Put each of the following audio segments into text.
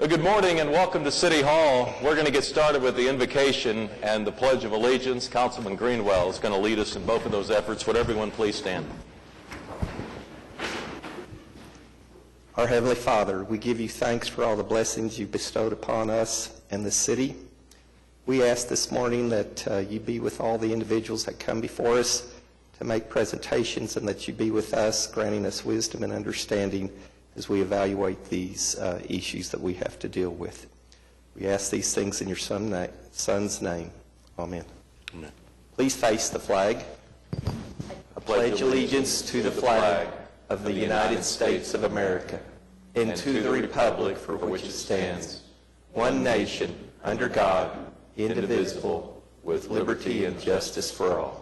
Well, good morning and welcome to City Hall. We're going to get started with the invocation and the Pledge of Allegiance. Councilman Greenwell is going to lead us in both of those efforts. Would everyone please stand? Our Heavenly Father, we give you thanks for all the blessings you've bestowed upon us and the city. We ask this morning that you be with all the individuals that come before us to make presentations, and that you be with us, granting us wisdom and understanding as we evaluate these issues that we have to deal with. We ask these things in your Son's name. Amen. Amen. Please face the flag. I pledge allegiance to the flag of the United States of America and to the republic for which it stands, one nation, under God, indivisible, with liberty and justice for all.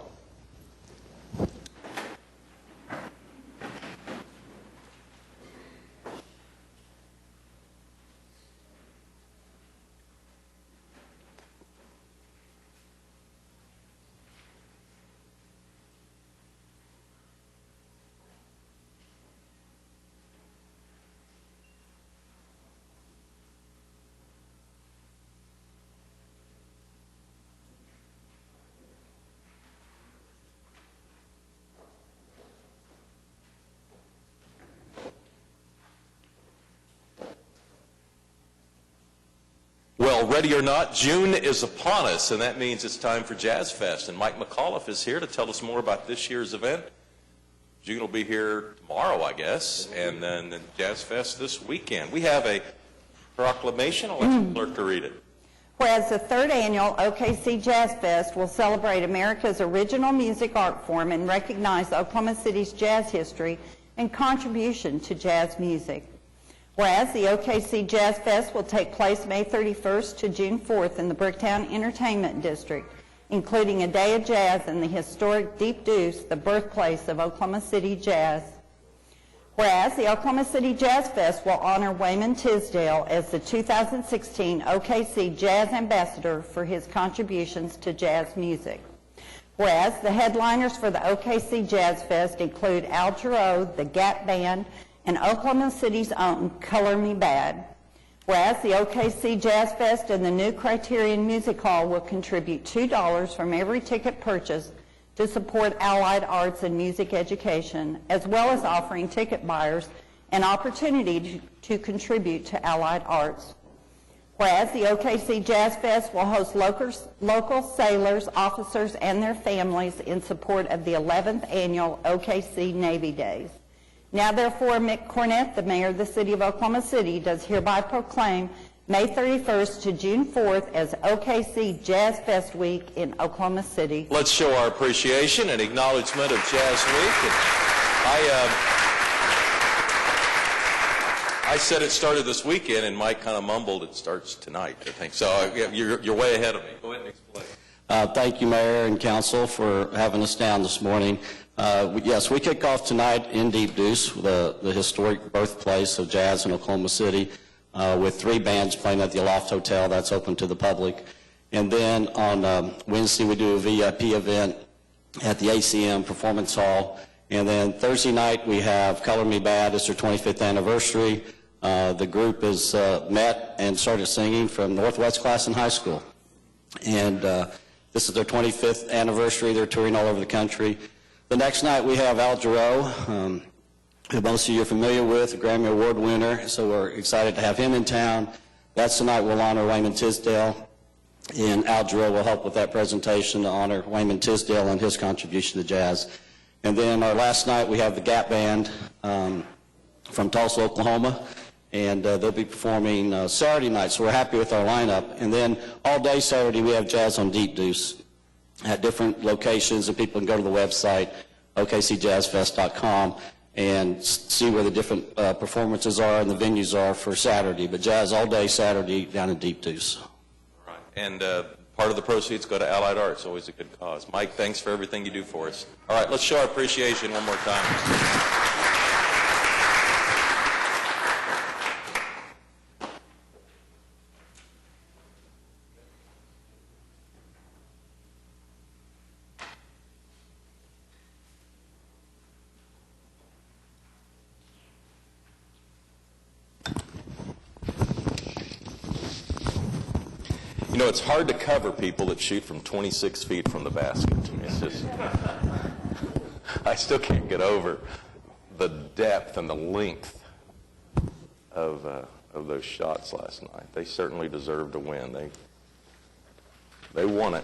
Well, ready or not, June is upon us, and that means it's time for Jazz Fest. And Mike McAuliffe is here to tell us more about this year's event. June will be here tomorrow, I guess, and then the Jazz Fest this weekend. We have a proclamation. I'll let the clerk to read it. Whereas the third annual OKC Jazz Fest will celebrate America's original music art form and recognize Oklahoma City's jazz history and contribution to jazz music. Whereas the OKC Jazz Fest will take place May 31st to June 4th in the Bricktown Entertainment District, including a day of jazz in the historic Deep Deuce, the birthplace of Oklahoma City jazz. Whereas the Oklahoma City Jazz Fest will honor Wayman Tisdale as the 2016 OKC Jazz Ambassador for his contributions to jazz music. Whereas the headliners for the OKC Jazz Fest include Al Jarreau, the Gap Band, and Oklahoma City's own Color Me Bad. Whereas the OKC Jazz Fest and the new Criterion Music Hall will contribute $2 from every ticket purchased to support allied arts and music education, as well as offering ticket buyers an opportunity to contribute to allied arts. Whereas the OKC Jazz Fest will host local sailors, officers, and their families in support of the 11th annual OKC Navy Days. Now, therefore, Mick Cornett, the mayor of the city of Oklahoma City, does hereby proclaim May 31st to June 4th as OKC Jazz Fest Week in Oklahoma City. Let's show our appreciation and acknowledgement of Jazz Week. I said it started this weekend, and Mike kind of mumbled it starts tonight, I think. So you're way ahead of me. Go ahead and explain. Thank you, Mayor and Council, for having us down this morning. Yes, we kick off tonight in Deep Deuce, the historic birthplace of jazz in Oklahoma City, with 3 bands playing at the Aloft Hotel. That's open to the public. And then on Wednesday, we do a VIP event at the ACM Performance Hall. And then Thursday night, we have Color Me Bad. It's their 25th anniversary. The group has met and started singing from Northwest Classen High School. And this is their 25th anniversary. They're touring all over the country. The next night we have Al Jarreau, who most of you are familiar with, a Grammy Award winner, so we're excited to have him in town. That's the night we'll honor Wayman Tisdale, and Al Jarreau will help with that presentation to honor Wayman Tisdale and his contribution to jazz. And then our last night we have the Gap Band from Tulsa, Oklahoma, and they'll be performing Saturday night, so we're happy with our lineup. And then all day Saturday we have jazz on Deep Deuce at different locations, and people can go to the website, okcjazzfest.com, and see where the different performances are and the venues are for Saturday. But jazz all day Saturday down in Deep Deuce. All right. And part of the proceeds go to Allied Arts, always a good cause. Mike, thanks for everything you do for us. All right, let's show our appreciation one more time. You know, it's hard to cover people that shoot from 26 feet from the basket. I mean, it's just, I still can't get over the depth and the length of those shots last night. They certainly deserved to win. They won it.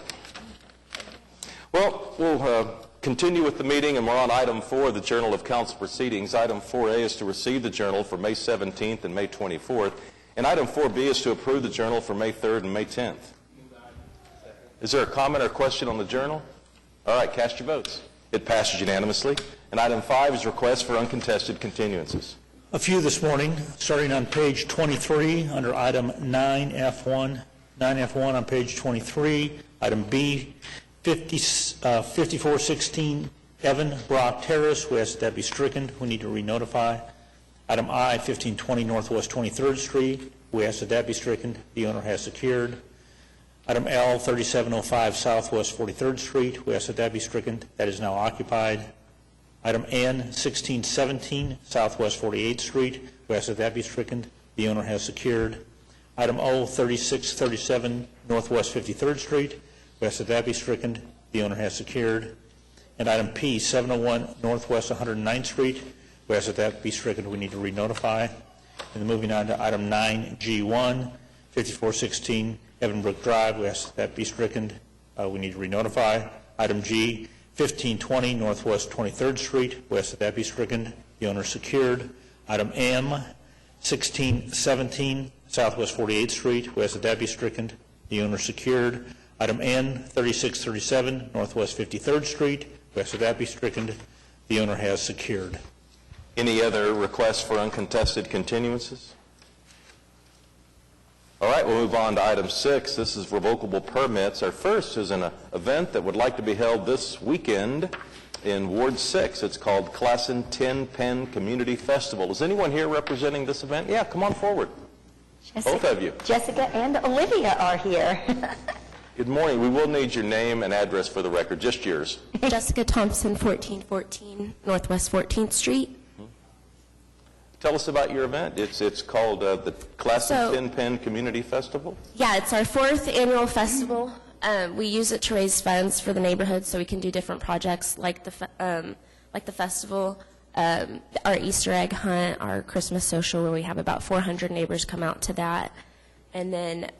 Well, we'll continue with the meeting, and we're on item 4, the Journal of Council Proceedings. Item 4A is to receive the journal for May 17th and May 24th, and item 4B is to approve the journal for May 3rd and May 10th. Is there a comment or question on the journal? All right, cast your votes. It passes unanimously. And item 5 is request for uncontested continuances. A few this morning, starting on page 23, under item 9F1. 9F1 on page 23, item B, 5416 Evan Brock Terrace, we ask that be stricken. We need to re-notify. Item I, 1520 Northwest 23rd Street, we ask that be stricken. The owner has secured. Item L, 3705 Southwest 43rd Street, we ask that be stricken. That is now occupied. Item N, 1617 Southwest 48th Street, we ask that be stricken. The owner has secured. Item O, 3637 Northwest 53rd Street, we ask that be stricken. The owner has secured. And item P, 701 Northwest 109th Street, we ask that be stricken. We need to re-notify. And then moving on to item 9G1, 5416 Evanbrook Drive, we ask that be stricken. We need to re-notify. Item G, 1520 Northwest 23rd Street, we ask that be stricken. The owner secured. Item M, 1617 Southwest 48th Street, we ask that be stricken. The owner secured. Item N, 3637 Northwest 53rd Street, we ask that be stricken. The owner has secured. Any other requests for uncontested continuances? All right, we'll move on to item 6. This is revocable permits. Our first is an event that would like to be held this weekend in Ward 6. It's called Classen Tin Pen Community Festival. Is anyone here representing this event? Yeah, come on forward. Both of you. Jessica and Olivia are here. Good morning. We will need your name and address for the record, just yours. Jessica Thompson, 1414 Northwest 14th Street. Tell us about your event. It's called the Classen Tin Pen Community Festival. Yeah, it's our 4th annual festival. We use it to raise funds for the neighborhood so we can do different projects like the festival, our Easter egg hunt, our Christmas social where we have about 400 neighbors come out to that. And then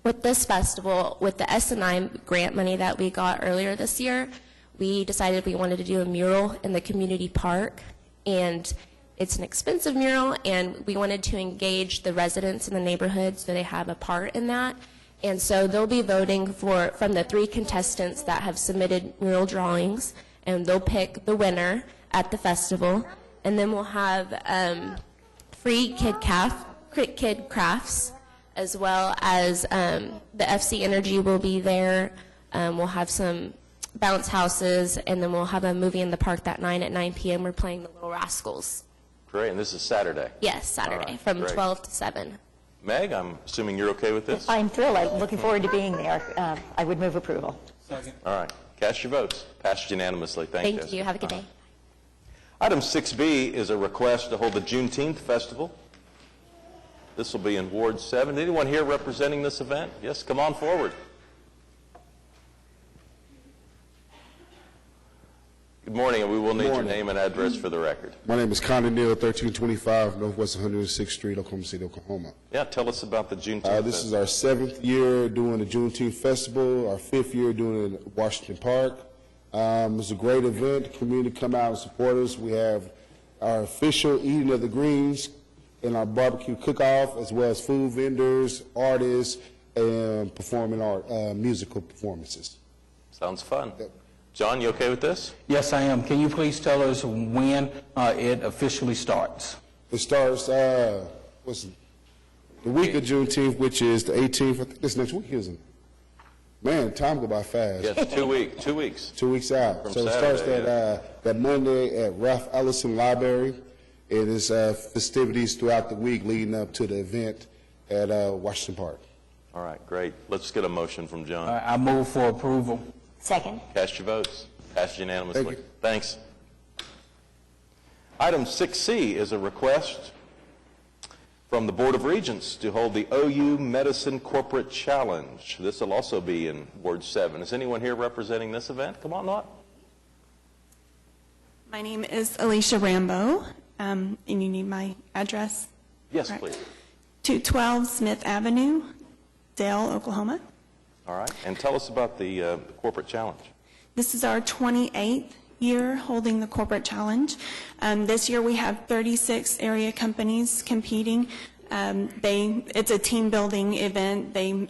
with this festival, with the SNI grant money that we got earlier this year, we decided we wanted to do a mural in the community park. And it's an expensive mural, and we wanted to engage the residents in the neighborhood so they have a part in that. And so they'll be voting from the 3 contestants that have submitted mural drawings, and they'll pick the winner at the festival. And then we'll have free kid crafts, as well as the FC Energy will be there. We'll have some bounce houses, and then we'll have a movie in the park that night at 9 p.m. We're playing The Little Rascals. Great, and this is Saturday. Yes, Saturday, right, from great. 12 to 7. Meg, I'm assuming you're okay with this? I'm thrilled. I'm looking forward to being there. I would move approval. All right, cast your votes. Passed unanimously. Thank you. Have a good day. Item 6B is a request to hold the Juneteenth Festival. This will be in Ward 7. Anyone here representing this event? Yes, come on forward. Good morning, and we will need your name and address for the record. My name is Condon Neal, 1325 Northwest 106th Street, Oklahoma City, Oklahoma. Yeah, tell us about the Juneteenth This is Festival. our 7th year doing the Juneteenth Festival, our 5th year doing it at Washington Park. It's a great event. The community come out and support us. We have our official Eating of the Greens and our barbecue cook-off, as well as food vendors, artists, and performing art, musical performances. Sounds fun. John, you okay with this? Yes, I am. Can you please tell us when it officially starts? It starts the week of Juneteenth, which is the 18th. I think this next week, isn't it? Man, time go by fast. Yes, 2 weeks. 2 weeks. 2 weeks out. From So it Saturday, starts that Monday at Ralph Ellison Library. It is festivities throughout the week leading up to the event at Washington Park. All right, great. Let's get a motion from John. I move for approval. Second. Cast your votes. Passed unanimously. Thank you. Thanks. Item 6C is a request from the Board of Regents to hold the OU Medicine Corporate Challenge. This will also be in Ward 7. Is anyone here representing this event? Come on up. My name is Alicia Rambo, and you need my address? Yes, Correct. please. 212 Smith Avenue, Dale, Oklahoma. All right. And tell us about the corporate challenge. This is our 28th year holding the corporate challenge. This year we have 36 area companies competing. It's a team building event. They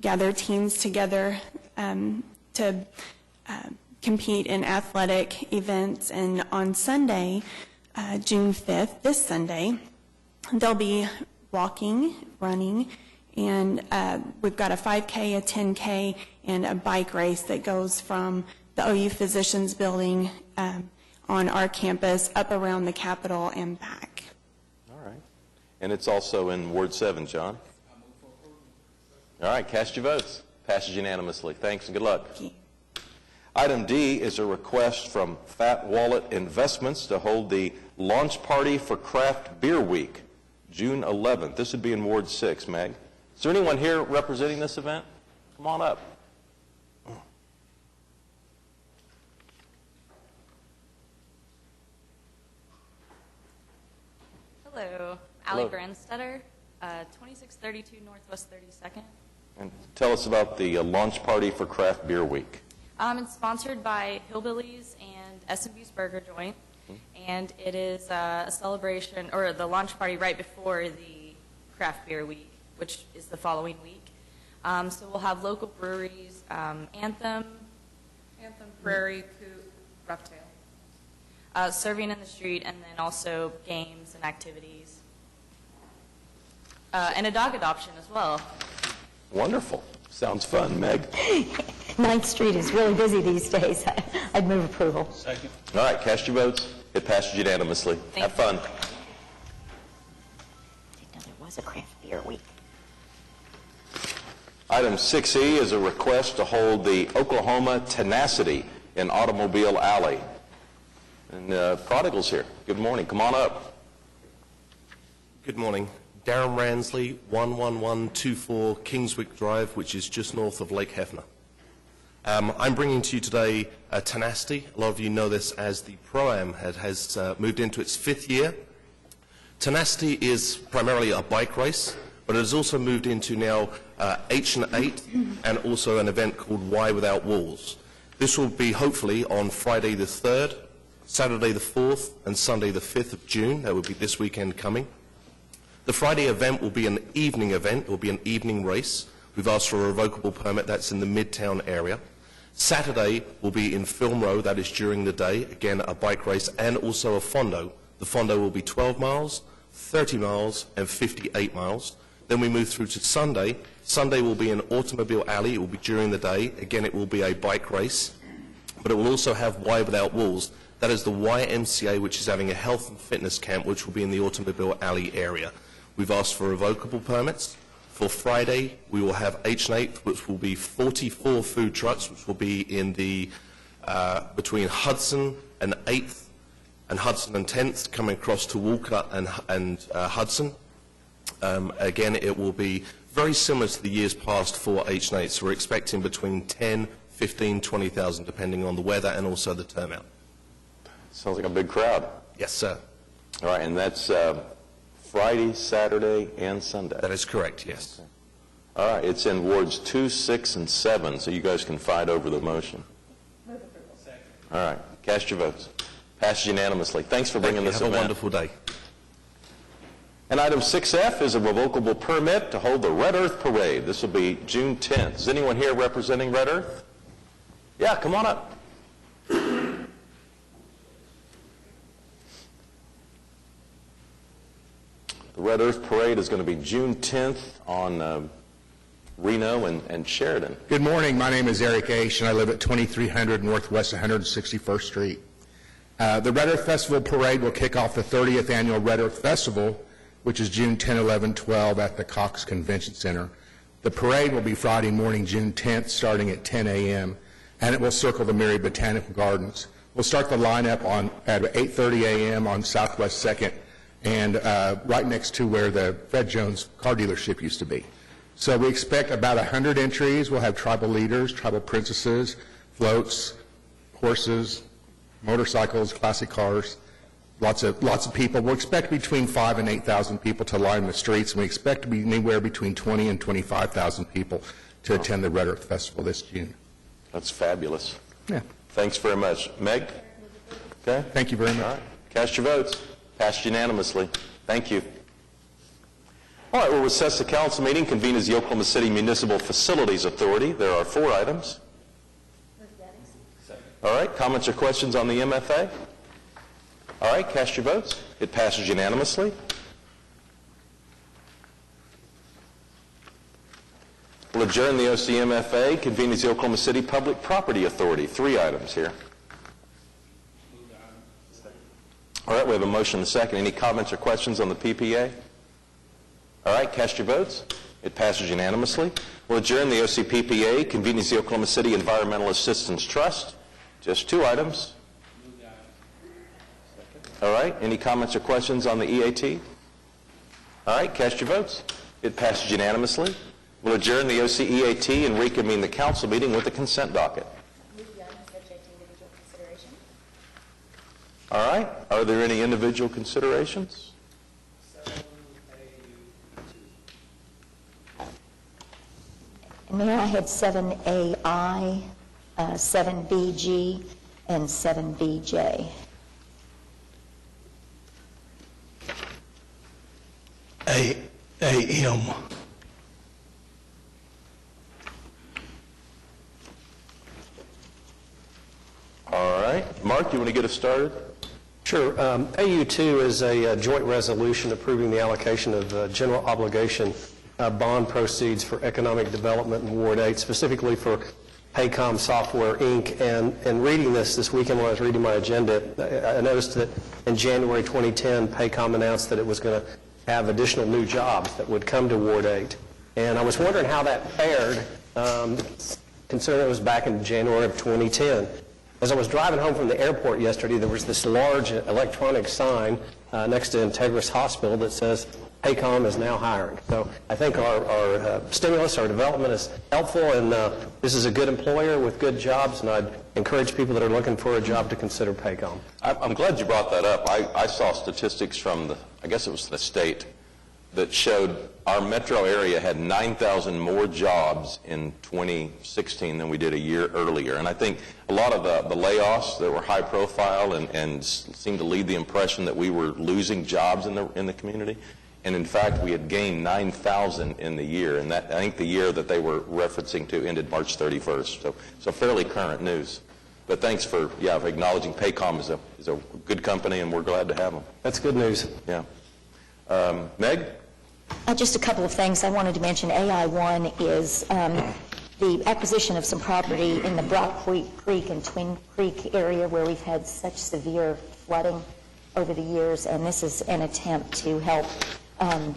gather teams together to compete in athletic events. And on Sunday, June 5th, this Sunday, they'll be walking, running, and we've got a 5K, a 10K, and a bike race that goes from the OU Physicians Building on our campus up around the Capitol and back. All right. And it's also in Ward 7, John? All right, cast your votes. Passes unanimously. Thanks and good luck. Thank you. Item D is a request from Fat Wallet Investments to hold the launch party for Craft Beer Week, June 11th. This would be in Ward 6, Meg. Is there anyone here representing this event? Come on up. Hello, Hello. Allie Grandstetter, 2632 Northwest 32nd. And tell us about the launch party for Craft Beer Week. It's sponsored by Hillbillies and S&B's Burger Joint, and it is a celebration, or the launch party right before the Craft Beer Week, which is the following week. So we'll have local breweries, Anthem, Prairie, Coop, Roughtail, serving in the street, and then also games and activities. And a dog adoption as well. Wonderful. Sounds fun. Meg? 9th Street is really busy these days. I'd move approval. Second. All right, cast your votes. It passes unanimously. Have fun. I didn't know there was a craft beer week. Item 6E is a request to hold the Oklahoma Tenacity in Automobile Alley. And Prodigal's here. Good morning. Come on up. Good morning. Darren Ransley, 11124 Kingswick Drive, which is just north of Lake Hefner. I'm bringing to you today Tenacity. A lot of you know this as the Pro-Am. It has moved into its 5th year. Tenacity is primarily a bike race, but it has also moved into now H&8 and also an event called Y Without Walls. This will be hopefully on Friday the 3rd, Saturday the 4th, and Sunday the 5th of June. That will be this weekend coming. The Friday event will be an evening event. It will be an evening race. We've asked for a revocable permit. That's in the Midtown area. Saturday will be in Film Row. That is during the day. Again, a bike race and also a fondo. The fondo will be 12 miles, 30 miles, and 58 miles. Then we move through to Sunday. Sunday will be an automobile alley. It will be during the day. Again, it will be a bike race. But it will also have Y Without Walls. That is the YMCA, which is having a health and fitness camp, which will be in the automobile alley area. We've asked for revocable permits. For Friday, we will have H&8, which will be 44 food trucks, which will be in the between Hudson and 8th and Hudson and 10th, coming across to Walcott and Hudson. Again, it will be very similar to the years past for H&8, so we're expecting between 10, 15, 20,000, depending on the weather and also the turnout. Sounds like a big crowd. Yes, sir. All right, and that's Friday, Saturday, and Sunday. That is correct, yes. All right, it's in Wards 2, 6, and 7, so you guys can fight over the motion. All right, cast your votes. Passes unanimously. Thanks for bringing this event. Have a wonderful day. And item 6F is a revocable permit to hold the Red Earth Parade. This will be June 10th. Is anyone here representing Red Earth? Yeah, come on up. The Red Earth Parade is going to be June 10th on Reno and Sheridan. Good morning. My name is Eric Aish, and I live at 2300 Northwest 161st Street. The Red Earth Festival Parade will kick off the 30th Annual Red Earth Festival, which is June 10, 11, 12 at the Cox Convention Center. The parade will be Friday morning, June 10th, starting at 10 a.m., and it will circle the Mary Botanical Gardens. We'll start the lineup at 8:30 a.m. on Southwest 2nd and right next to where the Fred Jones car dealership used to be. So we expect about 100 entries. We'll have tribal leaders, tribal princesses, floats, horses, motorcycles, classic cars, lots of people. We'll expect between 5,000 and 8,000 people to line the streets, and we expect to be anywhere between 20,000 and 25,000 people to attend the Red Earth Festival this June. That's fabulous. Yeah. Thanks very much. Meg? Okay. Thank you very much. All right. Cast your votes. Passed unanimously. Thank you. All right, we'll recess the council meeting, convene as the Oklahoma City Municipal Facilities Authority. There are 4 items. All right, comments or questions on the MFA? All right, cast your votes. It passes unanimously. We'll adjourn the OCMFA, convene as the Oklahoma City Public Property Authority. 3 items here. All right, we have a motion and a second. Any comments or questions on the PPA? All right, cast your votes. It passes unanimously. We'll adjourn the OCPPA, convene as the Oklahoma City Environmental Assistance Trust. Just 2 items. All right, any comments or questions on the EAT? All right, cast your votes. It passes unanimously. We'll adjourn the OCEAT and reconvene the council meeting with the consent docket. All right, are there any individual considerations? Mayor, I had 7AI, 7BG, and 7BJ. AM. All right, Mark, you want to get us started? Sure. AU2 is a joint resolution approving the allocation of general obligation bond proceeds for economic development in Ward 8, specifically for Paycom Software, Inc. And reading this weekend when I was reading my agenda, I noticed that in January 2010, Paycom announced that it was going to have additional new jobs that would come to Ward 8. And I was wondering how that fared, considering it was back in January of 2010. As I was driving home from the airport yesterday, there was this large electronic sign next to Integris Hospital that says, Paycom is now hiring. So I think our stimulus, our development is helpful, and this is a good employer with good jobs, and I'd encourage people that are looking for a job to consider Paycom. I'm glad you brought that up. I saw statistics from I guess it was the state, that showed our metro area had 9,000 more jobs in 2016 than we did a year earlier. And I think a lot of the layoffs that were high profile and seemed to lead the impression that we were losing jobs in the community. And in fact, we had gained 9,000 in the year. And that, I think the year that they were referencing to ended March 31st. So fairly current news. But thanks for acknowledging Paycom is a good company, and we're glad to have them. That's good news. Yeah. Meg? Just a couple of things I wanted to mention. AI1 is the acquisition of some property in the Brock Creek and Twin Creek area where we've had such severe flooding over the years, and this is an attempt to help add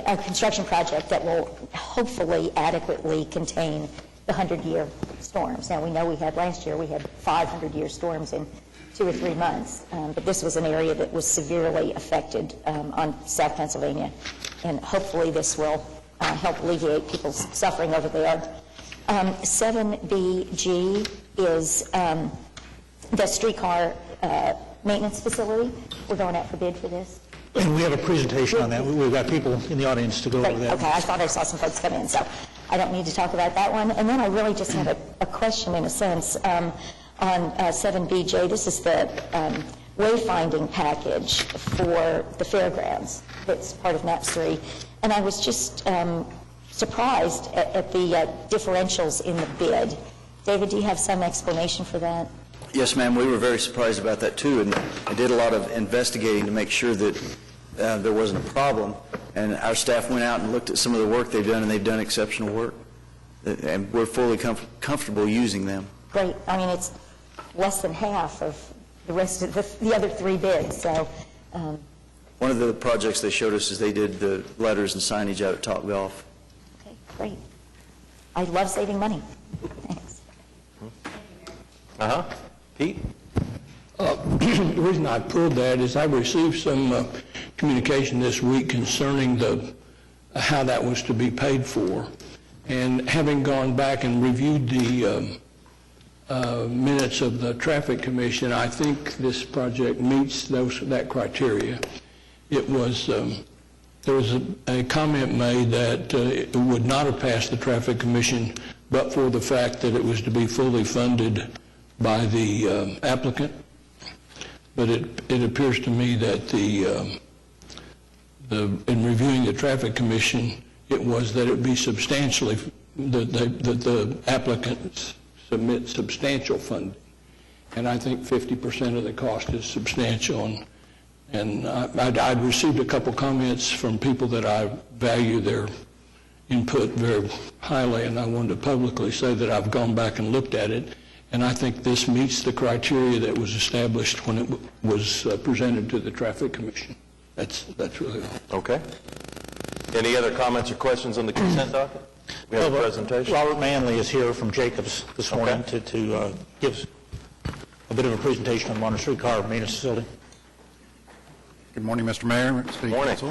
a construction project that will hopefully adequately contain the 100-year storms. Now, we know last year we had 500-year storms in 2 or 3 months, but this was an area that was severely affected on South Pennsylvania, and hopefully this will help alleviate people's suffering over there. 7BG is the streetcar maintenance facility. We're going out for bid for this. And we have a presentation on that. We've got people in the audience to go over that. Okay, I thought I saw some folks come in, so I don't need to talk about that one. And then I really just had a question, in a sense, on 7BJ. This is the wayfinding package for the fairgrounds that's part of MAPS 3. And I was just surprised at the differentials in the bid. David, do you have some explanation for that? Yes, ma'am. We were very surprised about that, too, and I did a lot of investigating to make sure that there wasn't a problem. And our staff went out and looked at some of the work they've done, and they've done exceptional work. And we're fully comfortable using them. Great. I mean, it's less than half of the rest of the other 3 bids. So, one of the projects they showed us is they did the letters and signage out at Topgolf. Okay, great. I love saving money. Thanks. Pete? The reason I pulled that is I received some communication this week concerning how that was to be paid for. And having gone back and reviewed the minutes of the Traffic Commission, I think this project meets that criteria. It was, there was a comment made that it would not have passed the Traffic Commission but for the fact that it was to be fully funded by the applicant. But it appears to me that in reviewing the Traffic Commission, it was that it be substantially, that the applicants submit substantial funding. And I think 50% of the cost is substantial. And I'd received a couple comments from people that I value their input very highly, and I wanted to publicly say that I've gone back and looked at it, and I think this meets the criteria that was established when it was presented to the Traffic Commission. That's really all. Okay. Any other comments or questions on the consent docket? We have a presentation. Robert Manley is here from Jacobs this morning to give a bit of a presentation on Modern Streetcar Maintenance Facility. Good morning, Mr. Mayor, City Council.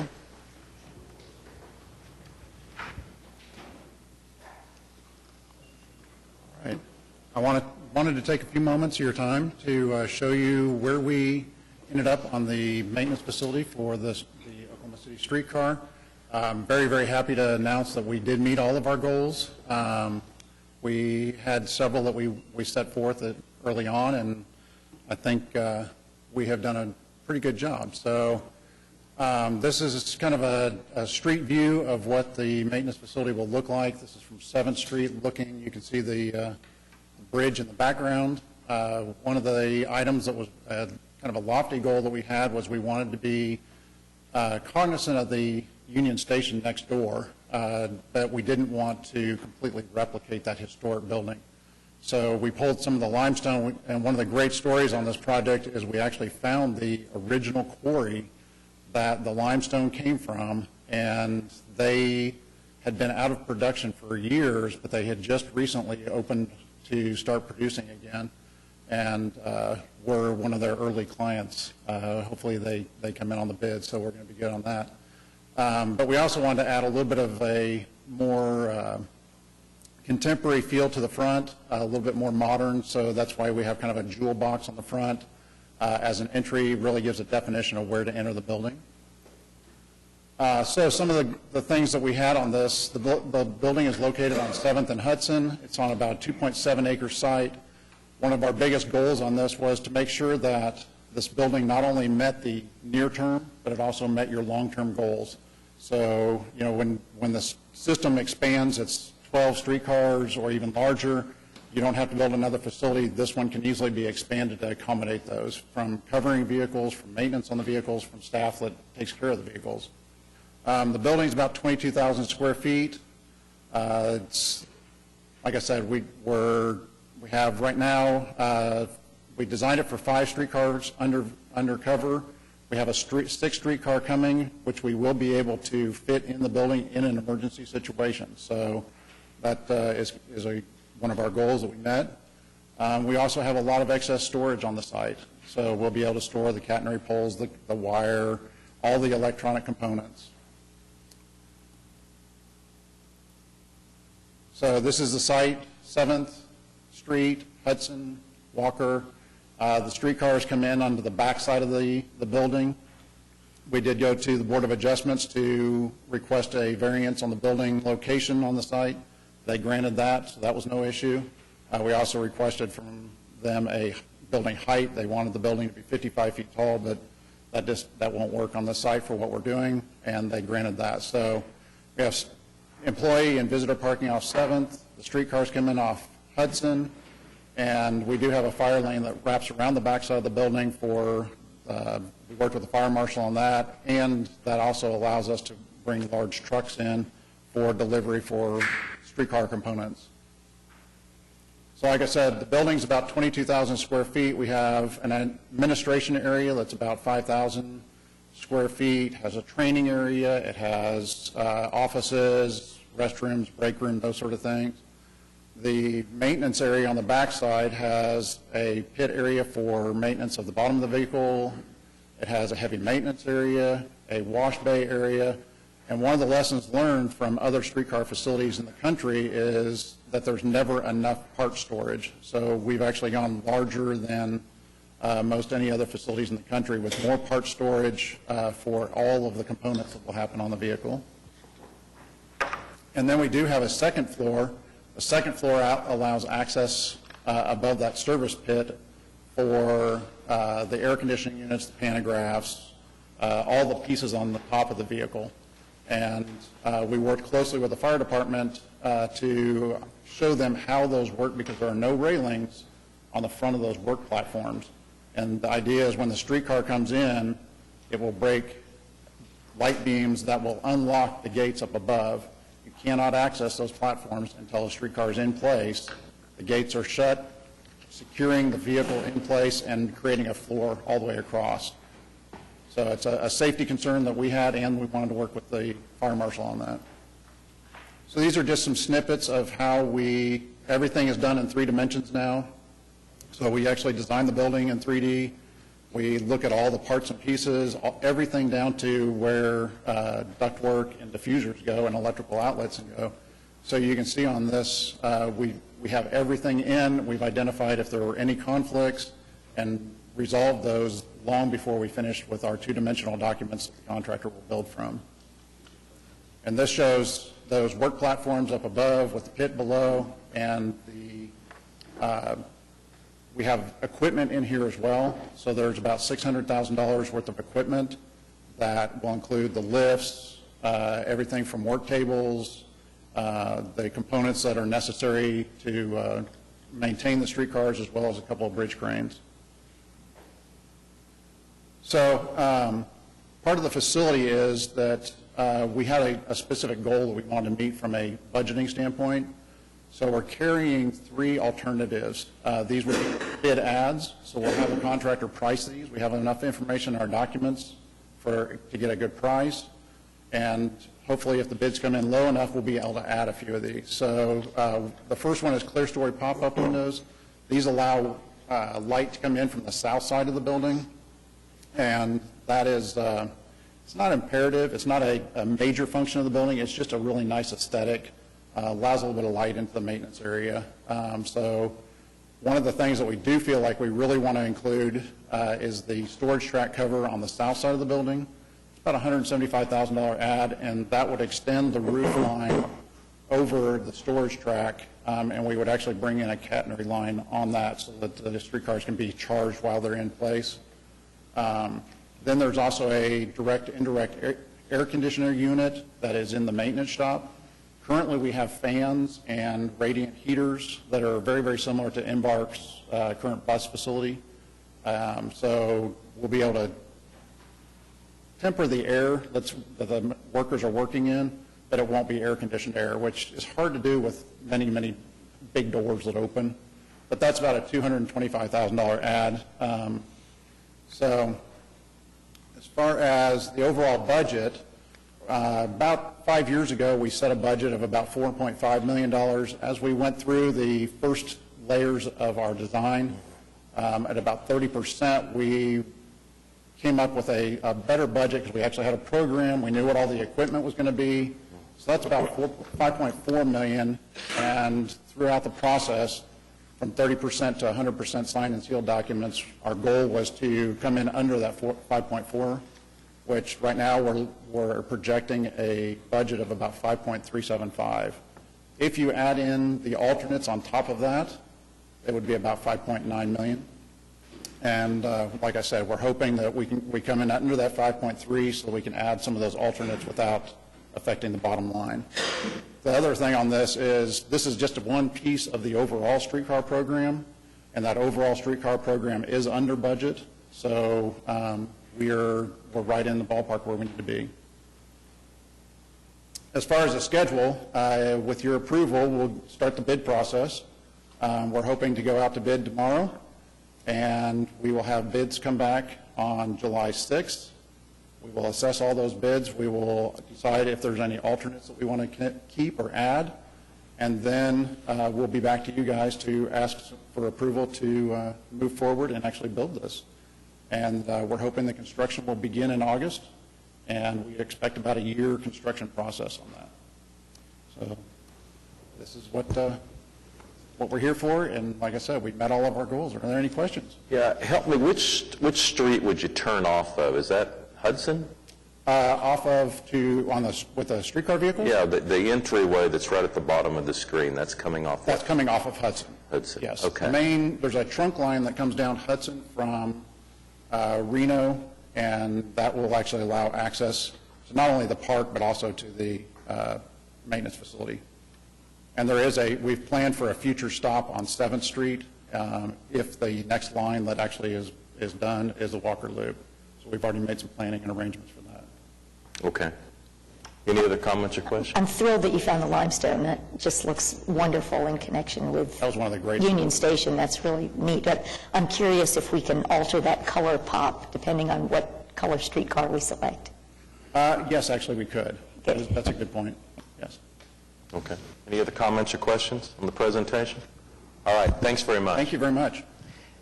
All right. I wanted to take a few moments of your time to show you where we ended up on the maintenance facility for the Oklahoma City streetcar. I'm very, very happy to announce that we did meet all of our goals. We had several that we set forth early on, and I think we have done a pretty good job. So this is kind of a street view of what the maintenance facility will look like. This is from 7th Street looking. You can see the bridge in the background. One of the items that was kind of a lofty goal that we had was we wanted to be cognizant of the Union Station next door, but we didn't want to completely replicate that historic building. So we pulled some of the limestone, and one of the great stories on this project is we actually found the original quarry that the limestone came from, and they had been out of production for years, but they had just recently opened to start producing again, and we're one of their early clients. Hopefully they come in on the bid, so we're going to be good on that. But we also wanted to add a little bit of a more contemporary feel to the front, a little bit more modern, so that's why we have kind of a jewel box on the front as an entry. Really gives a definition of where to enter the building. So some of the things that we had on this, the building is located on 7th and Hudson. It's on about a 2.7 acre site. One of our biggest goals on this was to make sure that this building not only met the near term, but it also met your long-term goals. So, you know, when the system expands, it's 12 streetcars or even larger, you don't have to build another facility. This one can easily be expanded to accommodate those, from covering vehicles, from maintenance on the vehicles, from staff that takes care of the vehicles. The building's about 22,000 square feet. It's, like I said, we have right now, we designed it for 5 streetcars undercover. We have a 6th streetcar coming, which we will be able to fit in the building in an emergency situation. So that is one of our goals that we met. We also have a lot of excess storage on the site. So we'll be able to store the catenary poles, the wire, all the electronic components. So this is the site, 7th Street, Hudson, Walker. The streetcars come in onto the back side of the building. We did go to the Board of Adjustments to request a variance on the building location on the site. They granted that, so that was no issue. We also requested from them a building height. They wanted the building to be 55 feet tall, but that won't work on the site for what we're doing, and they granted that. So we have employee and visitor parking off 7th. The streetcars come in off Hudson. And we do have a fire lane that wraps around the backside of the building for, we worked with the fire marshal on that, and that also allows us to bring large trucks in for delivery for streetcar components. So like I said, the building's about 22,000 square feet. We have an administration area that's about 5,000 square feet, has a training area, it has offices, restrooms, break room, those sort of things. The maintenance area on the backside has a pit area for maintenance of the bottom of the vehicle. It has a heavy maintenance area, a wash bay area, and one of the lessons learned from other streetcar facilities in the country is that there's never enough part storage. So we've actually gone larger than most any other facilities in the country with more part storage for all of the components that will happen on the vehicle. And then we do have a second floor. The second floor allows access above that service pit for the air conditioning units, the pantographs, all the pieces on the top of the vehicle. And we worked closely with the fire department to show them how those work because there are no railings on the front of those work platforms. And the idea is when the streetcar comes in, it will break light beams that will unlock the gates up above. You cannot access those platforms until the streetcar is in place. The gates are shut, securing the vehicle in place and creating a floor all the way across. So it's a safety concern that we had, and we wanted to work with the fire marshal on that. So these are just some snippets of how everything is done in 3 dimensions now. So we actually designed the building in 3D. We look at all the parts and pieces, everything down to where ductwork and diffusers go and electrical outlets go. So you can see on this, we have everything in. We've identified if there were any conflicts and resolved those long before we finished with our 2-dimensional documents that the contractor will build from. And this shows those work platforms up above with the pit below, and we have equipment in here as well. So there's about $600,000 worth of equipment that will include the lifts, everything from work tables, the components that are necessary to maintain the streetcars, as well as a couple of bridge cranes. So part of the facility is that we had a specific goal that we wanted to meet from a budgeting standpoint. So we're carrying 3 alternatives. These would be bid ads, so we'll have a contractor price these. We have enough information in our documents to get a good price, and hopefully if the bids come in low enough, we'll be able to add a few of these. So the first one is clear story pop-up windows. These allow light to come in from the south side of the building, and that is, it's not imperative, it's not a major function of the building, it's just a really nice aesthetic. Allows a little bit of light into the maintenance area. So one of the things that we do feel like we really want to include is the storage track cover on the south side of the building. It's about a $175,000 ad, and that would extend the roof line over the storage track, and we would actually bring in a catenary line on that so that the streetcars can be charged while they're in place. Then there's also a direct-indirect air conditioner unit that is in the maintenance shop. Currently, we have fans and radiant heaters that are very, very similar to Embark's current bus facility. So we'll be able to temper the air that the workers are working in, but it won't be air-conditioned air, which is hard to do with many, many big doors that open. But that's about a $225,000 ad. So as far as the overall budget, about 5 years ago, we set a budget of about $4.5 million. As we went through the first layers of our design, at about 30%, we came up with a better budget because we actually had a program. We knew what all the equipment was going to be. So that's about $5.4 million. And throughout the process, from 30% to 100% signed and sealed documents, our goal was to come in under that 5.4, which right now we're projecting a budget of about 5.375. If you add in the alternates on top of that, it would be about 5.9 million. And like I said, we're hoping that we come in under that 5.3 so we can add some of those alternates without affecting the bottom line. The other thing on this is just one piece of the overall streetcar program, and that overall streetcar program is under budget. So we're right in the ballpark where we need to be. As far as the schedule, with your approval, we'll start the bid process. We're hoping to go out to bid tomorrow, and we will have bids come back on July 6th. We will assess all those bids. We will decide if there's any alternates that we want to keep or add. and then we'll be back to you guys to ask for approval to move forward and actually build this. And we're hoping the construction will begin in August, and we expect about a year construction process on that. So this is what we're here for, and like I said, we've met all of our goals. Are there any questions? Yeah, help me. Which street would you turn off of? Is that Hudson? Off of with a streetcar vehicle? Yeah, the entryway that's right at the bottom of the screen. That's coming off. That's coming off of Hudson. Hudson. Yes. Okay. There's a trunk line that comes down Hudson from Reno, and that will actually allow access to not only the park but also to the maintenance facility. And we've planned for a future stop on 7th Street if the next line that actually is done is the Walker Loop. So we've already made some planning and arrangements for that. Okay. Any other comments or questions? I'm thrilled that you found the limestone. That just looks wonderful in connection with That was one of the great Union Station. That's really neat. I'm curious if we can alter that color pop depending on what color streetcar we select. Yes, actually we could. That's a good point. Yes. Okay. Any other comments or questions on the presentation? All right. Thanks very much. Thank you very much.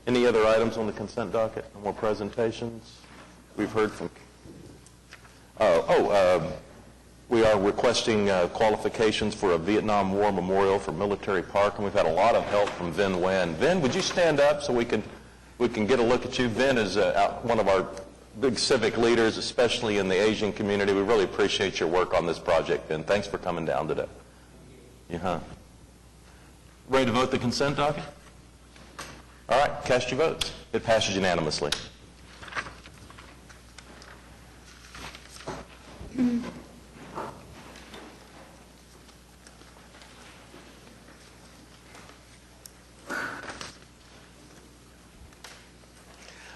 Any other items on the consent docket? No more presentations? We've heard from... we are requesting qualifications for a Vietnam War Memorial for Military Park, and we've had a lot of help from Vin Nguyen. Vin, would you stand up so we can get a look at you? Vin is one of our big civic leaders, especially in the Asian community. We really appreciate your work on this project, Vin. Thanks for coming down today. Yeah. Ready to vote the consent docket? All right, cast your votes. It passes unanimously.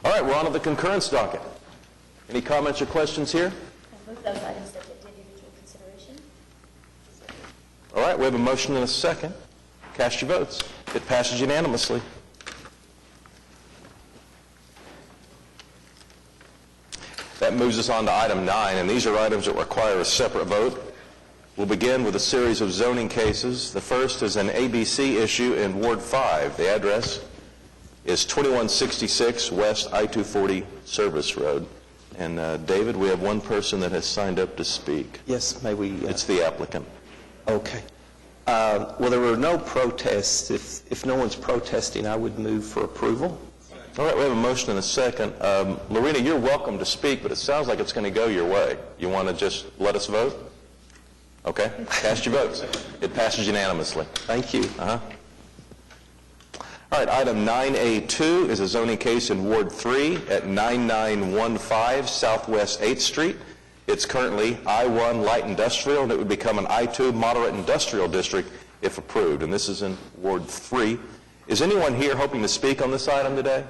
All right, we're on to the concurrence docket. Any comments or questions here? Move those items that get individual consideration. All right, we have a motion and a second. Cast your votes. It passes unanimously. That moves us on to item 9, and these are items that require a separate vote. We'll begin with a series of zoning cases. The first is an ABC issue in Ward 5. The address is 2166 West I-240 Service Road. And David, we have one person that has signed up to speak. Yes, may we... It's the applicant. Okay. Well, there were no protests. If no one's protesting, I would move for approval. All right, we have a motion and a second. Lorena, you're welcome to speak, but it sounds like it's going to go your way. You want to just let us vote? Okay, cast your votes. It passes unanimously. Thank you. All right, item 9A2 is a zoning case in Ward 3 at 9915 Southwest 8th Street. It's currently I-1 light industrial, and it would become an I-2 moderate industrial district if approved. And this is in Ward 3. Is anyone here hoping to speak on this item today?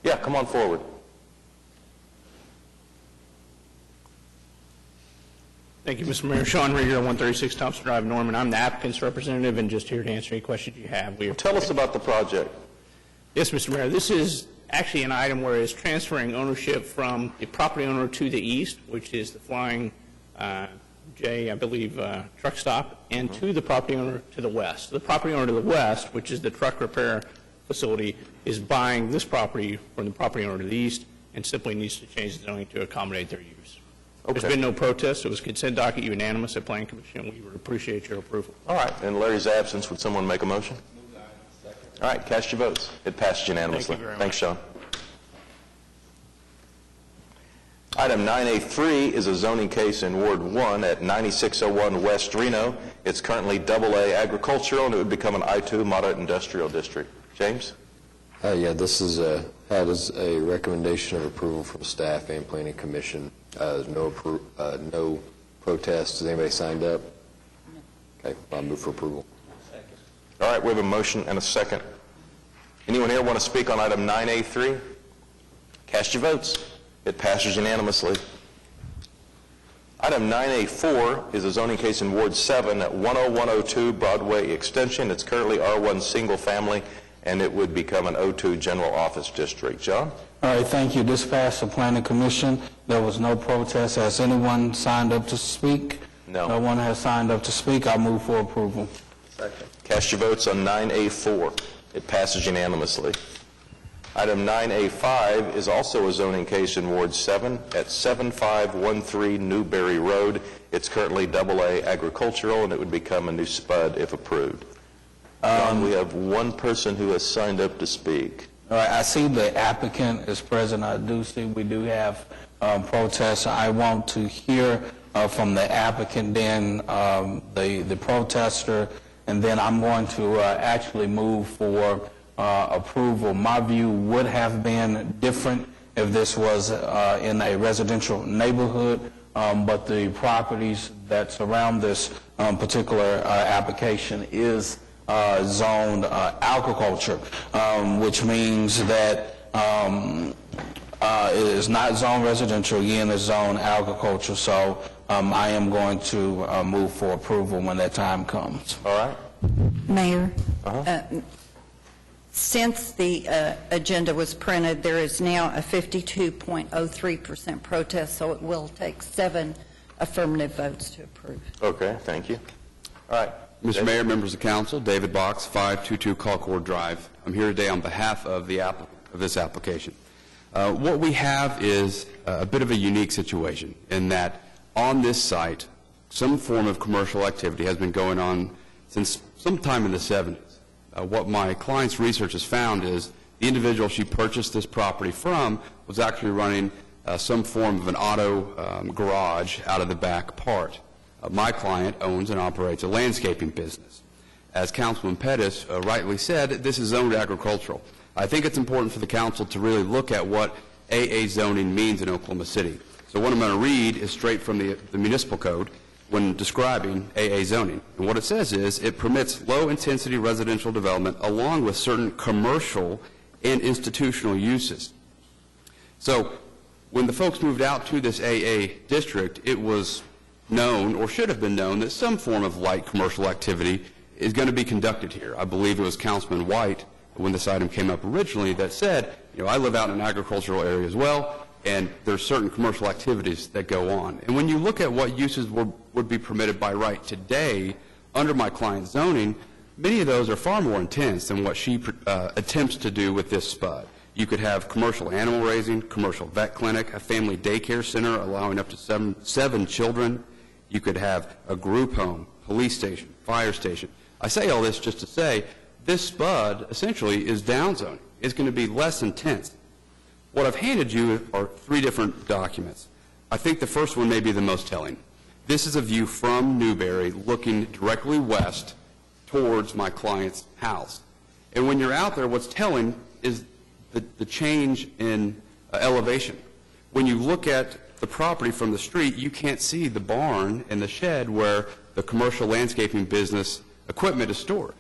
Yeah, come on forward. Thank you, Mr. Mayor. Sean Rieger, 136 Thompson Drive, Norman. I'm the applicant's representative and just here to answer any questions you have. Tell us about the project. Yes, Mr. Mayor. This is actually an item where it's transferring ownership from the property owner to the east, which is the Flying J, I believe, truck stop, and to the property owner to the west. The property owner to the west, which is the truck repair facility, is buying this property from the property owner to the east and simply needs to change the zoning to accommodate their use. Okay. There's been no protest. It was consent docket unanimous at Planning Commission. We would appreciate your approval. All right. In Larry's absence, would someone make a motion? All right, cast your votes. It passed unanimously. Thank you very much. Thanks, Sean. Item 9A3 is a zoning case in Ward 1 at 9601 West Reno. It's currently AA agricultural, and it would become an I-2 moderate industrial district. James? Yeah, this is had as a recommendation of approval from staff and Planning Commission. No protests. Has anybody signed up? Okay, I'll move for approval. All right, we have a motion and a second. Anyone here want to speak on item 9A3? Cast your votes. It passes unanimously. Item 9A4 is a zoning case in Ward 7 at 10102 Broadway Extension. It's currently R1 single family, and it would become an O2 general office district. John? All right, thank you. This passed the Planning Commission. There was no protest. Has anyone signed up to speak? No. No one has signed up to speak. I'll move for approval. Cast your votes on 9A4. It passes unanimously. Item 9A5 is also a zoning case in Ward 7 at 7513 Newberry Road. It's currently AA agricultural, and it would become a new SPUD if approved. John, we have one person who has signed up to speak. All right, I see the applicant is present. I do see we do have protests. I want to hear from the applicant, then the protester, and then I'm going to actually move for approval. My view would have been different if this was in a residential neighborhood, but the properties that surround this particular application is zoned agriculture, which means that it is not zoned residential. Again, it's zoned agriculture. So I am going to move for approval when that time comes. All right. Mayor, since the agenda was printed, there is now a 52.03% protest, so it will take 7 affirmative votes to approve. Okay, thank you. All right. Mr. Mayor, members of council, David Box, 522 Colcord Drive. I'm here today on behalf of this application. What we have is a bit of a unique situation in that on this site, some form of commercial activity has been going on since sometime in the 70s. What my client's research has found is the individual she purchased this property from was actually running some form of an auto garage out of the back part. My client owns and operates a landscaping business. As Councilman Pettis rightly said, this is zoned agricultural. I think it's important for the council to really look at what AA zoning means in Oklahoma City. So what I'm going to read is straight from the municipal code when describing AA zoning. And what it says is it permits low-intensity residential development along with certain commercial and institutional uses. So when the folks moved out to this AA district, it was known, or should have been known, that some form of light commercial activity is going to be conducted here. I believe it was Councilman White, when this item came up originally, that said, I live out in an agricultural area as well, and there's certain commercial activities that go on. And when you look at what uses would be permitted by right today under my client's zoning, many of those are far more intense than what she attempts to do with this SPUD. You could have commercial animal raising, commercial vet clinic, a family daycare center allowing up to seven children. You could have a group home, police station, fire station. I say all this just to say this SPUD essentially is downzoning. It's going to be less intense. What I've handed you are 3 different documents. I think the first one may be the most telling. This is a view from Newberry looking directly west towards my client's house. And when you're out there, what's telling is the change in elevation. When you look at the property from the street, you can't see the barn and the shed where the commercial landscaping business equipment is stored.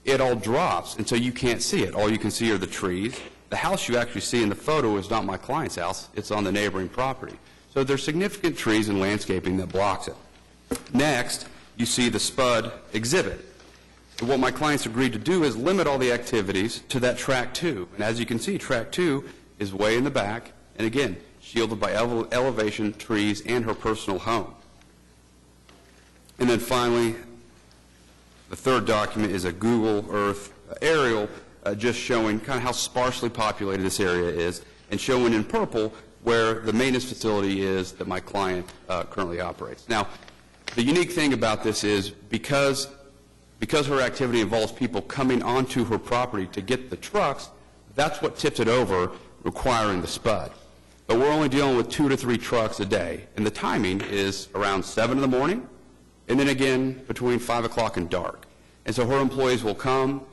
It all drops, and so you can't see it. All you can see are the trees. The house you actually see in the photo is not my client's house. It's on the neighboring property. So there's significant trees and landscaping that blocks it. Next, you see the SPUD exhibit. And what my clients agreed to do is limit all the activities to that track 2. And as you can see, track 2 is way in the back, and again, shielded by elevation, trees, and her personal home. And then finally, the third document is a Google Earth aerial just showing kind of how sparsely populated this area is, and showing in purple where the maintenance facility is that my client currently operates. Now, the unique thing about this is because her activity involves people coming onto her property to get the trucks, that's what tips it over requiring the SPUD. But we're only dealing with 2 to 3 trucks a day, and the timing is around 7 in the morning, and then again between 5 o'clock and dark. And so her employees will come,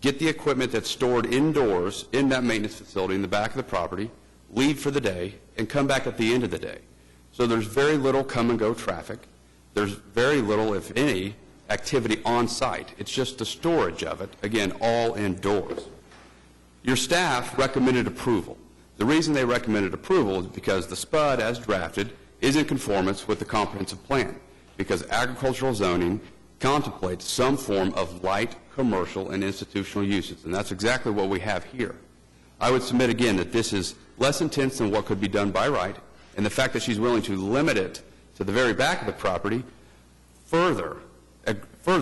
get the equipment that's stored indoors in that maintenance facility in the back of the property, leave for the day, and come back at the end of the day. So there's very little come and go traffic. There's very little, if any, activity on site. It's just the storage of it, again, all indoors. Your staff recommended approval. The reason they recommended approval is because the SPUD, as drafted, is in conformance with the comprehensive plan, because agricultural zoning contemplates some form of light commercial and institutional uses, and that's exactly what we have here. I would submit again that this is less intense than what could be done by right, and the fact that she's willing to limit it to the very back of the property further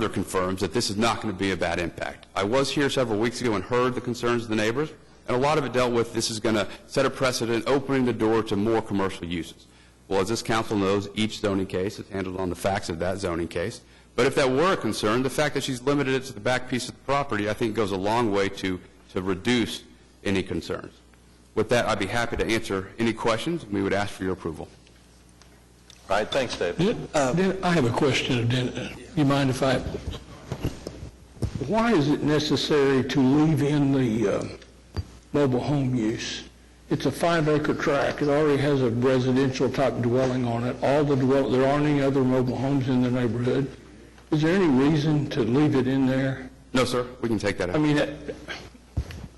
confirms that this is not going to be a bad impact. I was here several weeks ago and heard the concerns of the neighbors, and a lot of it dealt with this is going to set a precedent, opening the door to more commercial uses. Well, as this council knows, each zoning case is handled on the facts of that zoning case. But if that were a concern, the fact that she's limited it to the back piece of the property, I think goes a long way to reduce any concerns. With that, I'd be happy to answer any questions, and we would ask for your approval. All right, thanks, David. I have a question. You mind if I... Why is it necessary to leave in the mobile home use? It's a 5-acre tract. It already has a residential type dwelling on it. There aren't any other mobile homes in the neighborhood. Is there any reason to leave it in there? No, sir. We can take that out. I mean,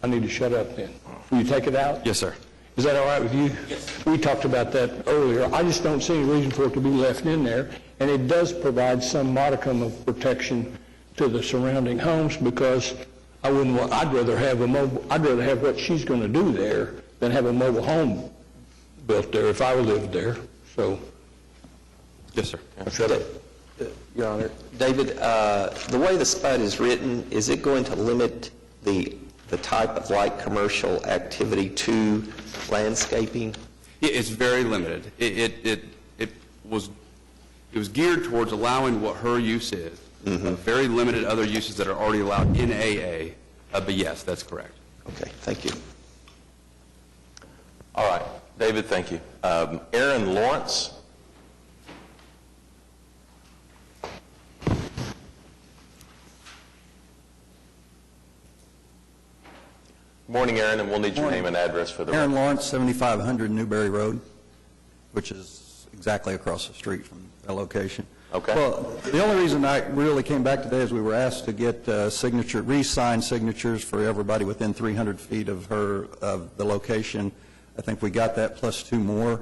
I need to shut up then. Will you take it out? Yes, sir. Is that all right with you? Yes. We talked about that earlier. I just don't see any reason for it to be left in there, and it does provide some modicum of protection to the surrounding homes, because I'd rather have what she's going to do there than have a mobile home built there if I lived there. So. Yes, sir. Shut up. Your Honor, David, the way the SPUD is written, is it going to limit the type of light commercial activity to landscaping? It's very limited. It was geared towards allowing what her use is. Very limited other uses that are already allowed in AA. But yes, that's correct. Okay, thank you. All right, David, thank you. Aaron Lawrence. Morning, Aaron, and we'll need your name and address for the Aaron record. Lawrence, 7500 Newberry Road, which is exactly across the street from the location. Okay. Well, the only reason I really came back today is we were asked to get re-signed signatures for everybody within 300 feet of the location. I think we got that plus 2 more.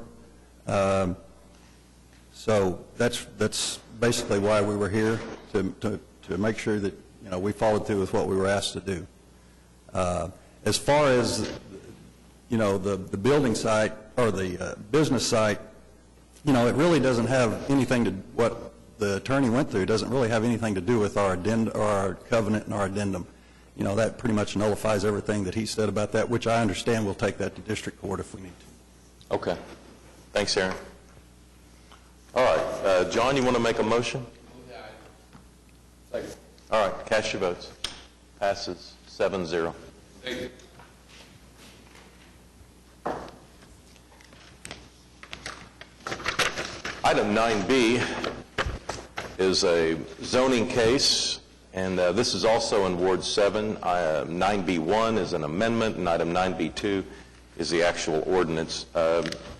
So that's basically why we were here, to make sure that we followed through with what we were asked to do. As far as the building site or the business site, it really doesn't have anything to what the attorney went through. Doesn't really have anything to do with our addendum or our covenant and our addendum. That pretty much nullifies everything that he said about that, which I understand we'll take that to district court if we need to. Okay. Thanks, Aaron. All right. John, you want to make a motion? Second. All right. Cast your votes. Passes 7-0. Thank you. Item 9B is a zoning case, and this is also in Ward 7. 9B1 is an amendment, and item 9B2 is the actual ordinance.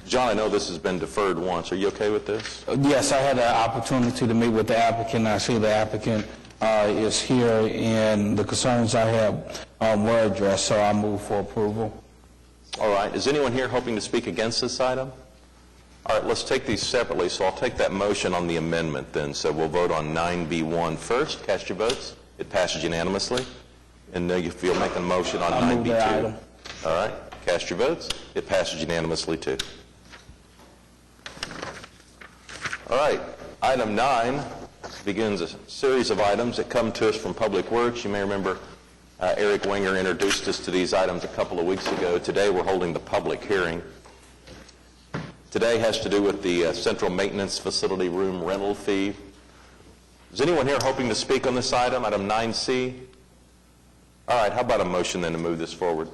John, I know this has been deferred once. Are you okay with this? Yes, I had the opportunity to meet with the applicant. I see the applicant is here, and the concerns I have were addressed, so I move for approval. All right. Is anyone here hoping to speak against this item? All right, let's take these separately. So I'll take that motion on the amendment then. So we'll vote on 9B1 first. Cast your votes. It passes unanimously. And if you'll make a motion on 9B2. All right. Cast your votes. It passes unanimously too. All right. Item 9 begins a series of items that come to us from Public Works. You may remember Eric Winger introduced us to these items a couple of weeks ago. Today we're holding the public hearing. Today has to do with the Central Maintenance Facility Room rental fee. Is anyone here hoping to speak on this item, item 9C? All right, how about a motion then to move this forward?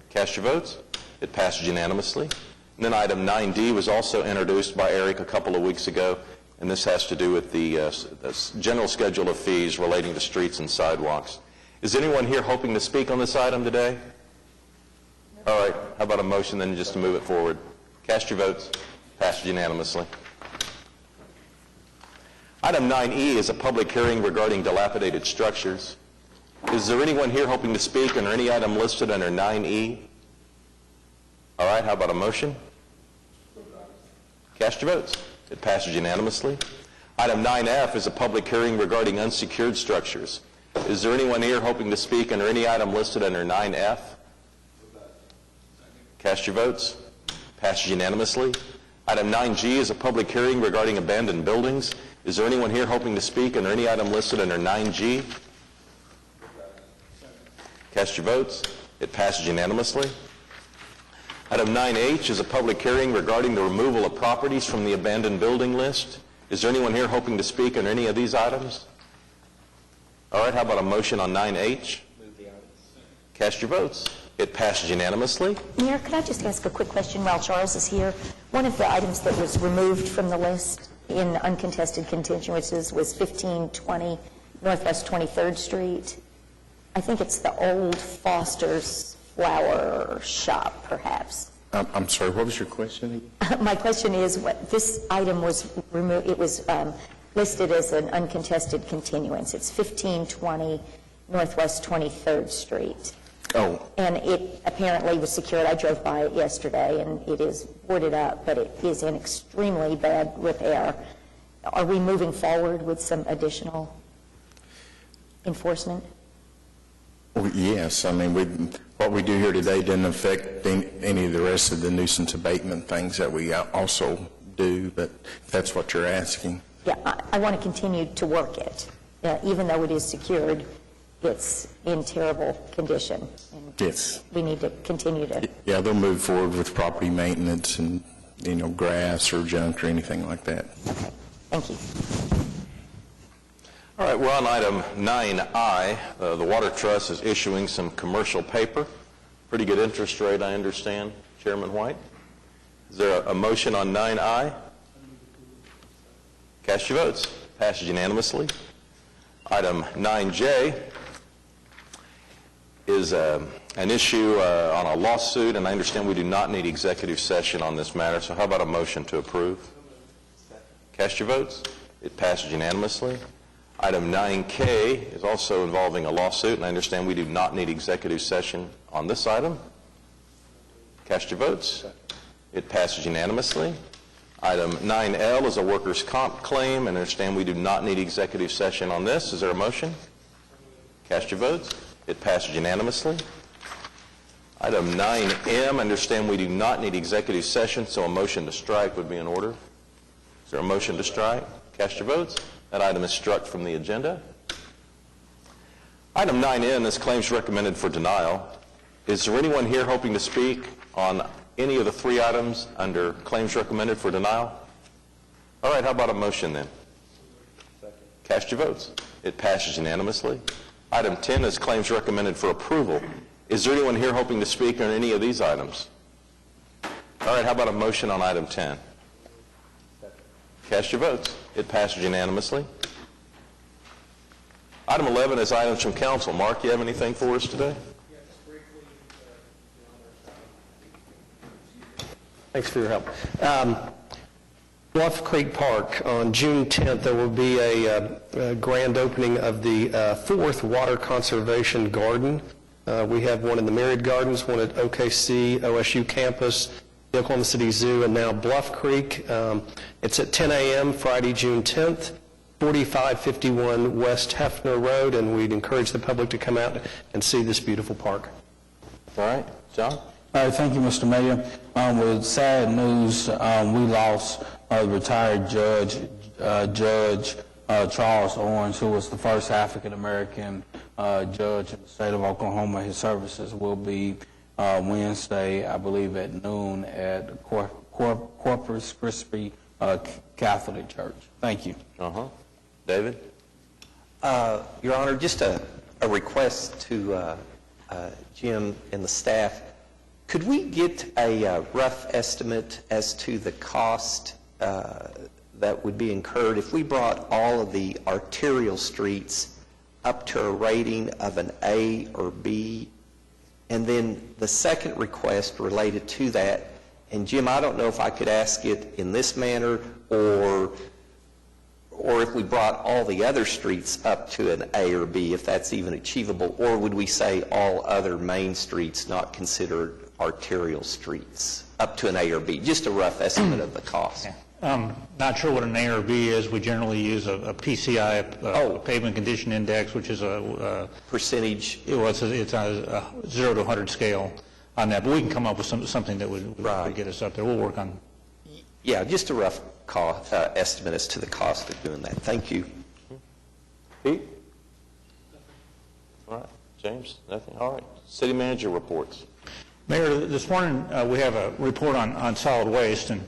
Cast your votes. It passes unanimously. And then item 9D was also introduced by Eric a couple of weeks ago, and this has to do with the general schedule of fees relating to streets and sidewalks. Is anyone here hoping to speak on this item today? All right, how about a motion then just to move it forward? Cast your votes. Passed unanimously. Item 9E is a public hearing regarding dilapidated structures. Is there anyone here hoping to speak on any item listed under 9E? All right, how about a motion? Cast your votes. It passes unanimously. Item 9F is a public hearing regarding unsecured structures. Is there anyone here hoping to speak under any item listed under 9F? Cast your votes. Passes unanimously. Item 9G is a public hearing regarding abandoned buildings. Is there anyone here hoping to speak under any item listed under 9G? Cast your votes. It passes unanimously. Item 9H is a public hearing regarding the removal of properties from the abandoned building list. Is there anyone here hoping to speak on any of these items? All right, how about a motion on 9H? Cast your votes. It passes unanimously. Mayor, could I just ask a quick question while Charles is here? One of the items that was removed from the list in uncontested contingencies was 1520 Northwest 23rd Street. I think it's the old Foster's Flower Shop, perhaps. I'm sorry, what was your question? My question is, this item was removed, it was listed as an uncontested continuance. It's 1520 Northwest 23rd Street. Oh. And it apparently was secured. I drove by it yesterday, and it is boarded up, but it is in extremely bad repair. Are we moving forward with some additional enforcement? Well, yes, I mean, what we do here today doesn't affect any of the rest of the nuisance abatement things that we also do, but if that's what you're asking. Yeah, I want to continue to work it. Even though it is secured, it's in terrible condition. And yes. We need to continue to... Yeah, they'll move forward with property maintenance and, grass or junk or anything like that. Okay, thank you. All right, we're on item 9I. The Water Trust is issuing some commercial paper. Pretty good interest rate, I understand, Chairman White. Is there a motion on 9I? Cast your votes. Passes unanimously. Item 9J is an issue on a lawsuit, and I understand we do not need executive session on this matter, so how about a motion to approve? Cast your votes. It passes unanimously. Item 9K is also involving a lawsuit, and I understand we do not need executive session on this item. Cast your votes. It passes unanimously. Item 9L is a workers' comp claim, and I understand we do not need executive session on this. Is there a motion? Cast your votes. It passes unanimously. Item 9M, I understand we do not need executive session, so a motion to strike would be in order. Is there a motion to strike? Cast your votes. That item is struck from the agenda. Item 9N is claims recommended for denial. Is there anyone here hoping to speak on any of the three items under claims recommended for denial? All right, how about a motion then? Cast your votes. It passes unanimously. Item 10 is claims recommended for approval. Is there anyone here hoping to speak on any of these items? All right, how about a motion on item 10? Cast your votes. It passes unanimously. Item 11 is items from council. Mark, you have anything for us today? Thanks for your help. Bluff Creek Park, on June 10th, there will be a grand opening of the fourth water conservation garden. We have one in the Myriad Gardens, one at OKC, OSU campus, the Oklahoma City Zoo, and now Bluff Creek. It's at 10 a.m. Friday, June 10th, 4551 West Hefner Road, and we'd encourage the public to come out and see this beautiful park. All right, John? All right, thank you, Mr. Mayor. With sad news, we lost retired Judge Charles Owens, who was the first African-American judge in the state of Oklahoma. His services will be Wednesday, I believe, at noon at Corpus Christi Catholic Church. Thank you. David? Your Honor, just a request to Jim and the staff. Could we get a rough estimate as to the cost that would be incurred if we brought all of the arterial streets up to a rating of an A or B? And then the second request related to that, and Jim, I don't know if I could ask it in this manner or if we brought all the other streets up to an A or B, if that's even achievable, or would we say all other main streets not considered arterial streets up to an A or B? Just a rough estimate of the cost. I'm not sure what an A or B is. We generally use a PCI, a pavement condition index, which is a percentage. It's a 0 to 100 scale on that, but we can come up with something that would get us up there. We'll work on. Yeah, just a rough estimate as to the cost of doing that. Thank you. Pete? All right. James? Nothing? All right. City manager reports. Mayor, this morning we have a report on solid waste, and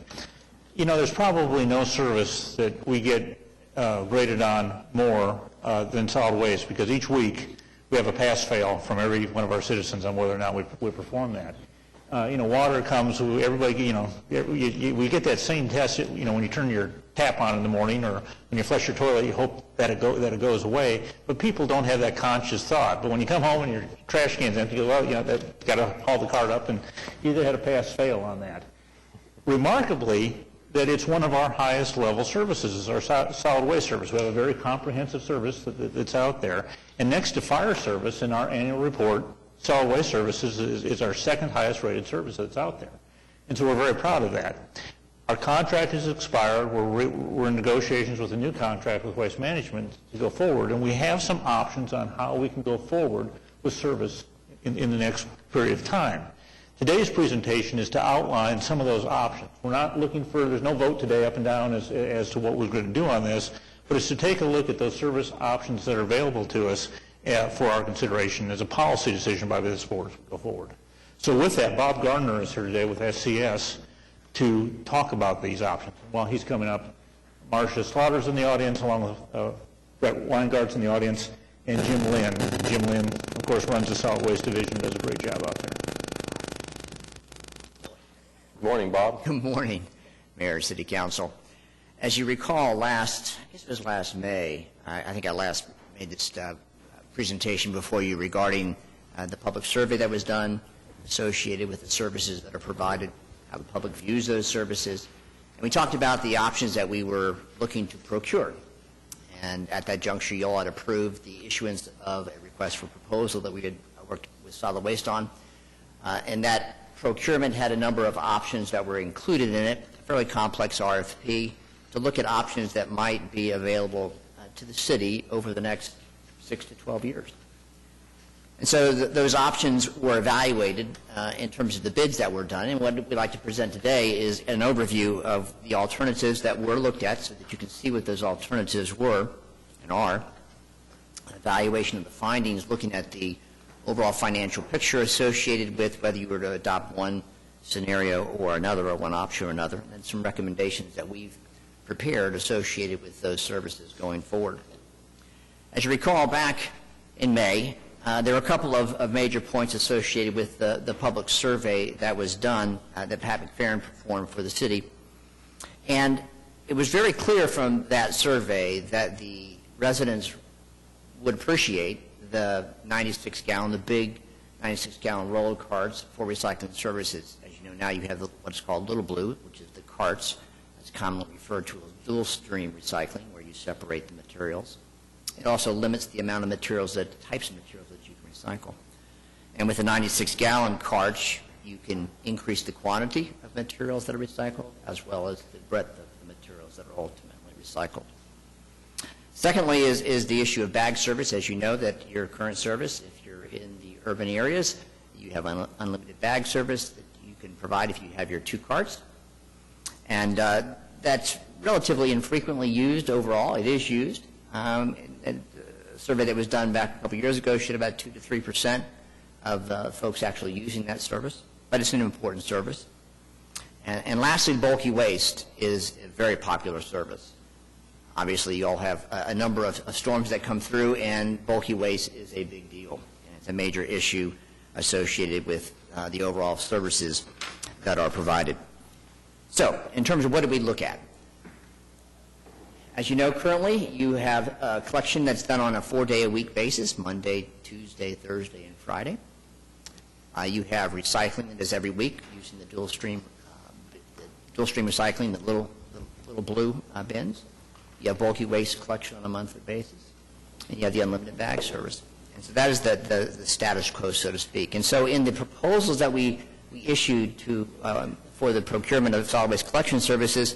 you know there's probably no service that we get graded on more than solid waste, because each week we have a pass-fail from every one of our citizens on whether or not we perform that. Water comes, everybody, we get that same test, when you turn your tap on in the morning or when you flush your toilet, you hope that it goes away. But people don't have that conscious thought. But when you come home and your trash can's empty, you go, well, that got to haul the cart up, and you either had a pass-fail on that. Remarkably, that it's one of our highest level services is our solid waste service. We have a very comprehensive service that's out there. And next to fire service in our annual report, solid waste services is our second highest rated service that's out there. And so we're very proud of that. Our contract has expired. We're in negotiations with a new contract with Waste Management to go forward, and we have some options on how we can go forward with service in the next period of time. Today's presentation is to outline some of those options. We're not looking for, there's no vote today up and down as to what we're going to do on this, but it's to take a look at those service options that are available to us for our consideration as a policy decision by this board to go forward. So with that, Bob Gardner is here today with SCS to talk about these options. While he's coming up, Marcia Slaughter's in the audience, along with Brett Weingart's in the audience, and Jim Lynn. Jim Lynn, of course, runs the solid waste division, does a great job out there. Good morning, Bob. Good morning, Mayor, City Council. As you recall, I guess it was last May, I think I last made this presentation before you regarding the public survey that was done associated with the services that are provided, how the public views those services. And we talked about the options that we were looking to procure. And at that juncture, you all had approved the issuance of a request for proposal that we had worked with solid waste on. And that procurement had a number of options that were included in it, a fairly complex RFP, to look at options that might be available to the city over the next 6 to 12 years. And so those options were evaluated in terms of the bids that were done. And what we'd like to present today is an overview of the alternatives that were looked at so that you can see what those alternatives were and are. An evaluation of the findings, looking at the overall financial picture associated with whether you were to adopt one scenario or another, or one option or another, and some recommendations that we've prepared associated with those services going forward. As you recall, back in May, there were a couple of major points associated with the public survey that was done that Pat McFerrin performed for the city. And it was very clear from that survey that the residents would appreciate the 96-gallon, the big 96-gallon roll carts for recycling services. As you know, now you have what's called Little Blue, which is the carts. That's commonly referred to as dual stream recycling, where you separate the materials. It also limits the amount of materials, the types of materials that you can recycle. And with the 96-gallon carts, you can increase the quantity of materials that are recycled, as well as the breadth of the materials that are ultimately recycled. Secondly is the issue of bag service. As you know, that your current service, if you're in the urban areas, you have unlimited bag service that you can provide if you have your 2 carts. And that's relatively infrequently used overall. It is used. A survey that was done back a couple years ago showed about 2 to 3% of folks actually using that service, but it's an important service. And lastly, bulky waste is a very popular service. Obviously, you all have a number of storms that come through, and bulky waste is a big deal. And it's a major issue associated with the overall services that are provided. So, in terms of what did we look at? As you know, currently, you have a collection that's done on a 4-day-a-week basis, Monday, Tuesday, Thursday, and Friday. You have recycling that is every week using the dual stream recycling, the little blue bins. You have bulky waste collection on a monthly basis. And you have the unlimited bag service. And so that is the status quo, so to speak. And so in the proposals that we issued for the procurement of solid waste collection services,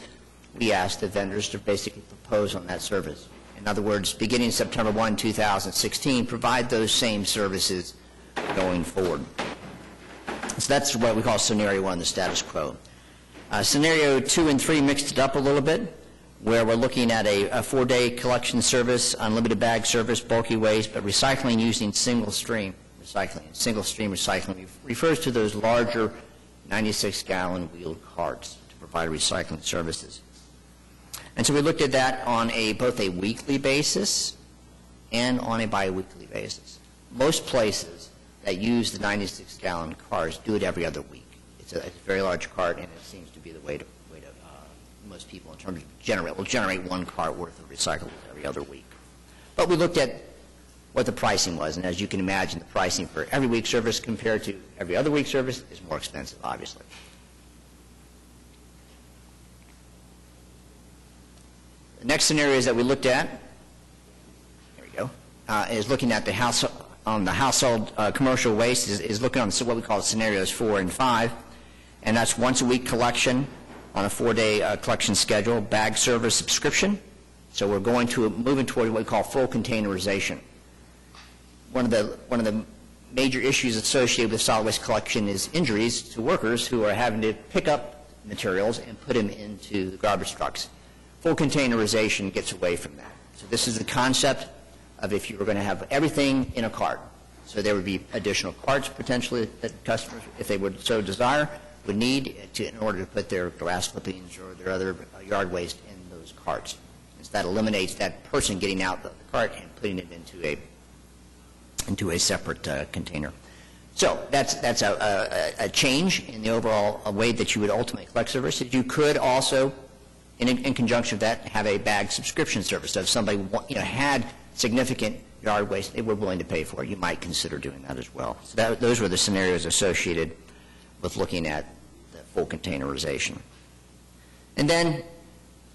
we asked the vendors to basically propose on that service. In other words, beginning September 1, 2016, provide those same services going forward. So that's what we call scenario 1, the status quo. Scenario 2 and 3 mixed it up a little bit, where we're looking at a 4-day collection service, unlimited bag service, bulky waste, but recycling using single-stream recycling. Single-stream recycling refers to those larger 96-gallon wheeled carts to provide recycling services. And so we looked at that on both a weekly basis and on a bi-weekly basis. Most places that use the 96-gallon cars do it every other week. It's a very large cart, and it seems to be the way to most people in terms of will generate one cart worth of recyclables every other week. But we looked at what the pricing was, and as you can imagine, the pricing for every week service compared to every other week service is more expensive, obviously. The next scenarios that we looked at, there we go, is looking at the household commercial waste, is looking on what we call scenarios 4 and 5, and that's once a week collection on a 4-day collection schedule, bag service subscription. So we're moving toward what we call full containerization. One of the major issues associated with solid waste collection is injuries to workers who are having to pick up materials and put them into the garbage trucks. Full containerization gets away from that. So this is the concept of if you were going to have everything in a cart. So there would be additional carts potentially that customers, if they would so desire, would need in order to put their grass clippings or their other yard waste in those carts. So that eliminates that person getting out the cart and putting it into a separate container. So that's a change in the overall way that you would ultimately collect services. You could also, in conjunction with that, have a bag subscription service. So if somebody had significant yard waste they were willing to pay for it, you might consider doing that as well. So those were the scenarios associated with looking at the full containerization. And then,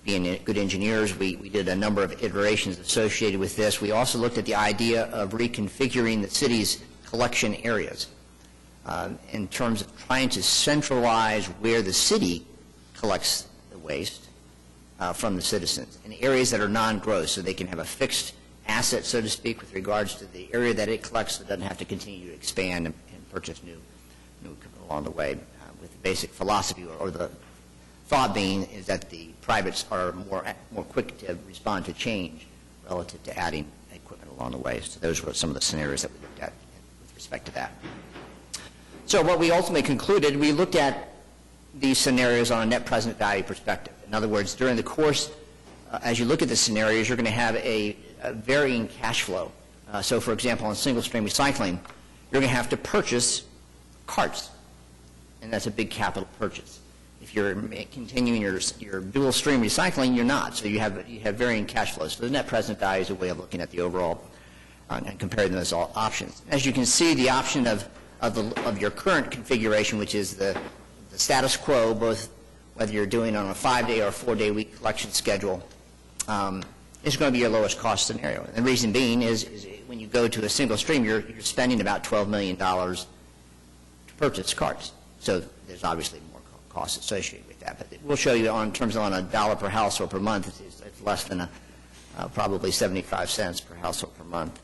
being good engineers, we did a number of iterations associated with this. We also looked at the idea of reconfiguring the city's collection areas in terms of trying to centralize where the city collects the waste from the citizens in areas that are non-gross, so they can have a fixed asset, so to speak, with regards to the area that it collects, so it doesn't have to continue to expand and purchase new equipment along the way. With the basic philosophy or the thought being is that the privates are more quick to respond to change relative to adding equipment along the way. So those were some of the scenarios that we looked at with respect to that. So what we ultimately concluded, we looked at these scenarios on a net present value perspective. In other words, during the course, as you look at the scenarios, you're going to have a varying cash flow. So for example, on single stream recycling, you're going to have to purchase carts, and that's a big capital purchase. If you're continuing your dual stream recycling, you're not. So you have varying cash flows. So the net present value is a way of looking at the overall and comparing those all options. As you can see, the option of your current configuration, which is the status quo, both whether you're doing on a 5-day or a 4-day week collection schedule, is going to be your lowest cost scenario. And the reason being is when you go to a single stream, you're spending about $12 million to purchase carts. So there's obviously more costs associated with that. But we'll show you in terms of on a dollar per household per month, it's less than probably 75 cents per household per month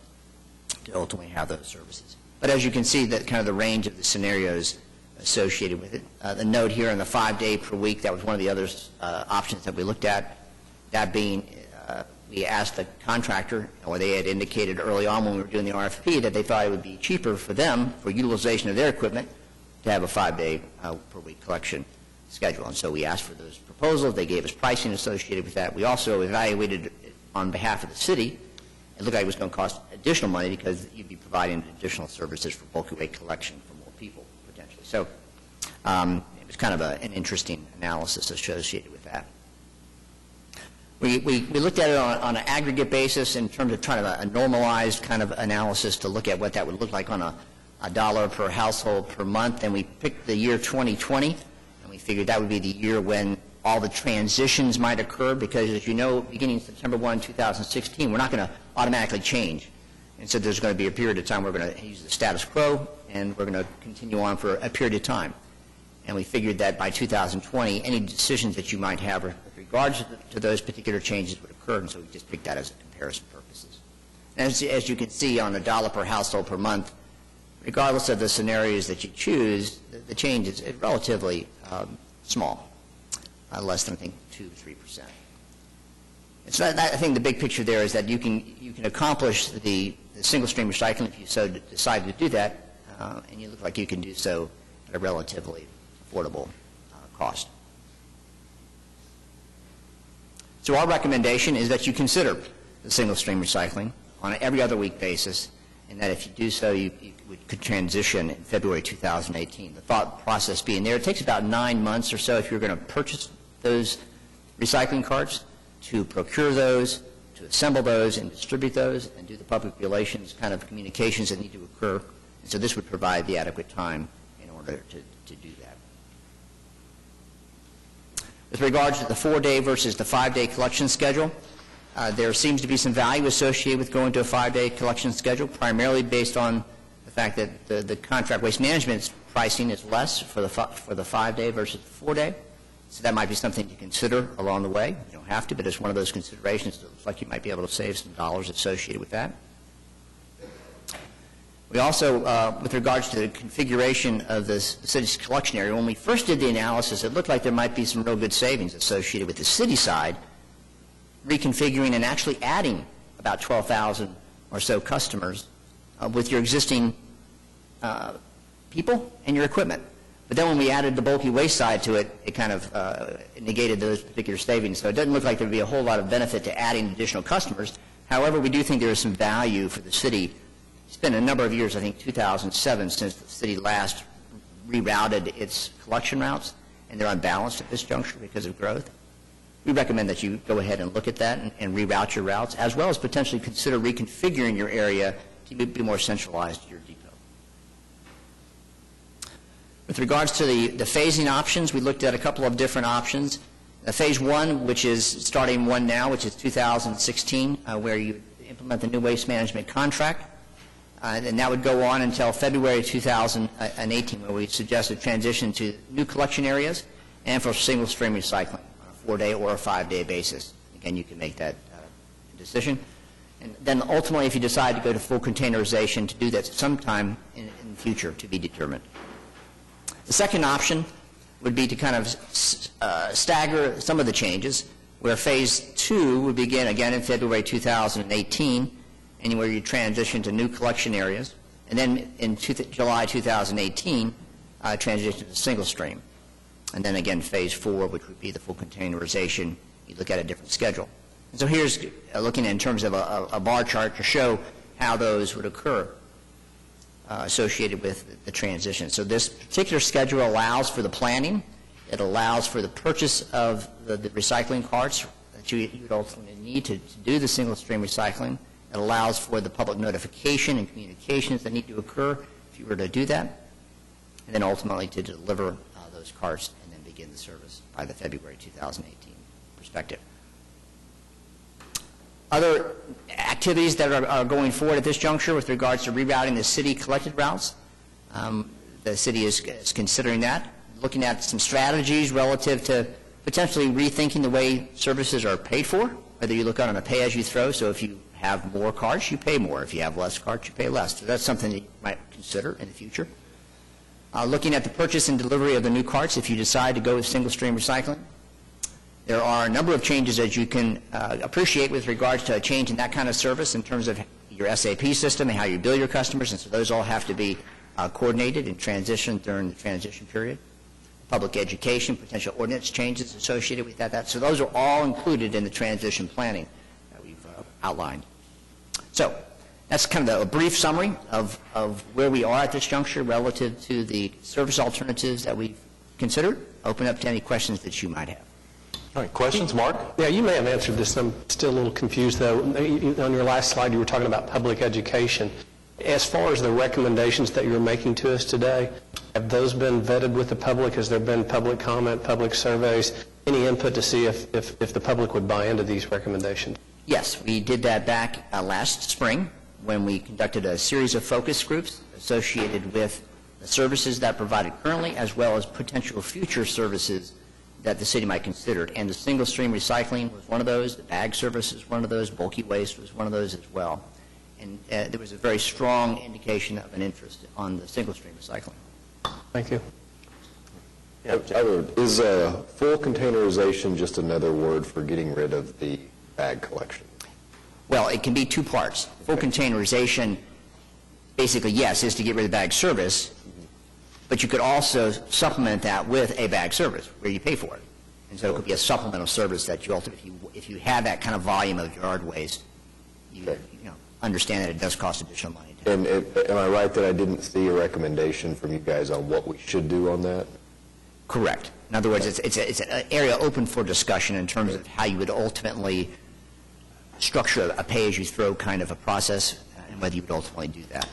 to ultimately have those services. But as you can see, that kind of the range of the scenarios associated with it. The note here on the 5-day per week, that was one of the other options that we looked at. That being, we asked the contractor, or they had indicated early on when we were doing the RFP that they thought it would be cheaper for them, for utilization of their equipment, to have a 5-day per week collection schedule. And so we asked for those proposals. They gave us pricing associated with that. We also evaluated it on behalf of the city. It looked like it was going to cost additional money because you'd be providing additional services for bulky waste collection for more people, potentially. So it was kind of an interesting analysis associated with that. We looked at it on an aggregate basis in terms of trying to a normalized kind of analysis to look at what that would look like on a dollar per household per month. And we picked the year 2020, and we figured that would be the year when all the transitions might occur, because as you know, beginning September 1, 2016, we're not going to automatically change. And so there's going to be a period of time we're going to use the status quo, and we're going to continue on for a period of time. And we figured that by 2020, any decisions that you might have with regards to those particular changes would occur, and so we just picked that as a comparison purposes. And as you can see, on a dollar per household per month, regardless of the scenarios that you choose, the change is relatively small. less than, I think, 2-3%. So I think the big picture there is that you can accomplish the single-stream recycling if you so decide to do that, and you look like you can do so at a relatively affordable cost. So our recommendation is that you consider the single-stream recycling on an every other week basis, and that if you do so, you could transition in February 2018. The thought process being there, it takes about 9 months or so if you're going to purchase those recycling carts, to procure those, to assemble those and distribute those, and do the public relations kind of communications that need to occur. And so this would provide the adequate time in order to do that. With regards to the 4-day versus the 5-day collection schedule, there seems to be some value associated with going to a 5-day collection schedule, primarily based on the fact that the contract waste management's pricing is less for the 5-day versus the 4-day. So that might be something to consider along the way. You don't have to, but it's one of those considerations. It looks like you might be able to save some dollars associated with that. We also, with regards to the configuration of the city's collection area, when we first did the analysis, it looked like there might be some real good savings associated with the city side, reconfiguring and actually adding about 12,000 or so customers with your existing people and your equipment. But then when we added the bulky waste side to it, it kind of negated those particular savings. So it doesn't look like there would be a whole lot of benefit to adding additional customers. However, we do think there is some value for the city. It's been a number of years, I think 2007, since the city last rerouted its collection routes, and they're unbalanced at this juncture because of growth. We recommend that you go ahead and look at that and reroute your routes, as well as potentially consider reconfiguring your area to be more centralized to your depot. With regards to the phasing options, we looked at a couple of different options. Phase 1, which is starting one now, which is 2016, where you implement the new waste management contract. And that would go on until February 2018, where we suggest a transition to new collection areas and for single-stream recycling on a 4-day or a 5-day basis. Again, you can make that decision. And then ultimately, if you decide to go to full containerization, to do that sometime in the future to be determined. The second option would be to kind of stagger some of the changes, where Phase 2 would begin again in February 2018, and where you transition to new collection areas, and then in July 2018, transition to single stream. And then again, Phase 4, which would be the full containerization, you look at a different schedule. And so here's looking in terms of a bar chart to show how those would occur. Associated with the transition. So this particular schedule allows for the planning. It allows for the purchase of the recycling carts that you would ultimately need to do the single-stream recycling. It allows for the public notification and communications that need to occur if you were to do that. And then ultimately to deliver those carts and then begin the service by the February 2018 perspective. Other activities that are going forward at this juncture with regards to rerouting the city collected routes, the city is considering that, looking at some strategies relative to potentially rethinking the way services are paid for, whether you look at it on a pay-as-you-throw, so if you have more carts, you pay more. If you have less carts, you pay less. So that's something that you might consider in the future. Looking at the purchase and delivery of the new carts, if you decide to go with single-stream recycling. There are a number of changes that you can appreciate with regards to a change in that kind of service in terms of your SAP system and how you bill your customers, and so those all have to be coordinated and transitioned during the transition period. Public education, potential ordinance changes associated with that. So those are all included in the transition planning that we've outlined. So that's kind of a brief summary of where we are at this juncture relative to the service alternatives that we've considered. Open up to any questions that you might have. All right, questions, Mark? Yeah, you may have answered this. I'm still a little confused, though. On your last slide, you were talking about public education. As far as the recommendations that you're making to us today, have those been vetted with the public? Has there been public comment, public surveys, any input to see if the public would buy into these recommendations? Yes, we did that back last spring when we conducted a series of focus groups associated with the services that are provided currently, as well as potential future services that the city might consider. And the single-stream recycling was one of those, the bag service is one of those, bulky waste was one of those as well. And there was a very strong indication of an interest on the single-stream recycling. Thank you. Is full containerization just another word for getting rid of the bag collection? Well, it can be two parts. Full containerization, basically, yes, is to get rid of bag service, but you could also supplement that with a bag service where you pay for it. And so it could be a supplemental service that you ultimately, if you have that kind of volume of yard waste, you understand that it does cost additional money. And am I right that I didn't see a recommendation from you guys on what we should do on that? Correct. In other words, it's an area open for discussion in terms of how you would ultimately structure a pay-as-you-throw kind of a process and whether you would ultimately do that.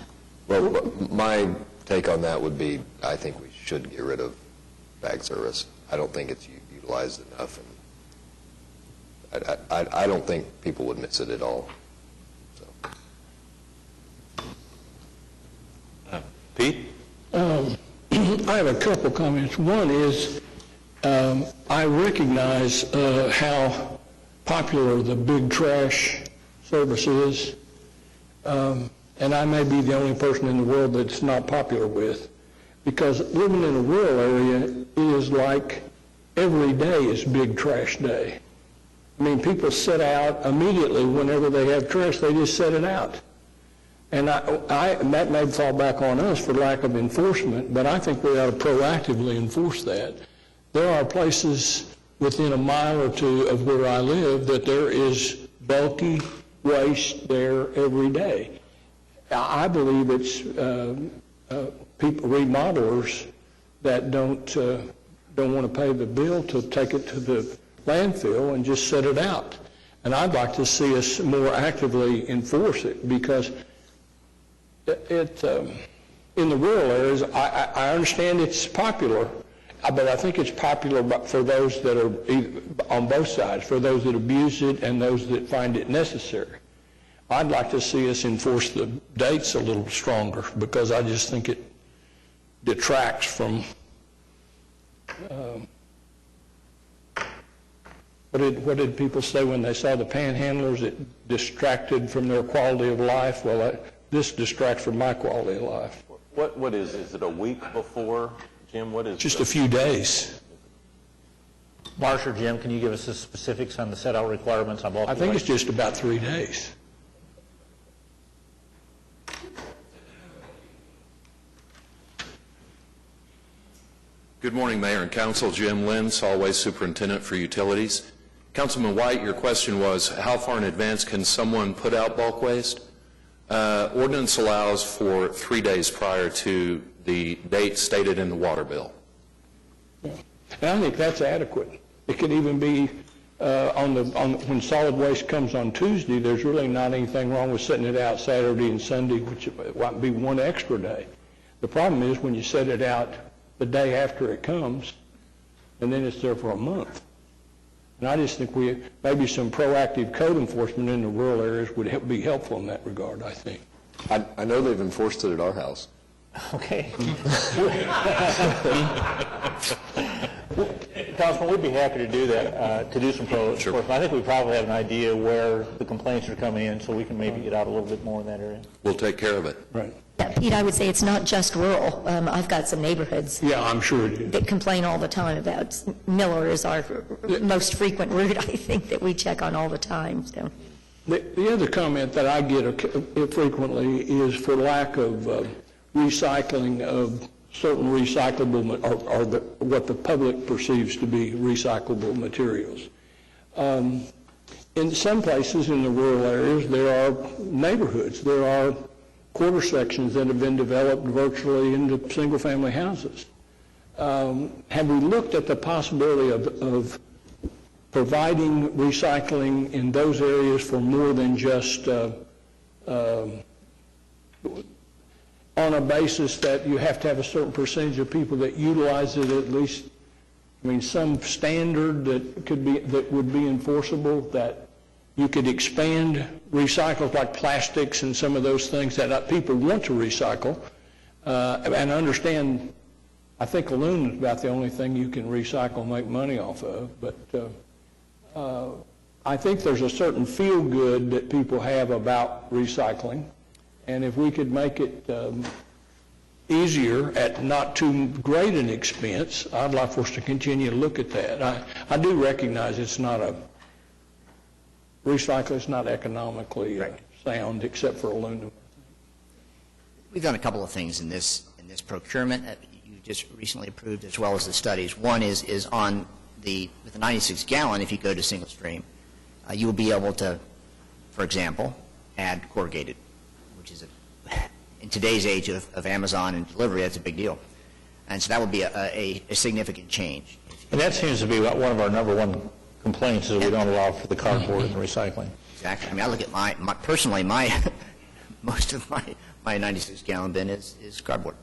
Well, my take on that would be, I think we should get rid of bag service. I don't think it's utilized enough, and I don't think people would miss it at all. Pete? I have a couple comments. One is I recognize how popular the big trash service is, and I may be the only person in the world that's not popular with, because living in a rural area is like every day is big trash day. I mean, people set out immediately whenever they have trash, they just set it out. And that may fall back on us for lack of enforcement, but I think we ought to proactively enforce that. There are places within a mile or two of where I live that there is bulky waste there every day. I believe it's people, remodelers, that don't want to pay the bill to take it to the landfill and just set it out. And I'd like to see us more actively enforce it, because in the rural areas, I understand it's popular, but I think it's popular for those that are on both sides, for those that abuse it and those that find it necessary. I'd like to see us enforce the dates a little stronger, because I just think it detracts from what did people say when they saw the panhandlers? It distracted from their quality of life. Well, this distracts from my quality of life. What is it a week before, Jim? What is just a few days. Marsh or Jim, can you give us the specifics on the set-out requirements on bulky I think waste? it's just about 3 days. Good morning, Mayor and Council. Jim Lynn, Solid Waste Superintendent for Utilities. Councilman White, your question was, how far in advance can someone put out bulk waste? Ordinance allows for 3 days prior to the date stated in the water bill. And I think that's adequate. It could even be when solid waste comes on Tuesday, there's really not anything wrong with setting it out Saturday and Sunday, which might be one extra day. The problem is when you set it out the day after it comes, and then it's there for a month. And I just think maybe some proactive code enforcement in the rural areas would be helpful in that regard, I think. I know they've enforced it at our house. Okay. Councilman, we'd be happy to do that, to do some enforcement. I think we probably have an idea where the complaints are coming in, so we can maybe get out a little bit more in that area. We'll take care of it. Right. Pete, I would say it's not just rural. I've got some neighborhoods I'm sure it is. that complain all the time about Miller is our most frequent route, I think, that we check on all the time. So. The other comment that I get frequently is for lack of recycling of certain recyclable, or what the public perceives to be recyclable materials. In some places in the rural areas, there are neighborhoods, there are quarter sections that have been developed virtually into single-family houses. Have we looked at the possibility of providing recycling in those areas for more than just on a basis that you have to have a certain percentage of people that utilize it at least? I mean, some standard that would be enforceable, that you could expand recycles like plastics and some of those things that people want to recycle. And understand, I think aluminum is about the only thing you can recycle and make money off of. But I think there's a certain feel-good that people have about recycling. And if we could make it easier at not too great an expense, I'd like for us to continue to look at that. I do recognize it's not recycling is not economically sound except for aluminum. We've done a couple of things in this procurement that you just recently approved, as well as the studies. One is on with the 96 gallon, if you go to single stream, you will be able to, for example, add corrugated, which is in today's age of Amazon and delivery, that's a big deal. And so that would be a significant change. And that seems to be one of our number one complaints, is we don't allow for the cardboard and the recycling. Exactly. I mean, I look at personally, most of my 96 gallon bin is cardboard.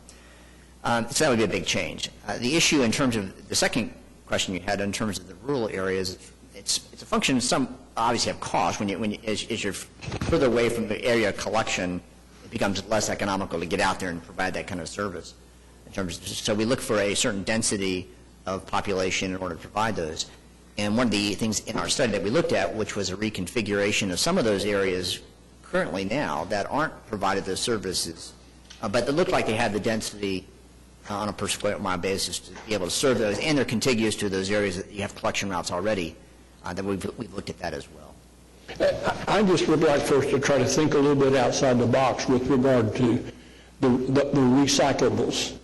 So that would be a big change. The issue in terms of the second question you had in terms of the rural areas, it's a function of some obviously have cost. As you're further away from the area of collection, it becomes less economical to get out there and provide that kind of service. So we look for a certain density of population in order to provide those. And one of the things in our study that we looked at, which was a reconfiguration of some of those areas currently now that aren't provided those services, but they look like they have the density on a per square mile basis to be able to serve those, and they're contiguous to those areas that you have collection routes already, that we've looked at that as well. I just would like for us to try to think a little bit outside the box with regard to the recyclables.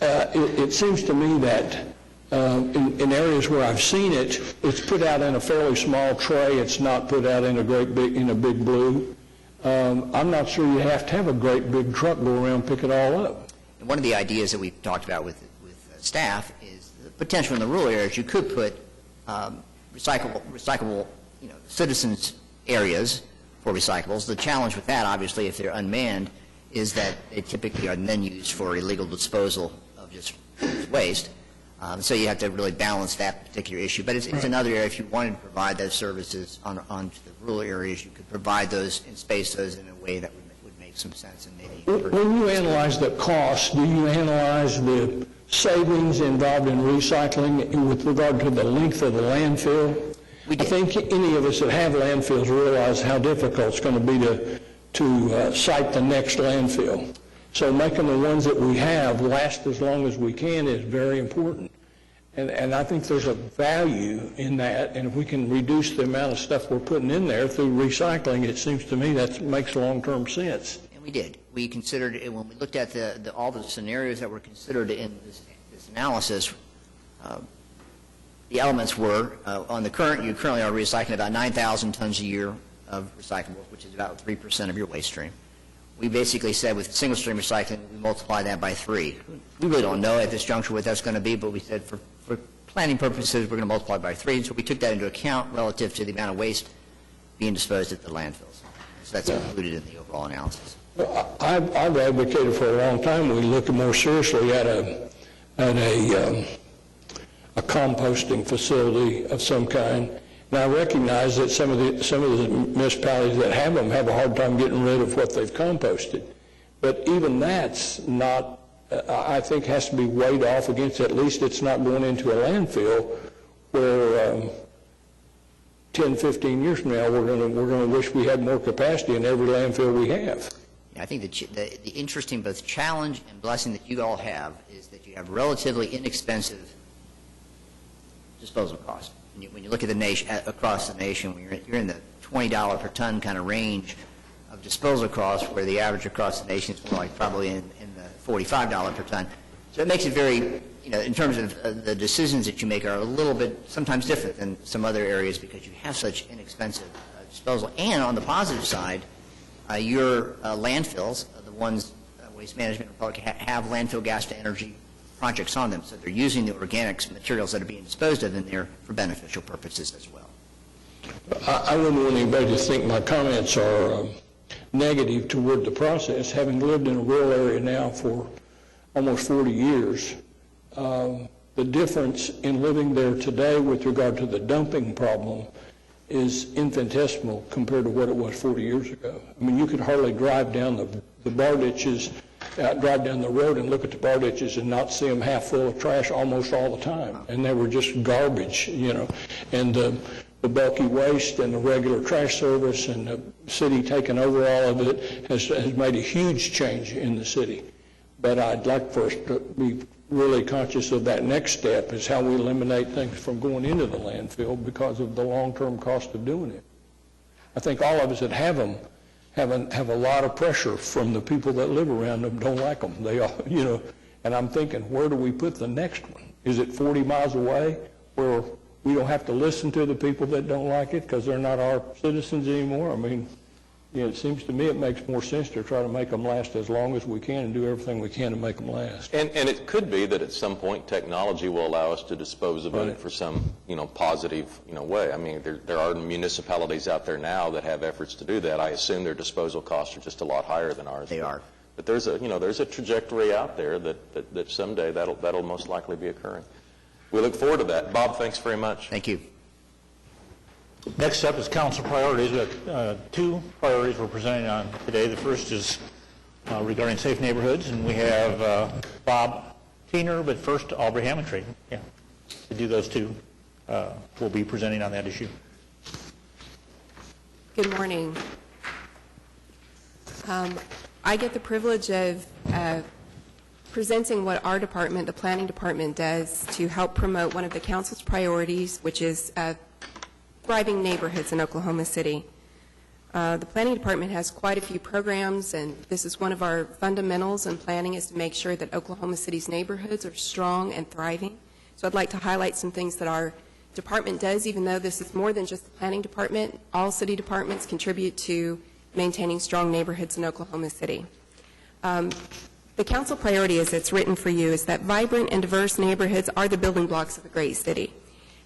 It seems to me that in areas where I've seen it, it's put out in a fairly small tray. It's not put out in a big blue. I'm not sure you have to have a great big truck go around and pick it all up. And one of the ideas that we've talked about with staff is the potential in the rural areas. You could put recyclable, citizens areas for recyclables. The challenge with that, obviously, if they're unmanned, is that they typically are then used for illegal disposal of just waste. So you have to really balance that particular issue. But it's another area. If you wanted to provide those services onto the rural areas, you could provide those and space those in a way that would make some sense. And maybe when you analyze the cost, do you analyze the savings involved in recycling with regard to the length of the landfill? I think any of us that have landfills realize how difficult it's going to be to site the next landfill. So making the ones that we have last as long as we can is very important. And I think there's a value in that, and if we can reduce the amount of stuff we're putting in there through recycling, it seems to me that makes long-term sense. And we did. We considered it when we looked at all the scenarios that were considered in this analysis. The elements were, you currently are recycling about 9,000 tons a year of recyclables, which is about 3% of your waste stream. We basically said with single stream recycling, we multiply that by 3. We really don't know at this juncture what that's going to be, but we said for planning purposes, we're going to multiply by 3. And so we took that into account relative to the amount of waste being disposed at the landfills. So that's included in the overall analysis. I've advocated for a long time we look more seriously at a composting facility of some kind. And I recognize that some of the municipalities that have them have a hard time getting rid of what they've composted. But even that's not, I think, has to be weighed off against, at least it's not going into a landfill where 10, 15 years from now we're going to wish we had more capacity in every landfill we have. Yeah, I think the interesting both challenge and blessing that you all have is that you have relatively inexpensive disposal costs. When you look at the nation, across the nation, when you're in the $20 per ton kind of range of disposal costs, where the average across the nation is more like probably in the $45 per ton. So it makes it very, in terms of the decisions that you make are a little bit sometimes different than some other areas because you have such inexpensive disposal. And on the positive side, your landfills, the ones Waste Management Republic have landfill gas to energy projects on them, so they're using the organics materials that are being disposed of in there for beneficial purposes as well. I wouldn't want anybody to think my comments are negative toward the process. Having lived in a rural area now for almost 40 years, the difference in living there today with regard to the dumping problem is infinitesimal compared to what it was 40 years ago. I mean, you could hardly drive down the bar ditches, drive down the road and look at the bar ditches and not see them half full of trash almost all the time. And they were just garbage, And the bulky waste and the regular trash service and the city taking over all of it has made a huge change in the city. but I'd like for us to be really conscious of that next step, is how we eliminate things from going into the landfill because of the long-term cost of doing it. I think all of us that have them have a lot of pressure from the people that live around them, don't like them. They all, you know, and I'm thinking, where do we put the next one? Is it 40 miles away where we don't have to listen to the people that don't like it because they're not our citizens anymore? I mean, you know, it seems to me it makes more sense to try to make them last as long as we can and do everything we can to make them last. And it could be that at some point technology will allow us to dispose of it for some, you know, positive, you know, way. I mean, there are municipalities out there now that have efforts to do that. I assume their disposal costs are just a lot higher than ours. They are. But there's a trajectory out there that someday that'll most likely be occurring. We look forward to that. Bob, thanks very much. Thank you. Next up is council priorities. We have two priorities we're presenting on today. The first is regarding safe neighborhoods, and we have Bob Tiener, but first Aubrey Hammontree. Yeah, to do those two, we'll be presenting on that issue. Good morning. I get the privilege of presenting what our department, the planning department, does to help promote one of the council's priorities, which is thriving neighborhoods in Oklahoma City. The planning department has quite a few programs, and this is one of our fundamentals in planning, is to make sure that Oklahoma City's neighborhoods are strong and thriving. So I'd like to highlight some things that our department does, even though this is more than just the planning department. All city departments contribute to maintaining strong neighborhoods in Oklahoma City. The council priority, as it's written for you, is that vibrant and diverse neighborhoods are the building blocks of a great city,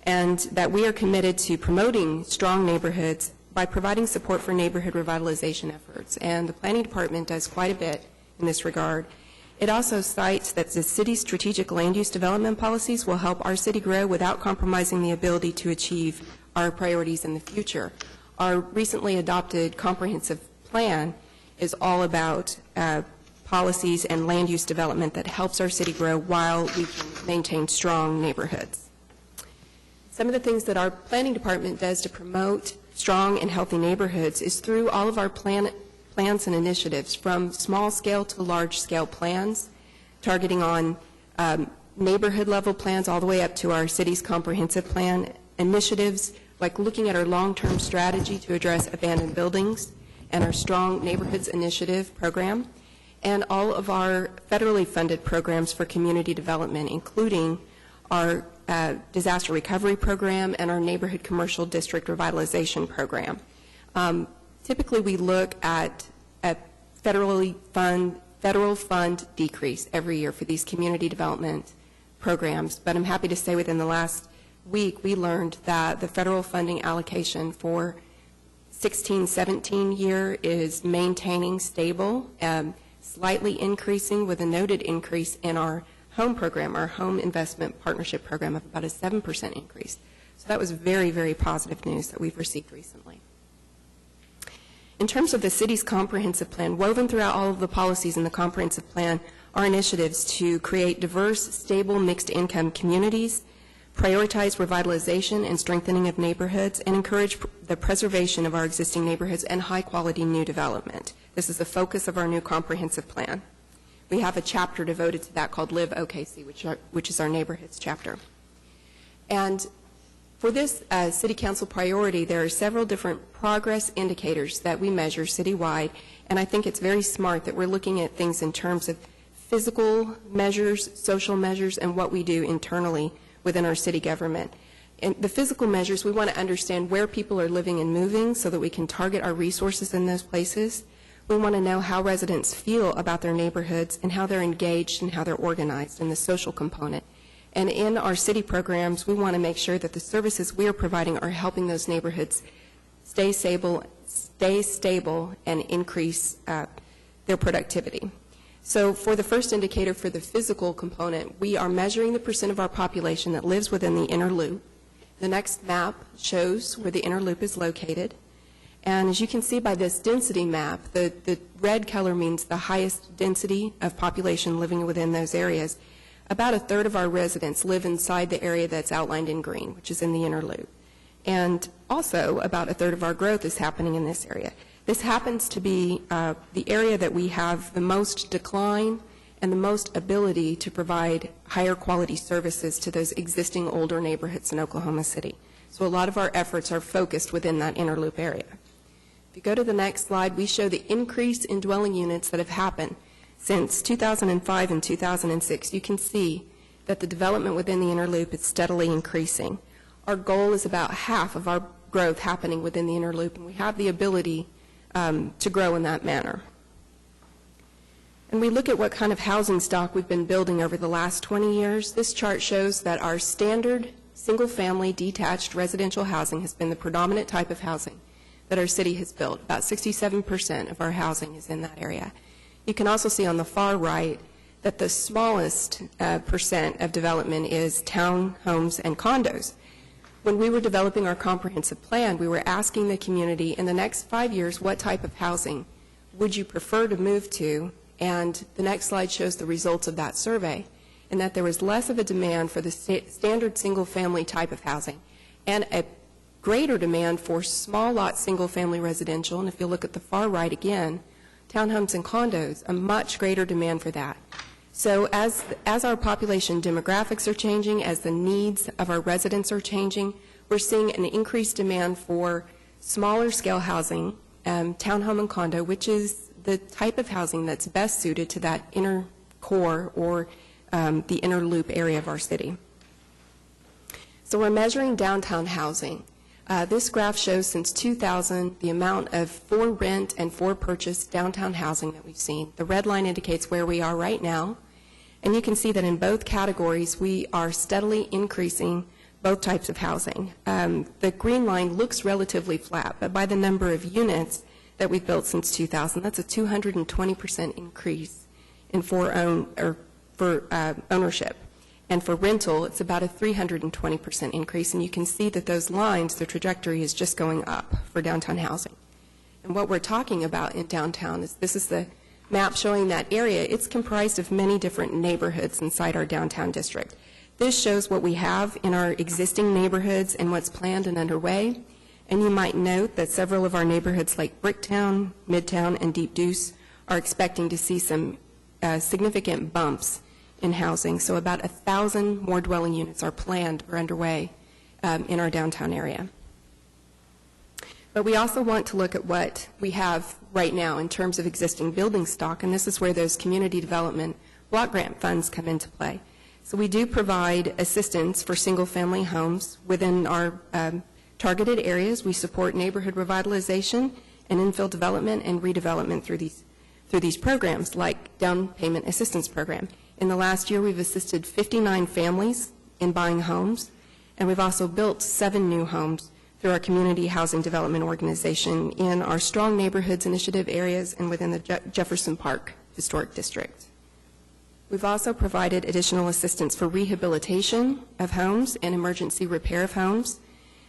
and that we are committed to promoting strong neighborhoods by providing support for neighborhood revitalization efforts. And the planning department does quite a bit in this regard. It also cites that the city's strategic land use development policies will help our city grow without compromising the ability to achieve our priorities in the future. Our recently adopted comprehensive plan is all about policies and land use development that helps our city grow while we can maintain strong neighborhoods. Some of the things that our planning department does to promote strong and healthy neighborhoods is through all of our plans and initiatives, from small-scale to large-scale plans, targeting on neighborhood-level plans all the way up to our city's comprehensive plan, initiatives like looking at our long-term strategy to address abandoned buildings and our Strong Neighborhoods Initiative program, and all of our federally funded programs for community development, including our disaster recovery program and our neighborhood commercial district revitalization program. Typically, we look at federal fund decrease every year for these community development programs, but I'm happy to say within the last week we learned that the federal funding allocation for 16-17 year is maintaining stable, slightly increasing, with a noted increase in our home program, our home investment partnership program, of about a 7% increase. So that was very, very positive news that we've received recently. In terms of the city's comprehensive plan, woven throughout all of the policies in the comprehensive plan are initiatives to create diverse, stable, mixed-income communities, prioritize revitalization and strengthening of neighborhoods, and encourage the preservation of our existing neighborhoods and high-quality new development. This is the focus of our new comprehensive plan. We have a chapter devoted to that called Live OKC, which is our neighborhoods chapter. And for this City Council priority, there are several different progress indicators that we measure citywide, and I think it's very smart that we're looking at things in terms of physical measures, social measures, and what we do internally within our city government. In the physical measures, we want to understand where people are living and moving so that we can target our resources in those places. We want to know how residents feel about their neighborhoods and how they're engaged and how they're organized in the social component. And in our city programs, we want to make sure that the services we are providing are helping those neighborhoods stay stable, and increase their productivity. So for the first indicator for the physical component, we are measuring the percent of our population that lives within the inner loop. The next map shows where the inner loop is located. And as you can see by this density map, the red color means the highest density of population living within those areas. About a third of our residents live inside the area that's outlined in green, which is in the inner loop. And also, about a third of our growth is happening in this area. This happens to be the area that we have the most decline and the most ability to provide higher quality services to those existing older neighborhoods in Oklahoma City. So a lot of our efforts are focused within that inner loop area. If you go to the next slide, we show the increase in dwelling units that have happened since 2005 and 2006. You can see that the development within the inner loop is steadily increasing. Our goal is about half of our growth happening within the inner loop, and we have the ability to grow in that manner. And we look at what kind of housing stock we've been building over the last 20 years. This chart shows that our standard single-family detached residential housing has been the predominant type of housing that our city has built. About 67% of our housing is in that area. You can also see on the far right that the smallest percent of development is townhomes and condos. When we were developing our comprehensive plan, we were asking the community, in the next 5 years, what type of housing would you prefer to move to? And the next slide shows the results of that survey, and that there was less of a demand for the standard single-family type of housing and a greater demand for small lot single-family residential. And if you look at the far right again, townhomes and condos, a much greater demand for that. So as our population demographics are changing, as the needs of our residents are changing, we're seeing an increased demand for smaller scale housing, townhome and condo, which is the type of housing that's best suited to that inner core or the inner loop area of our city. So we're measuring downtown housing. This graph shows since 2000 the amount of for rent and for purchase downtown housing that we've seen. The red line indicates where we are right now, and you can see that in both categories we are steadily increasing both types of housing. The green line looks relatively flat, but by the number of units that we've built since 2000, that's a 220% increase in ownership. And for rental, it's about a 320% increase. And you can see that those lines, the trajectory is just going up for downtown housing. And what we're talking about in downtown is, this is the map showing that area. It's comprised of many different neighborhoods inside our downtown district. This shows what we have in our existing neighborhoods and what's planned and underway. And you might note that several of our neighborhoods like Bricktown, Midtown, and Deep Deuce are expecting to see some significant bumps in housing. So about 1,000 more dwelling units are planned or underway in our downtown area. But we also want to look at what we have right now in terms of existing building stock, and this is where those community development block grant funds come into play. So we do provide assistance for single-family homes within our targeted areas. We support neighborhood revitalization and infill development and redevelopment through these programs, like down payment assistance program. In the last year, we've assisted 59 families in buying homes, and we've also built 7 new homes through our community housing development organization in our Strong Neighborhoods Initiative areas and within the Jefferson Park Historic District. We've also provided additional assistance for rehabilitation of homes and emergency repair of homes.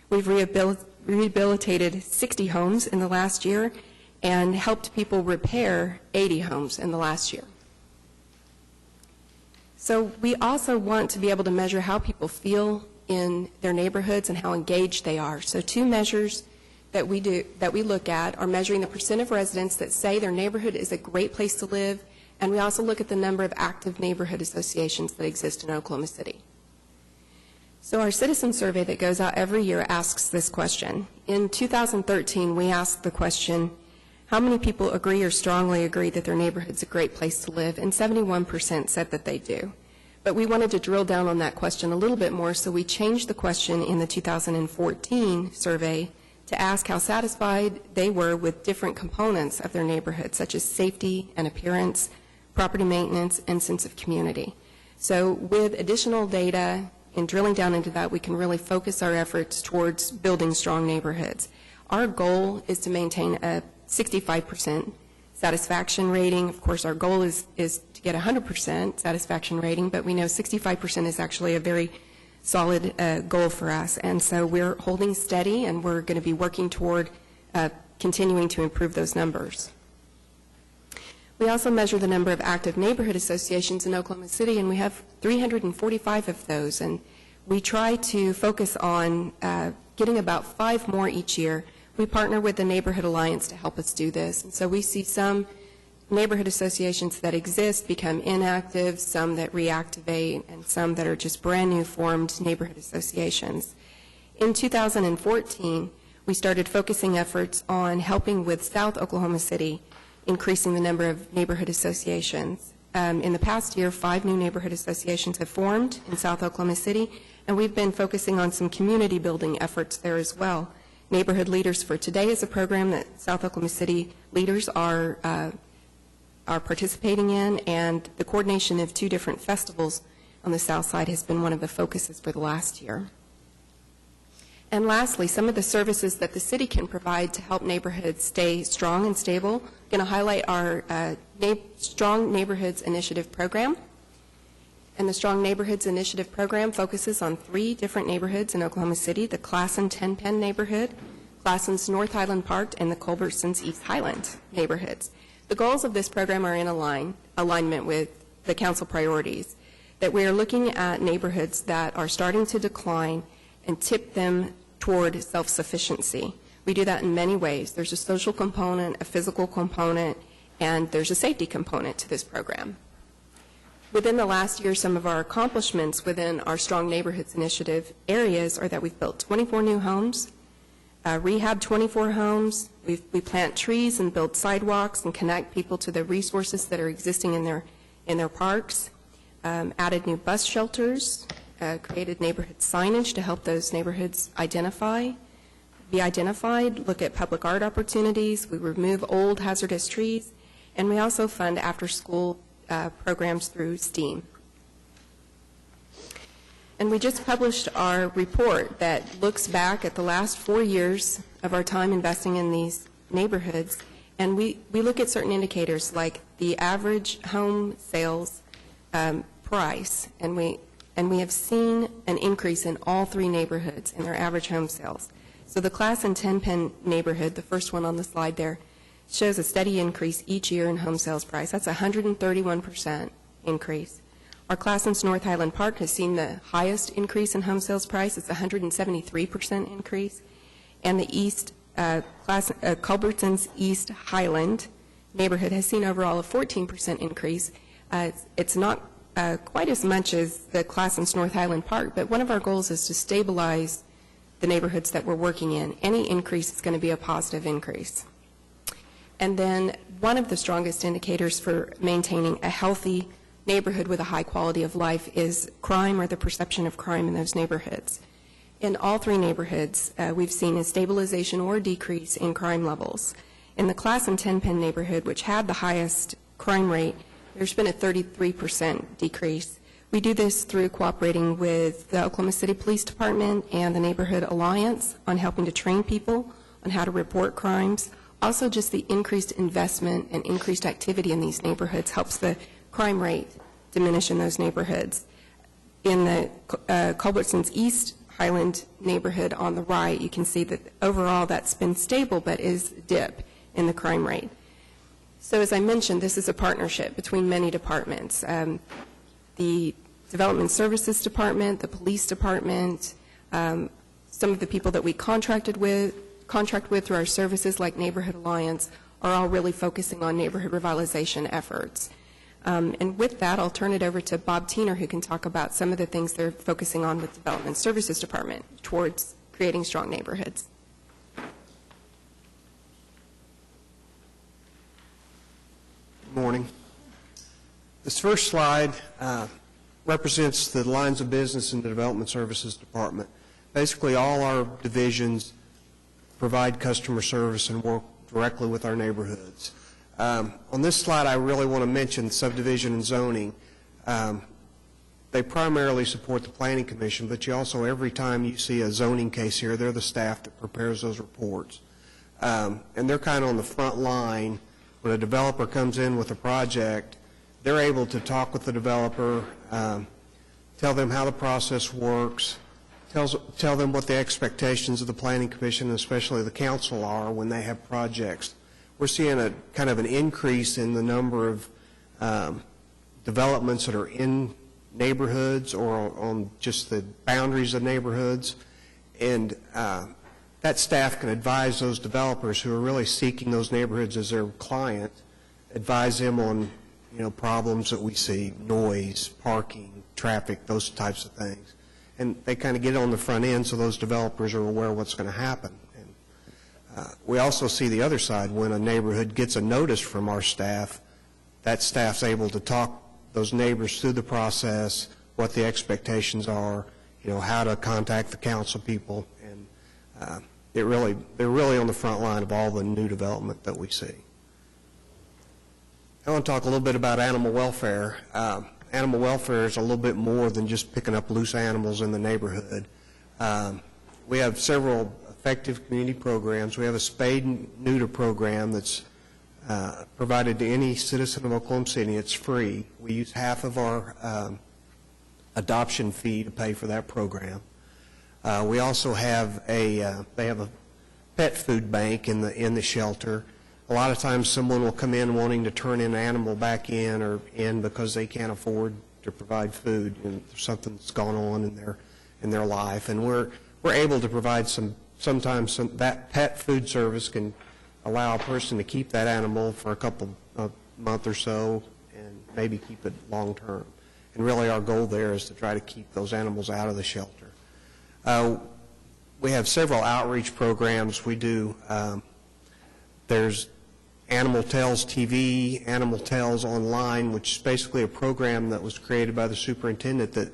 We've rehabilitated 60 homes in the last year and helped people repair 80 homes in the last year. So we also want to be able to measure how people feel in their neighborhoods and how engaged they are. So 2 measures that we look at are measuring the percent of residents that say their neighborhood is a great place to live, and we also look at the number of active neighborhood associations that exist in Oklahoma City. So our citizen survey that goes out every year asks this question. In 2013, we asked the question, how many people agree or strongly agree that their neighborhood's a great place to live? And 71% said that they do. But we wanted to drill down on that question a little bit more, so we changed the question in the 2014 survey to ask how satisfied they were with different components of their neighborhood, such as safety and appearance, property maintenance, and sense of community. So with additional data and drilling down into that, we can really focus our efforts towards building strong neighborhoods. Our goal is to maintain a 65% satisfaction rating. Of course, our goal is to get 100% satisfaction rating, but we know 65% is actually a very solid goal for us. And so we're holding steady, and we're going to be working toward continuing to improve those numbers. We also measure the number of active neighborhood associations in Oklahoma City, and we have 345 of those. And we try to focus on getting about 5 more each year. We partner with the Neighborhood Alliance to help us do this. And so we see some neighborhood associations that exist become inactive, some that reactivate, and some that are just brand-new formed neighborhood associations. In 2014, we started focusing efforts on helping with South Oklahoma City, increasing the number of neighborhood associations. In the past year, 5 new neighborhood associations have formed in South Oklahoma City, and we've been focusing on some community building efforts there as well. Neighborhood Leaders for Today is a program that South Oklahoma City leaders are participating in, and the coordination of 2 different festivals on the south side has been one of the focuses for the last year. And lastly, some of the services that the city can provide to help neighborhoods stay strong and stable. I'm going to highlight our Strong Neighborhoods Initiative program. And the Strong Neighborhoods Initiative program focuses on 3 different neighborhoods in Oklahoma City: the Classen-Tenpen neighborhood, Classen's North Highland Park, and the Culbertson's East Highland neighborhoods. The goals of this program are in alignment with the council priorities, that we are looking at neighborhoods that are starting to decline and tip them toward self-sufficiency. We do that in many ways. There's a social component, a physical component, and there's a safety component to this program. Within the last year, some of our accomplishments within our Strong Neighborhoods Initiative areas are that we've built 24 new homes, rehab 24 homes, we plant trees and build sidewalks and connect people to the resources that are existing in their parks, added new bus shelters, created neighborhood signage to help those neighborhoods be identified, look at public art opportunities, we remove old hazardous trees, and we also fund after-school programs through STEAM. And we just published our report that looks back at the last 4 years of our time investing in these neighborhoods, and we look at certain indicators like the average home sales price, and we have seen an increase in all 3 neighborhoods in their average home sales. So the Classen-Tenpen neighborhood, the first one on the slide there, shows a steady increase each year in home sales price. That's a 131% increase. Our Classen's North Highland Park has seen the highest increase in home sales price. It's a 173% increase. And the Culbertson's East Highland neighborhood has seen overall a 14% increase. It's not quite as much as the Classen's North Highland Park, but one of our goals is to stabilize the neighborhoods that we're working in. Any increase is going to be a positive increase. And then one of the strongest indicators for maintaining a healthy neighborhood with a high quality of life is crime, or the perception of crime in those neighborhoods. In all 3 neighborhoods, we've seen a stabilization or decrease in crime levels. In the Classen-Tenpen neighborhood, which had the highest crime rate, there's been a 33% decrease. We do this through cooperating with the Oklahoma City Police Department and the Neighborhood Alliance on helping to train people on how to report crimes. Also, just the increased investment and increased activity in these neighborhoods helps the crime rate diminish in those neighborhoods. In the Culbertson's East Highland neighborhood on the right, you can see that overall that's been stable, but is a dip in the crime rate. So as I mentioned, this is a partnership between many departments. The Development Services Department, the Police Department, some of the people that we contract with through our services like Neighborhood Alliance are all really focusing on neighborhood revitalization efforts. And with that, I'll turn it over to Bob Tiener, who can talk about some of the things they're focusing on with the Development Services Department towards creating strong neighborhoods. Good morning. This first slide represents the lines of business in the Development Services Department. Basically, all our divisions provide customer service and work directly with our neighborhoods. On this slide, I really want to mention subdivision and zoning. They primarily support the Planning Commission, but you also, every time you see a zoning case here, they're the staff that prepares those reports. And they're kind of on the front line. When a developer comes in with a project, they're able to talk with the developer, tell them how the process works, tell them what the expectations of the Planning Commission, and especially the council, are when they have projects. We're seeing a kind of an increase in the number of developments that are in neighborhoods or on just the boundaries of neighborhoods, and that staff can advise those developers who are really seeking those neighborhoods as their client advise them on, problems that we see, noise, parking, traffic, those types of things. And they kind of get on the front end so those developers are aware of what's going to happen. And we also see the other side. When a neighborhood gets a notice from our staff, that staff's able to talk those neighbors through the process, what the expectations are, how to contact the council people, and they're really on the front line of all the new development that we see. I want to talk a little bit about animal welfare. Animal welfare is a little bit more than just picking up loose animals in the neighborhood. We have several effective community programs. We have a spade and neuter program that's provided to any citizen of Oklahoma City. It's free. We use half of our adoption fee to pay for that program. We also have they have a pet food bank in the shelter. A lot of times someone will come in wanting to turn an animal back in or in because they can't afford to provide food, and something's gone on in their life, and we're able to provide sometimes that pet food service can allow a person to keep that animal for a couple of months or so and maybe keep it long term. And really our goal there is to try to keep those animals out of the shelter. We have several outreach programs we do. There's Animal Tales TV, Animal Tales Online, which is basically a program that was created by the superintendent that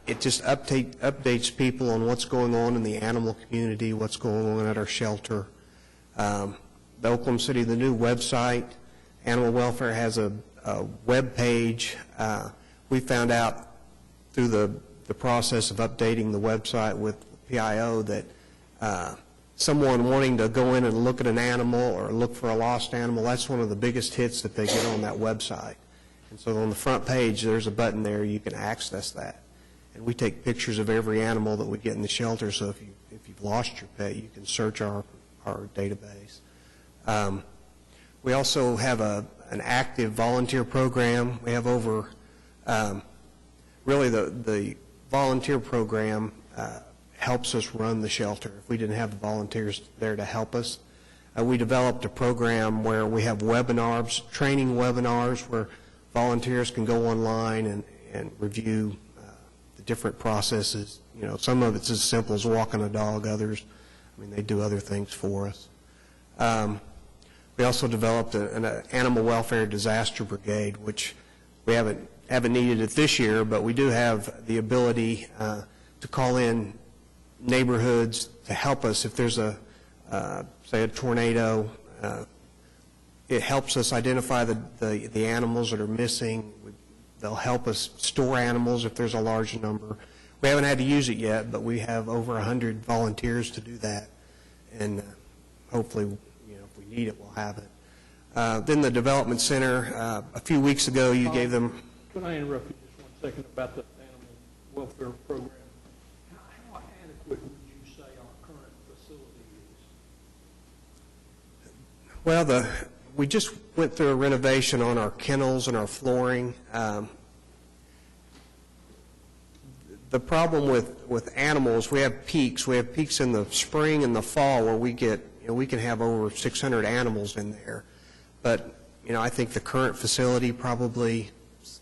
it just updates people on what's going on in the animal community, what's going on at our shelter. The Oklahoma City, the new website, Animal Welfare has a web page. We found out through the process of updating the website with PIO that someone wanting to go in and look at an animal or look for a lost animal, that's one of the biggest hits that they get on that website. And so on the front page, there's a button there, you can access that. And we take pictures of every animal that we get in the shelter, so if you've lost your pet, you can search our database. We also have an active volunteer program. We have over, really the volunteer program helps us run the shelter. If we didn't have the volunteers there to help us, we developed a program where we have webinars, training webinars, where volunteers can go online and review the different processes. Some of it's as simple as walking a dog. Others, they do other things for us. We also developed an animal welfare disaster brigade, which we haven't needed it this year, but we do have the ability to call in neighborhoods to help us if there's say a tornado. It helps us identify the animals that are missing. They'll help us store animals if there's a large number. We haven't had to use it yet, but we have over 100 volunteers to do that, and hopefully, if we need it, we'll have it. Then the Development Center, a few weeks ago, you gave them... Could I interrupt you just 1 second about the animal welfare program? How adequate would you say our current facility is? Well, we just went through a renovation on our kennels and our flooring. The problem with animals, we have peaks. We have peaks in the spring and the fall where we get, we can have over 600 animals in there. But, I think the current facility probably,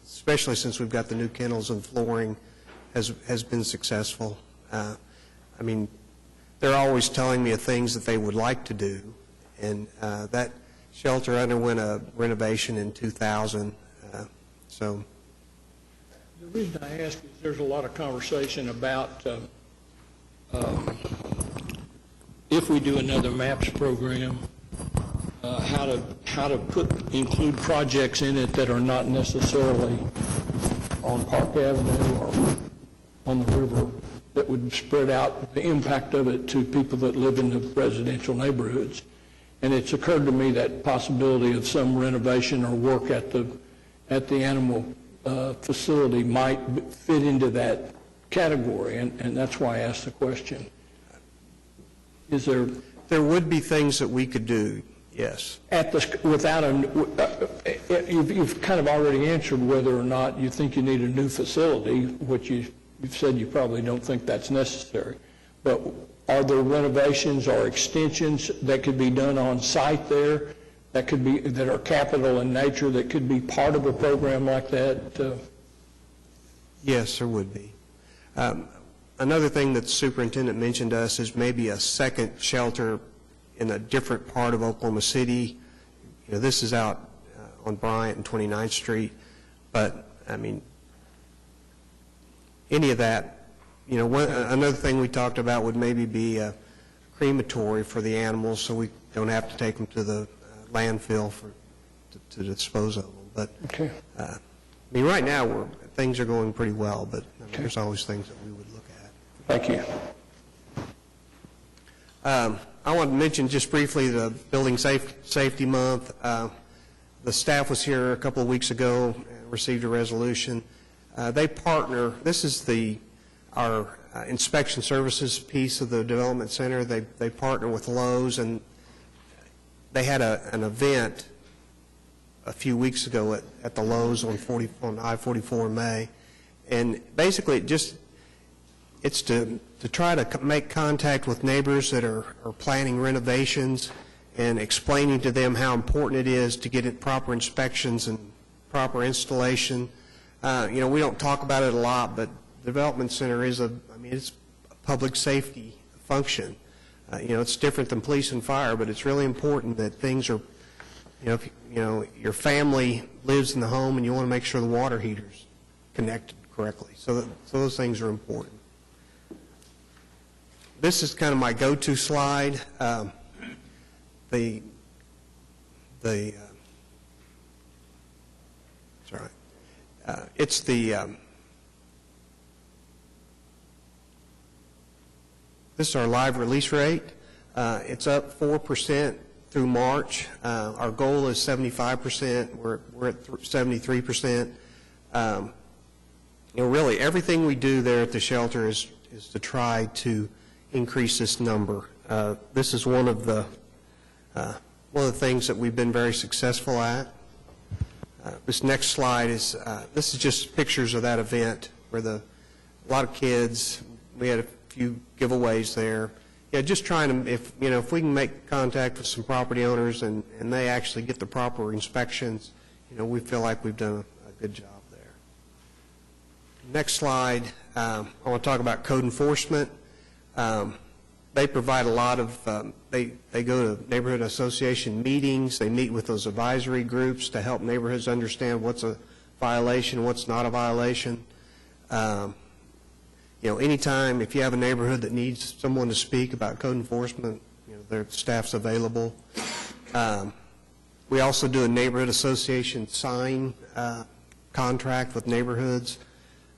especially since we've got the new kennels and flooring, has been successful. They're always telling me of things that they would like to do, and that shelter underwent a renovation in 2000. So. The reason I ask is there's a lot of conversation about if we do another MAPS program, how to include projects in it that are not necessarily on Park Avenue or on the river, that would spread out the impact of it to people that live in the residential neighborhoods. And it's occurred to me that possibility of some renovation or work at the animal facility might fit into that category, and that's why I asked the question. Is there... There would be things that we could do, yes. You've kind of already answered whether or not you think you need a new facility, which you've said you probably don't think that's necessary. But are there renovations or extensions that could be done on site there that could be, that are capital in nature, that could be part of a program like that? Yes, there would be. Another thing that the superintendent mentioned to us is maybe a second shelter in a different part of Oklahoma City. You know, this is out on Bryant and 29th Street, but, I mean, any of that, you know, another thing we talked about would maybe be a crematory for the animals so we don't have to take them to the landfill to dispose of them. But, okay. I mean, right now, things are going pretty well, but I mean, there's always things that we would look at. Thank you. I want to mention just briefly the Building Safety Month. The staff was here a couple of weeks ago and received a resolution. They partner, this is our inspection services piece of the development center. They partner with Lowe's, and they had an event a few weeks ago at the Lowe's on I-44 in May. And basically it's to try to make contact with neighbors that are planning renovations and explaining to them how important it is to get it proper inspections and proper installation. You know, we don't talk about it a lot, but the development center is it's a public safety function. You know, it's different than police and fire, but it's really important that things are, if your family lives in the home and you want to make sure the water heater's connected correctly. So those things are important. This is kind of my go-to slide. It's this is our live release rate. It's up 4% through March. Our goal is 75%. We're at 73%. Really, everything we do there at the shelter is to try to increase this number. This is one of the things that we've been very successful at. This next slide is this is just pictures of that event where a lot of kids. We had a few giveaways there. Yeah, just trying to, if we can make contact with some property owners and they actually get the proper inspections, we feel like we've done a good job there. Next slide, I want to talk about code enforcement. They provide a lot of, they go to neighborhood association meetings. They meet with those advisory groups to help neighborhoods understand what's a violation, what's not a violation. Anytime, if you have a neighborhood that needs someone to speak about code enforcement, their staff's available. We also do a neighborhood association sign contract with neighborhoods.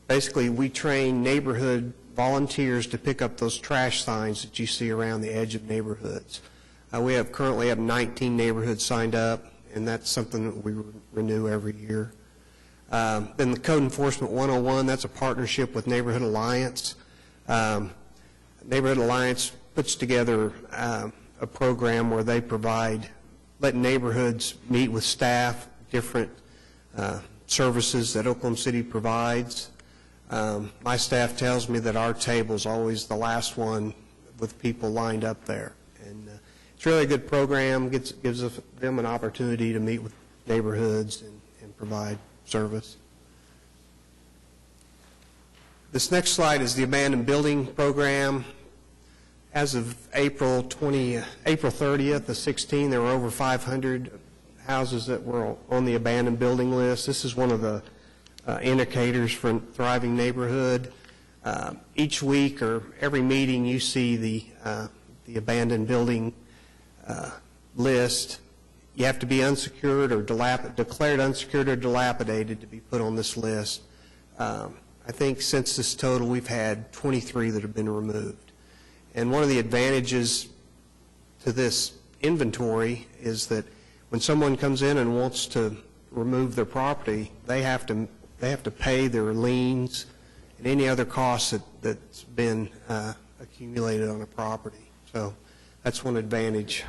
Basically, we train neighborhood volunteers to pick up those trash signs that you see around the edge of neighborhoods. We currently have 19 neighborhoods signed up, and that's something that we renew every year. Then the Code Enforcement 101, that's a partnership with Neighborhood Alliance. Neighborhood Alliance puts together a program where they let neighborhoods meet with staff, different services that Oklahoma City provides. My staff tells me that our table is always the last one with people lined up there. And it's really a good program, gives them an opportunity to meet with neighborhoods and provide service. This next slide is the abandoned building program. As of April 30th of 16, there were over 500 houses that were on the abandoned building list. This is one of the indicators for a thriving neighborhood. Each week or every meeting, you see the abandoned building list. You have to be unsecured or declared unsecured or dilapidated to be put on this list. I think since this total, we've had 23 that have been removed. And one of the advantages to this inventory is that when someone comes in and wants to remove their property, they have to pay their liens and any other costs that's been accumulated on a property. So that's one advantage.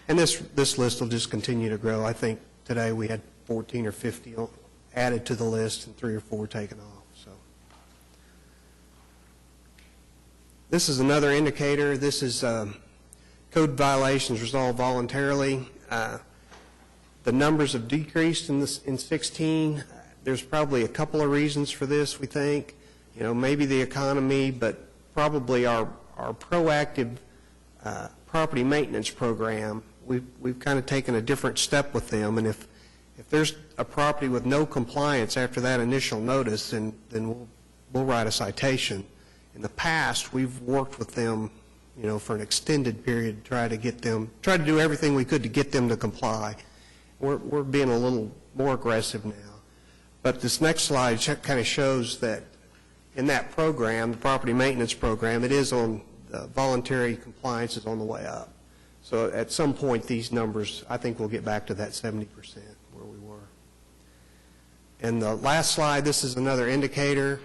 And this list will just continue to grow. I think today we had 14 or 50 added to the list and 3 or 4 taken off. So this is another indicator. This is code violations resolved voluntarily. The numbers have decreased in 16. There's probably a couple of reasons for this, we think. Maybe the economy, but probably our proactive property maintenance program. We've kind of taken a different step with them, and if there's a property with no compliance after that initial notice, then we'll write a citation. In the past, we've worked with them, for an extended period, try to do everything we could to get them to comply. We're being a little more aggressive now. But this next slide kind of shows that in that program, the property maintenance program, it is on voluntary compliance is on the way up. So at some point, these numbers, I think we'll get back to that 70% where we were. And the last slide, this is another indicator.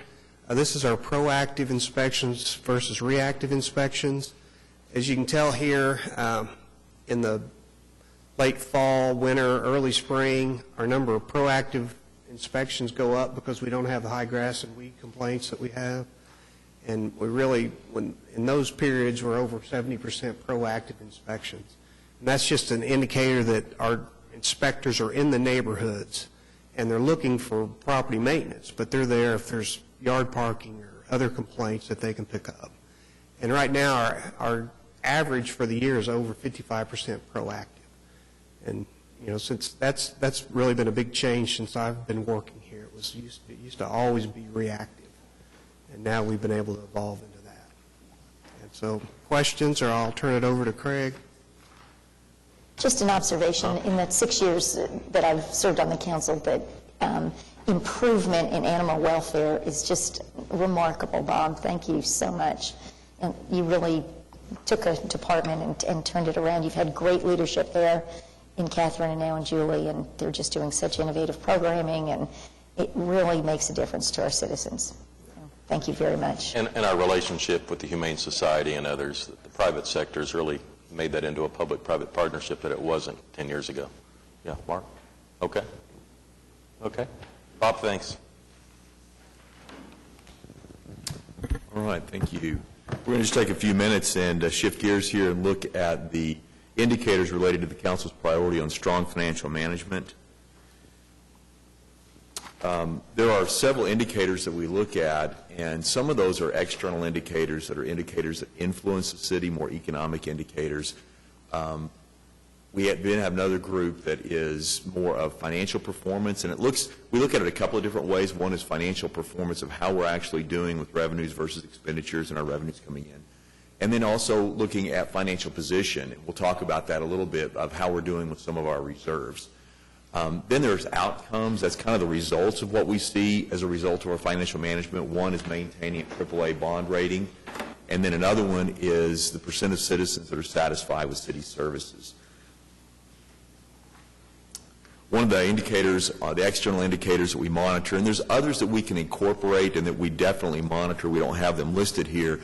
This is our proactive inspections versus reactive inspections. As you can tell here, in the late fall, winter, early spring, our number of proactive inspections go up because we don't have the high grass and weed complaints that we have. And we really, in those periods, we're over 70% proactive inspections. And that's just an indicator that our inspectors are in the neighborhoods and they're looking for property maintenance, but they're there if there's yard parking or other complaints that they can pick up. And right now, our average for the year is over 55% proactive. And since that's really been a big change since I've been working here. It used to always be reactive, and now we've been able to evolve into that. And so, questions, or I'll turn it over to Craig. Just an observation. In the 6 years that I've served on the council, that improvement in animal welfare is just remarkable, Bob. Thank you so much. And you really took a department and turned it around. You've had great leadership there in Catherine and now in Julie, and they're just doing such innovative programming, and it really makes a difference to our citizens. So, thank you very much. And our relationship with the Humane Society and others, the private sector has really made that into a public-private partnership that it wasn't 10 years ago. Yeah, Mark? Okay. Okay. Bob, thanks. All right, thank you. We're going to just take a few minutes and shift gears here and look at the indicators related to the Council's priority on strong financial management. There are several indicators that we look at, and some of those are external indicators that are indicators that influence the city, more economic indicators. We have another group that is more of financial performance, and we look at it a couple of different ways. One is financial performance of how we're actually doing with revenues versus expenditures and our revenues coming in. And then also looking at financial position. We'll talk about that a little bit, of how we're doing with some of our reserves. Then there's outcomes. That's kind of the results of what we see as a result of our financial management. One is maintaining a AAA bond rating, and then another one is the percent of citizens that are satisfied with city services. One of the indicators, the external indicators that we monitor, and there's others that we can incorporate and that we definitely monitor. We don't have them listed here,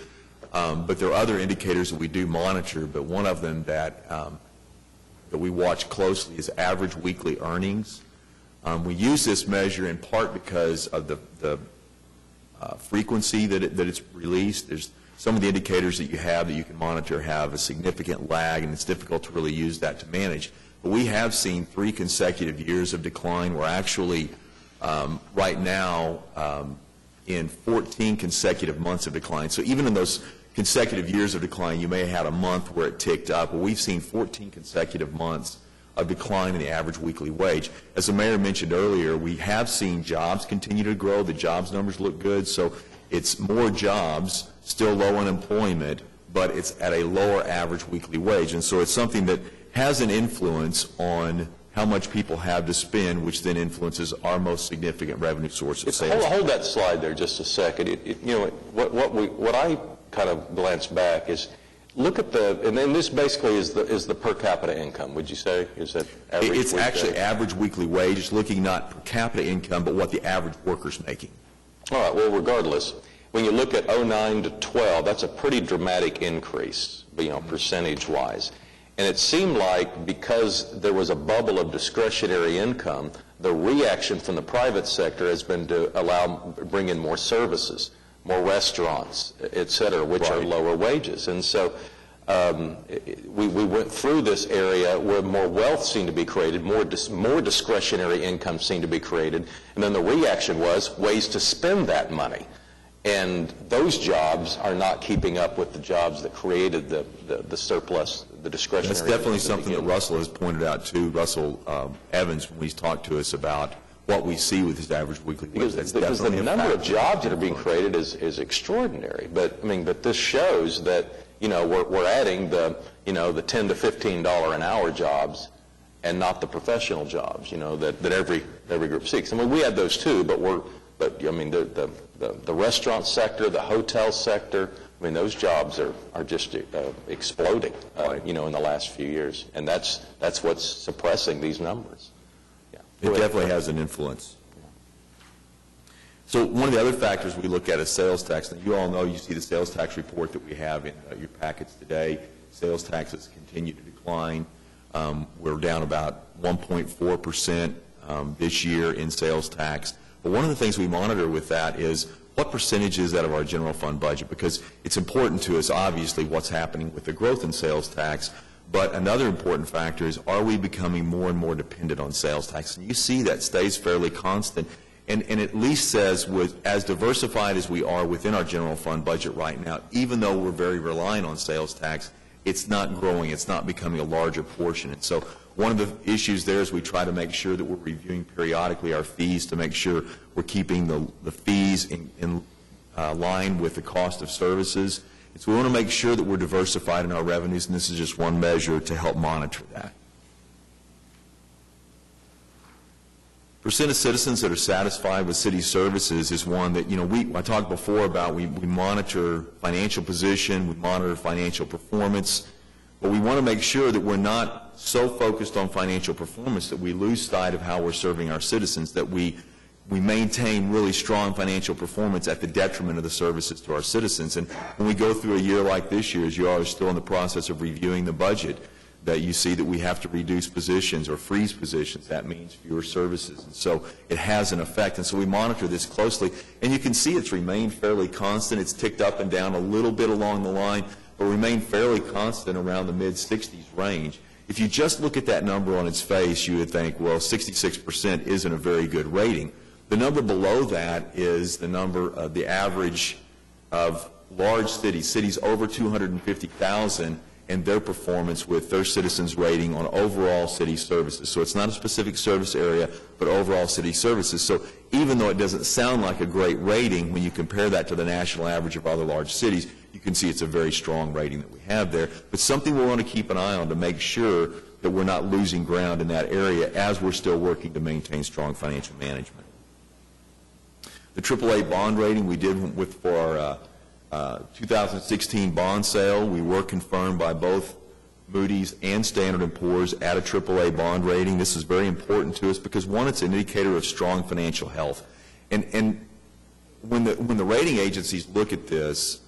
but there are other indicators that we do monitor, but one of them that we watch closely is average weekly earnings. We use this measure in part because of the frequency that it's released. There's some of the indicators that you can monitor have a significant lag, and it's difficult to really use that to manage. But we have seen 3 consecutive years of decline. We're actually right now in 14 consecutive months of decline. So even in those consecutive years of decline, you may have had a month where it ticked up. But we've seen 14 consecutive months of decline in the average weekly wage. As the mayor mentioned earlier, we have seen jobs continue to grow. The jobs numbers look good. So it's more jobs, still low unemployment, but it's at a lower average weekly wage. And so it's something that has an influence on how much people have to spend, which then influences our most significant revenue source of sales. Hold that slide there just a second. What I kind of glance back is look at and then this basically is the per capita income. Would you say is that average? It's actually average weekly wage. It's looking not per capita income, but what the average worker's making. All right. Well, regardless, when you look at 09 to 12, that's a pretty dramatic increase, percentage-wise. And it seemed like because there was a bubble of discretionary income, the reaction from the private sector has been to bring in more services, more restaurants, et cetera, which are lower wages. And so we went through this area where more wealth seemed to be created, more discretionary income seemed to be created, and then the reaction was ways to spend that money. And those jobs are not keeping up with the jobs that created the surplus, the discretionary. That's definitely something that Russell has pointed out too, Russell Evans, when he's talked to us about what we see with his average weekly wage. Because the number of jobs that are being created is extraordinary. But I mean, but this shows that, you know, we're adding the, you know, the $10 to $15 an hour jobs, and not the professional jobs, you know, that every group seeks. I mean, we had those too, but I mean, the restaurant sector, the hotel sector, I mean, those jobs are just exploding, you know, in the last few years, and that's what's suppressing these numbers. Yeah. It definitely has an influence. So one of the other factors we look at is sales tax. Now, you all know, you see the sales tax report that we have in your packets today. Sales taxes continue to decline. We're down about 1.4% this year in sales tax. But one of the things we monitor with that is what percentage is that of our general fund budget, because it's important to us, obviously, what's happening with the growth in sales tax. But another important factor is, are we becoming more and more dependent on sales tax? And you see that stays fairly constant. And at least says, with as diversified as we are within our general fund budget right now, even though we're very reliant on sales tax, it's not growing, it's not becoming a larger portion. And so one of the issues there is we try to make sure that we're reviewing periodically our fees to make sure we're keeping the fees in line with the cost of services. And so we want to make sure that we're diversified in our revenues, and this is just one measure to help monitor that. Percent of citizens that are satisfied with city services is one that, you know, I talked before about we monitor financial position, we monitor financial performance, but we want to make sure that we're not so focused on financial performance that we lose sight of how we're serving our citizens, that we maintain really strong financial performance at the detriment of the services to our citizens. And when we go through a year like this year, as you are still in the process of reviewing the budget, that you see that we have to reduce positions or freeze positions. That means fewer services. And so it has an effect. And so we monitor this closely. And you can see it's remained fairly constant. It's ticked up and down a little bit along the line, but remained fairly constant around the mid-60s range. If you just look at that number on its face, you would think, well, 66% isn't a very good rating. The number below that is the number of the average of large cities over 250,000, and their performance with their citizens' rating on overall city services. So it's not a specific service area, but overall city services. So even though it doesn't sound like a great rating, when you compare that to the national average of other large cities, you can see it's a very strong rating that we have there. But something we want to keep an eye on to make sure that we're not losing ground in that area as we're still working to maintain strong financial management. The AAA bond rating we did for our 2016 bond sale, we were confirmed by both Moody's and Standard & Poor's at a AAA bond rating. This is very important to us because, one, it's an indicator of strong financial health. And when the rating agencies look at this,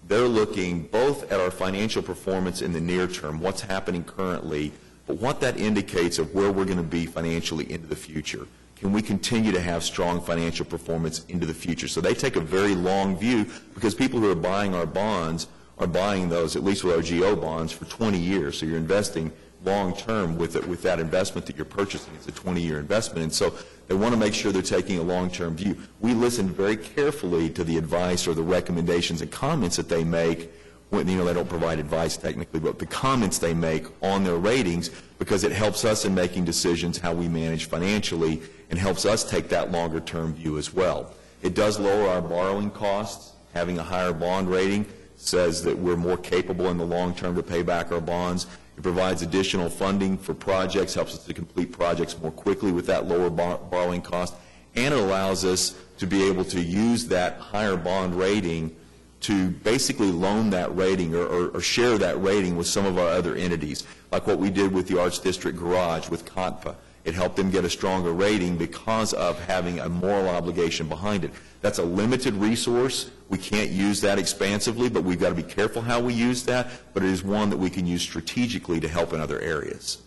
they're looking both at our financial performance in the near term, what's happening currently, but what that indicates of where we're going to be financially into the future. Can we continue to have strong financial performance into the future? So they take a very long view, because people who are buying our bonds are buying those, at least with our GO bonds, for 20 years. So you're investing long-term with that investment that you're purchasing. It's a 20-year investment. And so they want to make sure they're taking a long-term view. We listen very carefully to the advice or the recommendations and comments that they make. When, they don't provide advice technically, but the comments they make on their ratings, because it helps us in making decisions how we manage financially, and helps us take that longer-term view as well. It does lower our borrowing costs. Having a higher bond rating says that we're more capable in the long term to pay back our bonds. It provides additional funding for projects, helps us to complete projects more quickly with that lower borrowing cost, and it allows us to be able to use that higher bond rating to basically loan that rating or share that rating with some of our other entities, like what we did with the Arts District Garage with COTPA. It helped them get a stronger rating because of having a moral obligation behind it. That's a limited resource. We can't use that expansively, but we've got to be careful how we use that, but it is one that we can use strategically to help in other areas.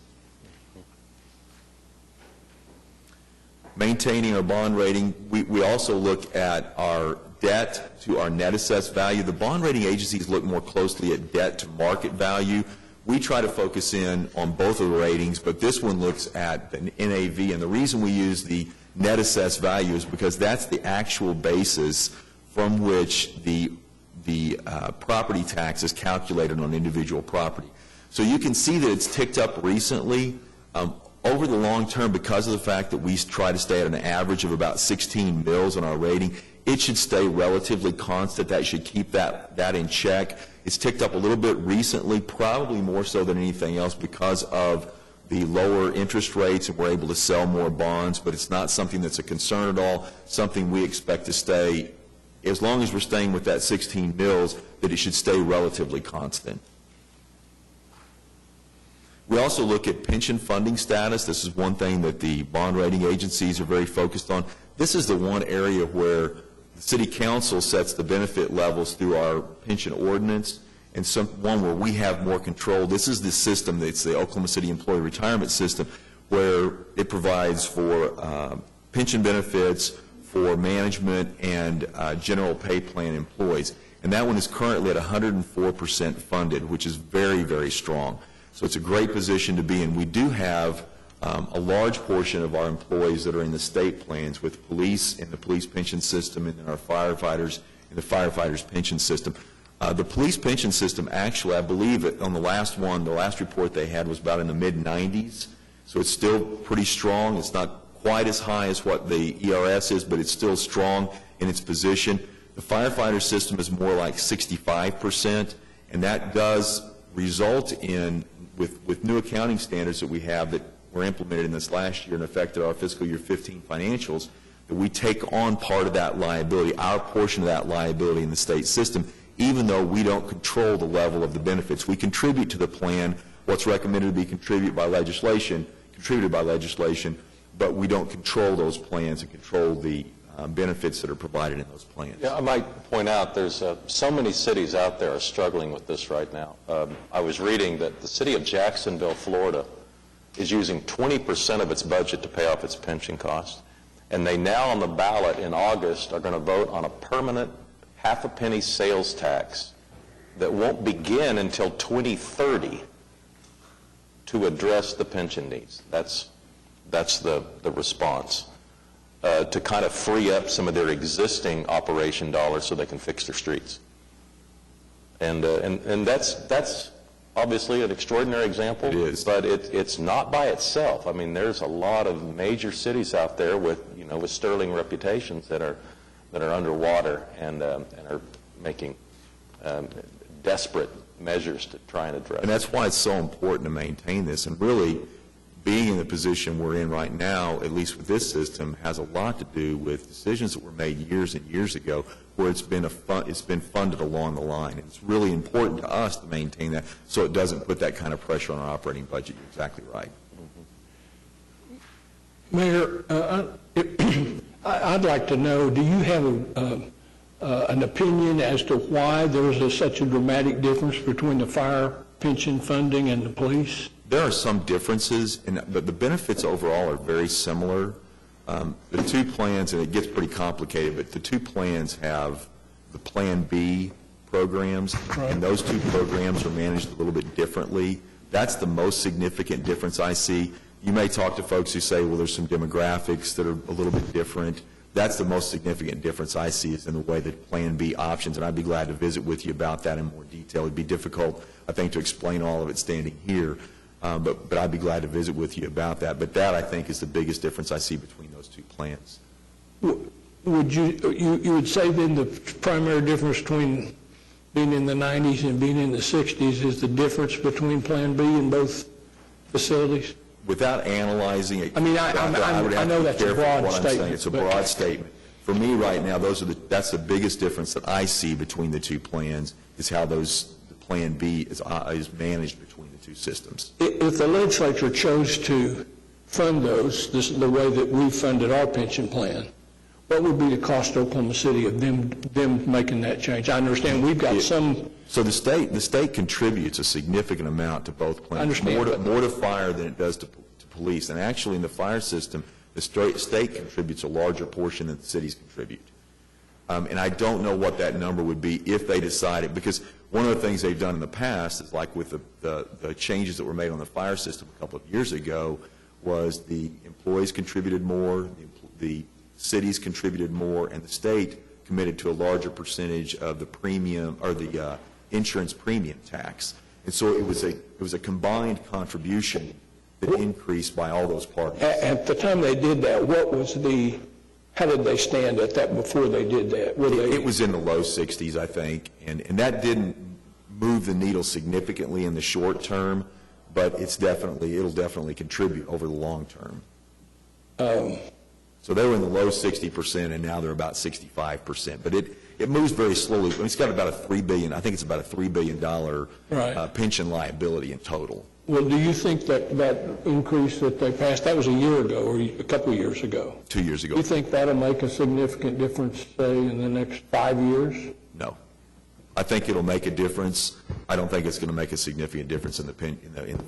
Maintaining our bond rating, we also look at our debt to our net assessed value. The bond rating agencies look more closely at debt to market value. We try to focus in on both of the ratings, but this one looks at the NAV, and the reason we use the net assessed value is because that's the actual basis from which the property tax is calculated on individual property. So you can see that it's ticked up recently. Over the long term, because of the fact that we try to stay at an average of about 16 mils on our rating, it should stay relatively constant. That should keep that in check. It's ticked up a little bit recently, probably more so than anything else because of the lower interest rates, and we're able to sell more bonds, but it's not something that's a concern at all, something we expect to stay, as long as we're staying with that 16 mils, that it should stay relatively constant. We also look at pension funding status. This is one thing that the bond rating agencies are very focused on. This is the one area where the City Council sets the benefit levels through our pension ordinance, and one where we have more control. This is the system, it's the Oklahoma City Employee Retirement System, where it provides for pension benefits for management and general pay plan employees. And that one is currently at 104% funded, which is very, very strong. So it's a great position to be in. We do have a large portion of our employees that are in the state plans with police in the police pension system and then our firefighters in the firefighters pension system. The police pension system, actually, I believe on the last one, the last report they had was about in the mid-90s. So it's still pretty strong. It's not quite as high as what the ERS is, but it's still strong in its position. The firefighter system is more like 65%, and that does result in, with new accounting standards that we have that were implemented in this last year and affected our fiscal year 15 financials, that we take on part of that liability, our portion of that liability in the state system, even though we don't control the level of the benefits. We contribute to the plan what's recommended to be contributed by legislation, but we don't control those plans and control the benefits that are provided in those plans. Yeah, I might point out there's so many cities out there are struggling with this right now. I was reading that the city of Jacksonville, Florida, is using 20% of its budget to pay off its pension costs, and they now on the ballot in August are going to vote on a permanent half-a-penny sales tax that won't begin until 2030 to address the pension needs. That's the response. To kind of free up some of their existing operation dollars so they can fix their streets. And that's obviously an extraordinary example. It is. But it's not by itself. I mean, there's a lot of major cities out there with sterling reputations that are underwater and are making desperate measures to try and address. And that's why it's so important to maintain this. And really, being in the position we're in right now, at least with this system, has a lot to do with decisions that were made years and years ago where it's been funded along the line. And it's really important to us to maintain that so it doesn't put that kind of pressure on our operating budget. You're exactly right. Mayor, I'd like to know, do you have an opinion as to why there is such a dramatic difference between the fire pension funding and the police? There are some differences, but the benefits overall are very similar. The two plans, and it gets pretty complicated, but the two plans have the Plan B programs, and those two programs are managed a little bit differently. That's the most significant difference I see. You may talk to folks who say, well, there's some demographics that are a little bit different. That's the most significant difference I see is in the way that Plan B options, and I'd be glad to visit with you about that in more detail. It'd be difficult, I think, to explain all of it standing here. But I'd be glad to visit with you about that. But that, I think, is the biggest difference I see between those two plans. Would you would say then the primary difference between being in the 90s and being in the 60s is the difference between Plan B in both facilities? Without analyzing it, I mean, I know that's a broad statement. It's a broad statement. For me right now, that's the biggest difference that I see between the two plans is how the Plan B is managed between the two systems. If the legislature chose to fund those the way that we funded our pension plan, what would be the cost to Oklahoma City of them making that change? I understand we've got some. So the state contributes a significant amount to both plans. I understand. More to fire than it does to police. And actually in the fire system, the state contributes a larger portion than the cities contribute. And I don't know what that number would be if they decided, because one of the things they've done in the past is like with the changes that were made on the fire system a couple of years ago was the employees contributed more, the cities contributed more, and the state committed to a larger percentage of the premium or the insurance premium tax. And so it was a combined contribution that increased by all those parties. At the time they did that, how did they stand at that before they did that? It was in the low 60s, I think, and that didn't move the needle significantly in the short term, but it'll definitely contribute over the long term. So they were in the low 60%, and now they're about 65%. But it moves very slowly. I mean, it's got about $3 billion pension liability in total. Well, do you think that increase that they passed, that was a year ago or a couple of years ago? 2 years ago. Do you think that'll make a significant difference, say, in the next 5 years? No. I think it'll make a difference. I don't think it's going to make a significant difference in the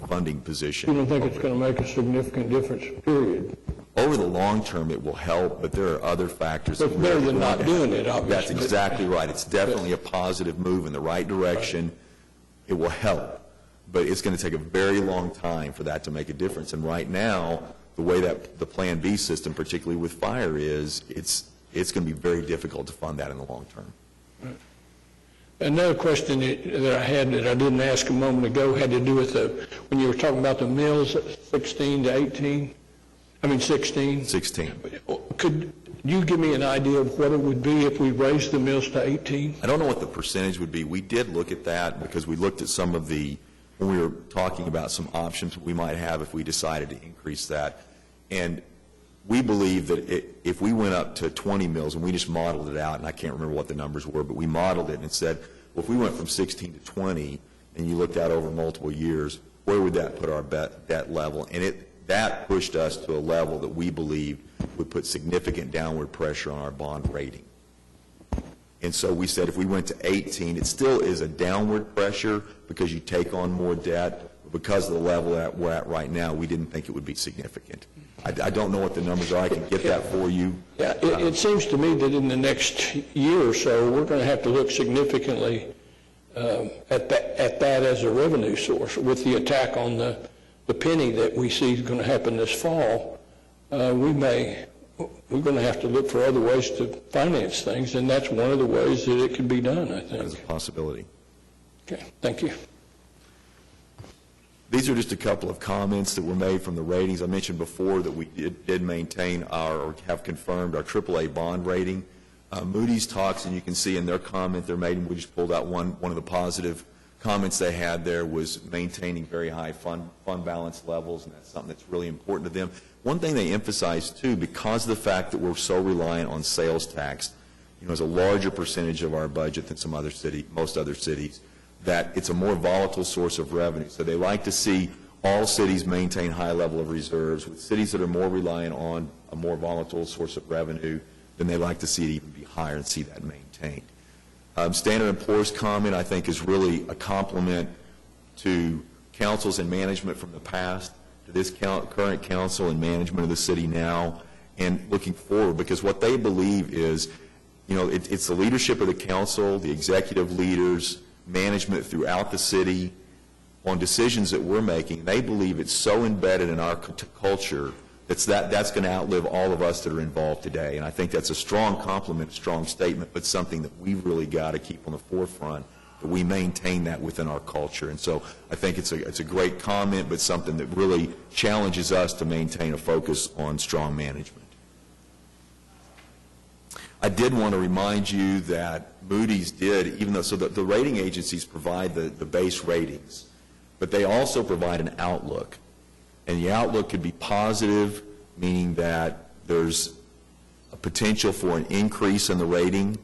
funding position. You don't think it's going to make a significant difference, period? Over the long term, it will help, but there are other factors. But it's better than not doing it, obviously. That's exactly right. It's definitely a positive move in the right direction. Right. It will help, but it's going to take a very long time for that to make a difference. And right now, the way that the Plan B system, particularly with fire, is, it's going to be very difficult to fund that in the long term. Right. Another question that I had that I didn't ask a moment ago had to do with when you were talking about the mills, 16 to 18. I mean 16. 16. Could you give me an idea of what it would be if we raised the mills to 18? I don't know what the percentage would be. We did look at that because we looked at some of when we were talking about some options we might have if we decided to increase that. And we believe that if we went up to 20 mills, and we just modeled it out, and I can't remember what the numbers were, but we modeled it and said, well, if we went from 16 to 20, and you looked out over multiple years, where would that put our debt level? And that pushed us to a level that we believe would put significant downward pressure on our bond rating. And so we said if we went to 18, it still is a downward pressure because you take on more debt. But because of the level that we're at right now, we didn't think it would be significant. I don't know what the numbers are. I can get that for you. Yeah, it seems to me that in the next year or so, we're going to have to look significantly at that as a revenue source. With the attack on the penny that we see is going to happen this fall, we're going to have to look for other ways to finance things, and that's one of the ways that it could be done, I think. That is a possibility. Okay, thank you. These are just a couple of comments that were made from the ratings. I mentioned before that we did maintain or have confirmed our AAA bond rating. Moody's talks, and you can see in their comment they're made, and we just pulled out one of the positive comments they had there was maintaining very high fund balance levels, and that's something that's really important to them. One thing they emphasized, too, because of the fact that we're so reliant on sales tax, as a larger percentage of our budget than most other cities, that it's a more volatile source of revenue. So they like to see all cities maintain high level of reserves. With cities that are more reliant on a more volatile source of revenue, then they like to see it even be higher and see that maintained. Standard & Poor's comment, I think, is really a compliment to councils and management from the past, to this current council and management of the city now, and looking forward, because what they believe is, it's the leadership of the council, the executive leaders, management throughout the city on decisions that we're making. They believe it's so embedded in our culture that's going to outlive all of us that are involved today. And I think that's a strong compliment, a strong statement, but something that we've really got to keep on the forefront, that we maintain that within our culture. And so I think it's a great comment, but something that really challenges us to maintain a focus on strong management. I did want to remind you that Moody's did, the rating agencies provide the base ratings, but they also provide an outlook. And the outlook could be positive, meaning that there's a potential for an increase in the rating.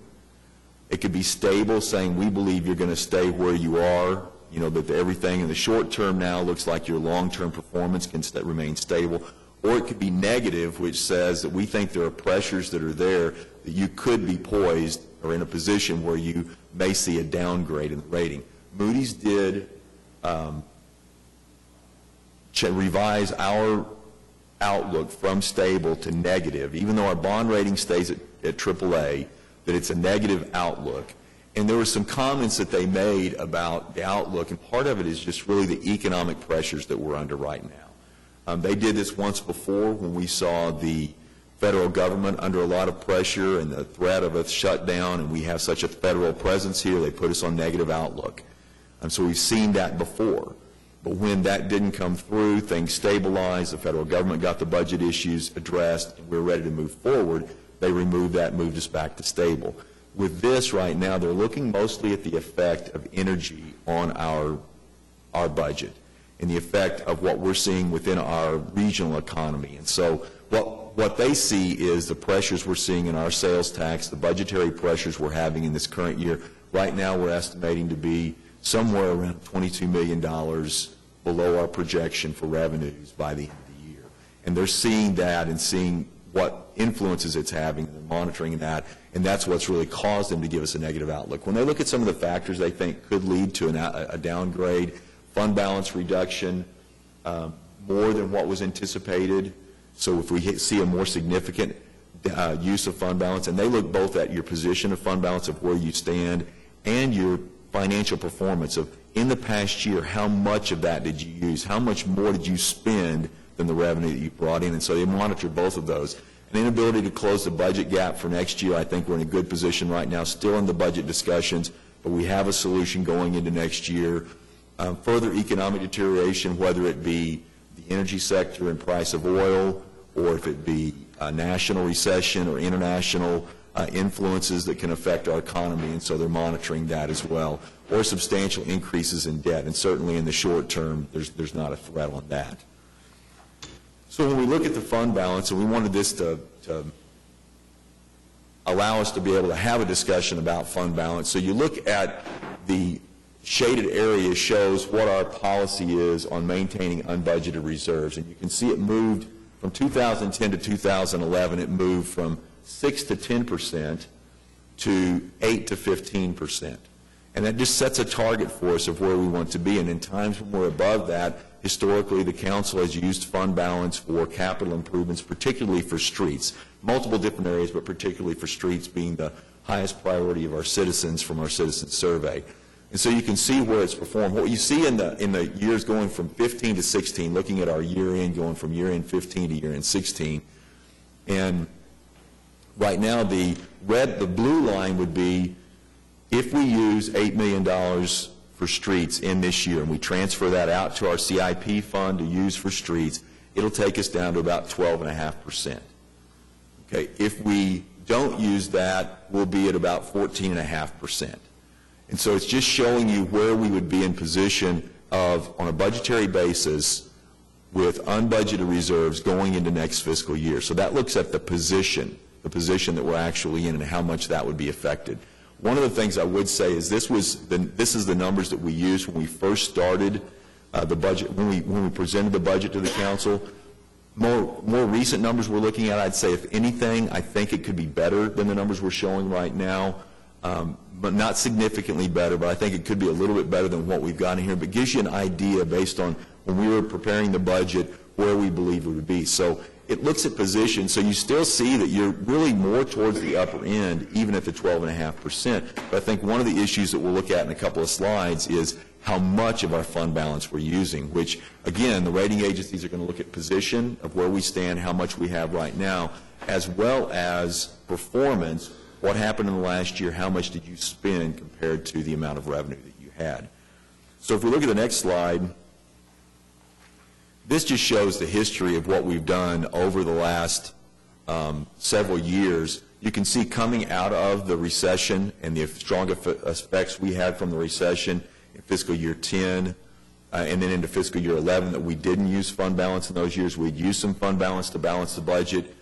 It could be stable, saying we believe you're going to stay where you are, that everything in the short term now looks like your long-term performance can remain stable. Or it could be negative, which says that we think there are pressures that are there that you could be poised or in a position where you may see a downgrade in the rating. Moody's did revise our outlook from stable to negative. Even though our bond rating stays at AAA, that it's a negative outlook. And there were some comments that they made about the outlook, and part of it is just really the economic pressures that we're under right now. They did this once before when we saw the federal government under a lot of pressure and the threat of a shutdown, and we have such a federal presence here, they put us on negative outlook. And so we've seen that before. But when that didn't come through, things stabilized, the federal government got the budget issues addressed, and we're ready to move forward. They removed that, moved us back to stable. With this right now, they're looking mostly at the effect of energy on our budget and the effect of what we're seeing within our regional economy. And so what they see is the pressures we're seeing in our sales tax, the budgetary pressures we're having in this current year. Right now, we're estimating to be somewhere around $22 million below our projection for revenues by the end of the year. And they're seeing that and seeing what influences it's having, and they're monitoring that, and that's what's really caused them to give us a negative outlook. When they look at some of the factors they think could lead to a downgrade, fund balance reduction, more than what was anticipated, so if we see a more significant use of fund balance, and they look both at your position of fund balance of where you stand and your financial performance of in the past year, how much of that did you use, how much more did you spend than the revenue that you brought in, and so they monitor both of those. An inability to close the budget gap for next year, I think we're in a good position right now, still in the budget discussions, but we have a solution going into next year. Further economic deterioration, whether it be the energy sector and price of oil, or if it be a national recession or international influences that can affect our economy, and so they're monitoring that as well, or substantial increases in debt, and certainly in the short term, there's not a threat on that. So when we look at the fund balance, and we wanted this to allow us to be able to have a discussion about fund balance, so you look at the shaded area shows what our policy is on maintaining unbudgeted reserves, and you can see it moved from 2010 to 2011, it moved from 6 to 10% to 8 to 15%. And that just sets a target for us of where we want to be, and in times when we're above that, historically, the council has used fund balance for capital improvements, particularly for streets. Multiple different areas, but particularly for streets being the highest priority of our citizens from our citizen survey. And so you can see where it's performed. What you see in the years going from 15 to 16, looking at our year-end, going from year-end 15 to year-end 16, and right now the blue line would be if we use $8 million for streets in this year, and we transfer that out to our CIP fund to use for streets, it'll take us down to about 12.5%. Okay, if we don't use that, we'll be at about 14.5%. And so it's just showing you where we would be in position of, on a budgetary basis, with unbudgeted reserves going into next fiscal year. So that looks at the position that we're actually in and how much that would be affected. One of the things I would say is this is the numbers that we used when we first started the budget, when we presented the budget to the council. More recent numbers we're looking at, I'd say if anything, I think it could be better than the numbers we're showing right now, but not significantly better, but I think it could be a little bit better than what we've got in here, but gives you an idea based on when we were preparing the budget where we believe it would be. So it looks at position, so you still see that you're really more towards the upper end, even at the 12.5%. But I think one of the issues that we'll look at in a couple of slides is how much of our fund balance we're using, which, again, the rating agencies are going to look at position of where we stand, how much we have right now, as well as performance, what happened in the last year, how much did you spend compared to the amount of revenue that you had. So if we look at the next slide, this just shows the history of what we've done over the last several years. You can see coming out of the recession and the strong effects we had from the recession in fiscal year 10 and then into fiscal year 11 that we didn't use fund balance in those years. We'd used some fund balance to balance the budget.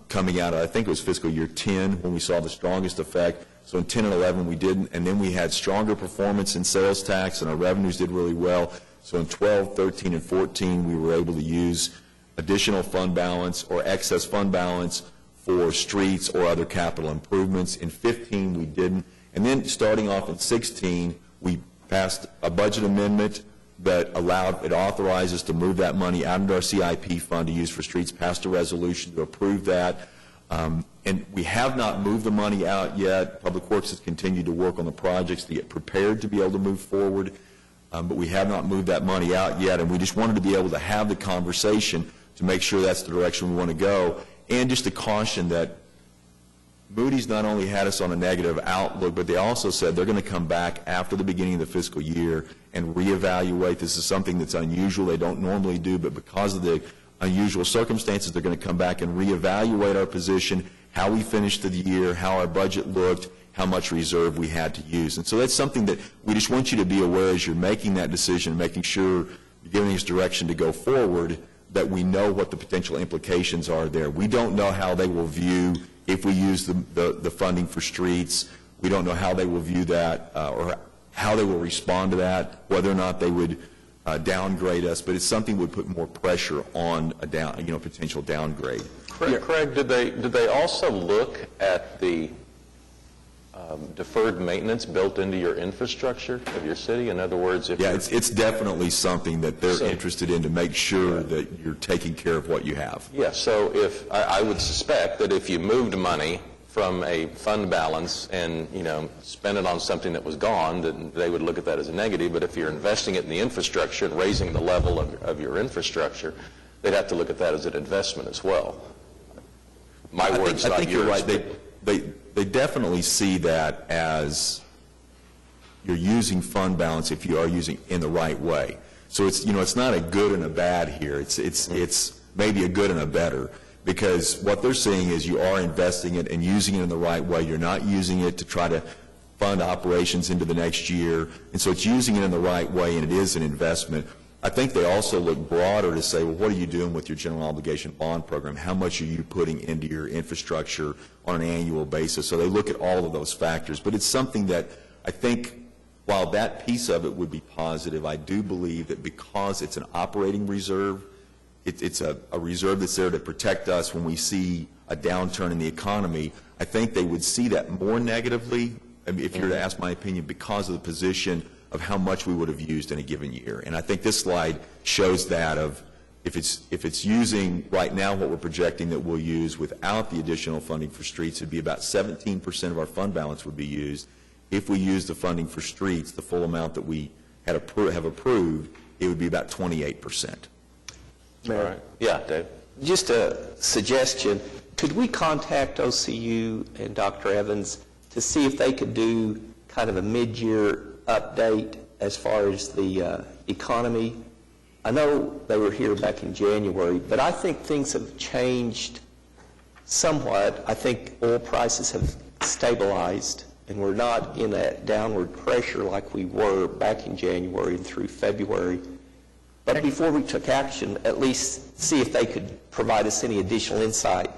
Coming out of, I think it was fiscal year 10 when we saw the strongest effect. So in 10 and 11 we didn't, and then we had stronger performance in sales tax and our revenues did really well. So in 12, 13, and 14 we were able to use additional fund balance or excess fund balance for streets or other capital improvements. In 15 we didn't, and then starting off in 16 we passed a budget amendment that it authorizes to move that money out into our CIP fund to use for streets, passed a resolution to approve that. And we have not moved the money out yet. Public Works has continued to work on the projects to get prepared to be able to move forward, but we have not moved that money out yet, and we just wanted to be able to have the conversation to make sure that's the direction we want to go, and just to caution that Moody's not only had us on a negative outlook, but they also said they're going to come back after the beginning of the fiscal year and reevaluate. This is something that's unusual. They don't normally do, but because of the unusual circumstances, they're going to come back and reevaluate our position, how we finished the year, how our budget looked, how much reserve we had to use. And so that's something that we just want you to be aware as you're making that decision, making sure you're giving us direction to go forward, that we know what the potential implications are there. We don't know how they will view if we use the funding for streets. We don't know how they will view that or how they will respond to that, whether or not they would downgrade us, but it's something that would put more pressure on a potential downgrade. Craig, did they also look at the deferred maintenance built into your infrastructure of your city? In other words, it's definitely something that they're interested in to make sure that you're taking care of what you have. Yeah, so if I would suspect that if you moved money from a fund balance and, spend it on something that was gone, then they would look at that as a negative. But if you're investing it in the infrastructure and raising the level of your infrastructure, they'd have to look at that as an investment as well. My words, not yours. I think you're right. They definitely see that as you're using fund balance if you are using in the right way. So it's not a good and a bad here. It's maybe a good and a better, because what they're seeing is you are investing it and using it in the right way. You're not using it to try to fund operations into the next year, and so it's using it in the right way, and it is an investment. I think they also look broader to say, well, what are you doing with your general obligation bond program? How much are you putting into your infrastructure on an annual basis? So they look at all of those factors. But it's something that I think, while that piece of it would be positive, I do believe that because it's an operating reserve, it's a reserve that's there to protect us when we see a downturn in the economy. I think they would see that more negatively, if you were to ask my opinion, because of the position of how much we would have used in a given year. And I think this slide shows that of if it's using right now what we're projecting that we'll use without the additional funding for streets, it'd be about 17% of our fund balance would be used. If we use the funding for streets, the full amount that we have approved, it would be about 28%. Mayor. All right. Yeah, Dave. Just a suggestion. Could we contact OCU and Dr. Evans to see if they could do kind of a mid-year update as far as the economy? I know they were here back in January, but I think things have changed somewhat. I think oil prices have stabilized, and we're not in that downward pressure like we were back in January and through February. But before we took action, at least see if they could provide us any additional insight.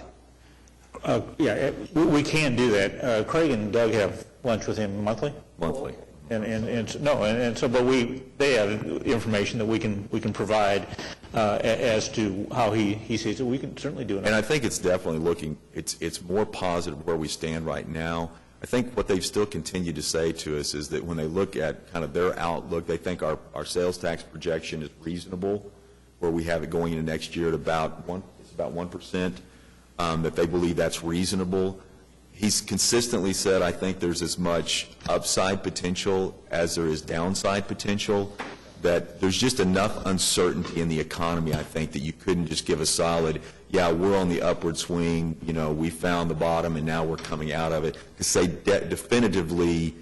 We can do that. Craig and Doug have lunch with him monthly. Monthly. But they have information that we can provide as to how he sees it. We can certainly do it. And I think it's definitely it's more positive where we stand right now. I think what they've still continued to say to us is that when they look at kind of their outlook, they think our sales tax projection is reasonable, where we have it going into next year at about 1%, that they believe that's reasonable. He's consistently said, I think there's as much upside potential as there is downside potential, that there's just enough uncertainty in the economy, I think, that you couldn't just give a solid, yeah, we're on the upward swing, we found the bottom and now we're coming out of it, to say definitively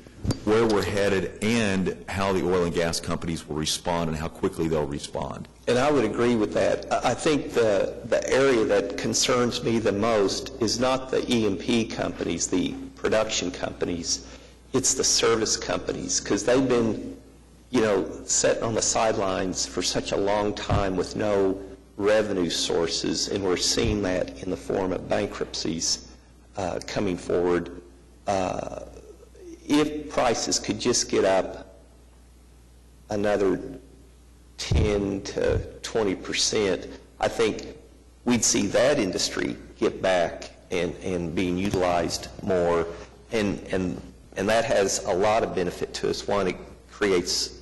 where we're headed and how the oil and gas companies will respond and how quickly they'll respond. And I would agree with that. I think the area that concerns me the most is not the E&P companies, the production companies, it's the service companies, because they've been sitting on the sidelines for such a long time with no revenue sources, and we're seeing that in the form of bankruptcies coming forward. If prices could just get up another 10 to 20%, I think we'd see that industry get back and being utilized more, and that has a lot of benefit to us. One, it creates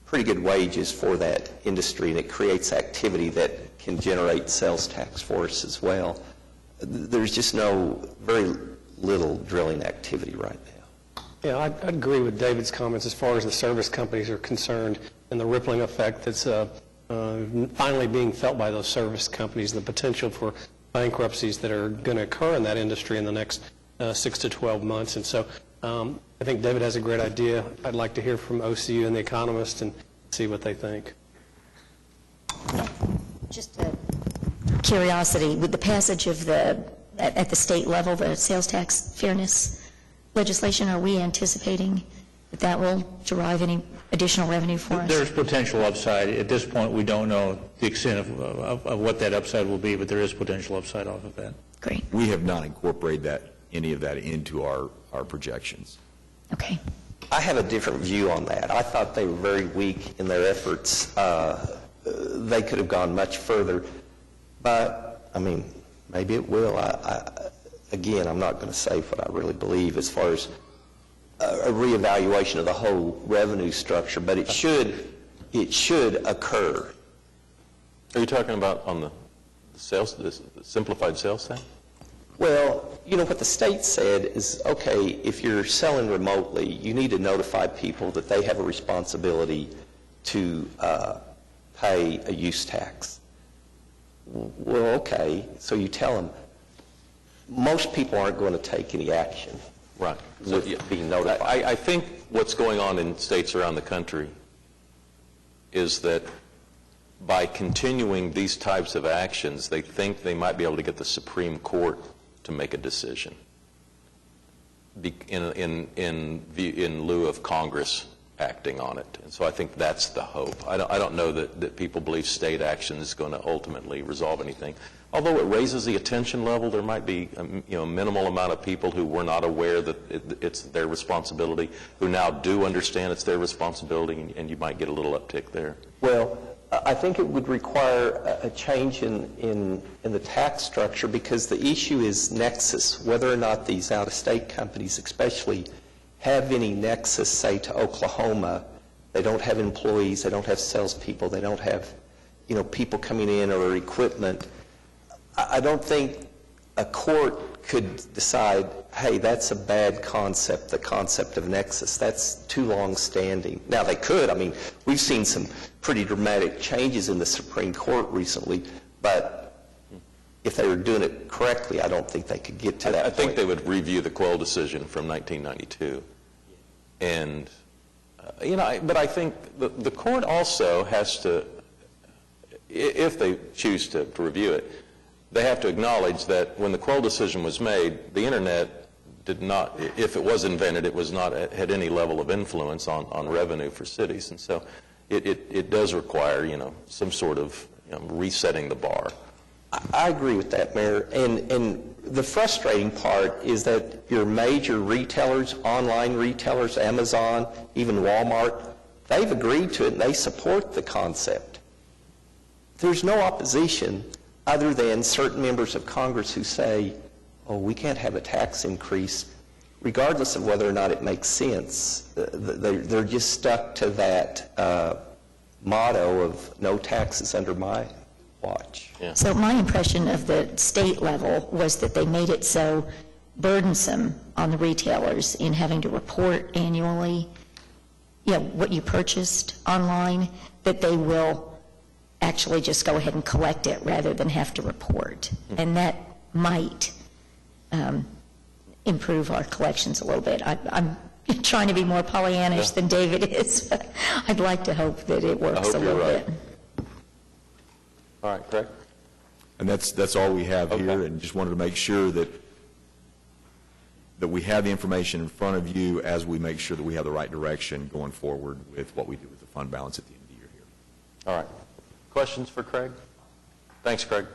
pretty good wages for that industry, and it creates activity that can generate sales tax for us as well. there's just very little drilling activity right now. Yeah, I'd agree with David's comments as far as the service companies are concerned and the rippling effect that's finally being felt by those service companies, the potential for bankruptcies that are going to occur in that industry in the next 6 to 12 months. And so I think David has a great idea. I'd like to hear from OCU and The Economist and see what they think. Just a curiosity, with the passage of at the state level, the sales tax fairness legislation, are we anticipating that will derive any additional revenue for us? There's potential upside. At this point, we don't know the extent of what that upside will be, but there is potential upside off of that. Great. We have not incorporated any of that into our projections. Okay. I have a different view on that. I thought they were very weak in their efforts. They could have gone much further. But, I mean, maybe it will. Again, I'm not going to say what I really believe as far as a reevaluation of the whole revenue structure, but it should occur. Are you talking about on the sales, the simplified sales tax? Well, you know, what the state said is, okay, if you're selling remotely, you need to notify people that they have a responsibility to pay a use tax. Well, okay, so you tell them. Most people aren't going to take any action. Right. With being notified. I think what's going on in states around the country is that by continuing these types of actions, they think they might be able to get the Supreme Court to make a decision in lieu of Congress acting on it. And so I think that's the hope. I don't know that people believe state action is going to ultimately resolve anything. Although it raises the attention level, there might be a minimal amount of people who were not aware that it's their responsibility, who now do understand it's their responsibility, and you might get a little uptick there. Well, I think it would require a change in the tax structure, because the issue is nexus, whether or not these out-of-state companies especially have any nexus, say, to Oklahoma. They don't have employees, they don't have salespeople, they don't have people coming in or equipment. I don't think a court could decide, hey, that's a bad concept, the concept of nexus. That's too long-standing. Now, they could. I mean, we've seen some pretty dramatic changes in the Supreme Court recently, but if they were doing it correctly, I don't think they could get to that point. I think they would review the Quell decision from 1992. And, but I think the court also has to, if they choose to review it, they have to acknowledge that when the Quell decision was made, the Internet did not, if it was invented, it was not had any level of influence on revenue for cities. And so it does require, some sort of resetting the bar. I agree with that, Mayor. And the frustrating part is that your major retailers, online retailers, Amazon, even Walmart, they've agreed to it and they support the concept. There's no opposition other than certain members of Congress who say, oh, we can't have a tax increase, regardless of whether or not it makes sense. They're just stuck to that motto of no taxes under my watch. Yeah. So my impression of the state level was that they made it so burdensome on the retailers in having to report annually, what you purchased online, that they will actually just go ahead and collect it rather than have to report. And that might improve our collections a little bit. I'm trying to be more Pollyannish than David is, but I'd like to hope that it works a little bit. All right, Craig? And that's all we have here, and just wanted to make sure that we have the information in front of you as we make sure that we have the right direction going forward with what we do with the fund balance at the end of the year here. All right. Questions for Craig? Thanks, Craig.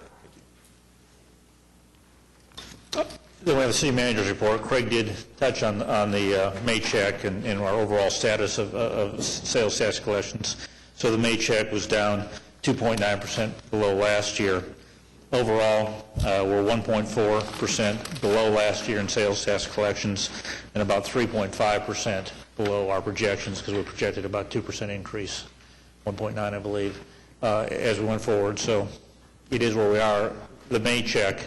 Then we have the city manager's report. Craig did touch on the May check and our overall status of sales tax collections. So the May check was down 2.9% below last year. Overall, we're 1.4% below last year in sales tax collections and about 3.5% below our projections, because we projected about 2% increase, 1.9 I believe, as we went forward. So it is where we are. The May check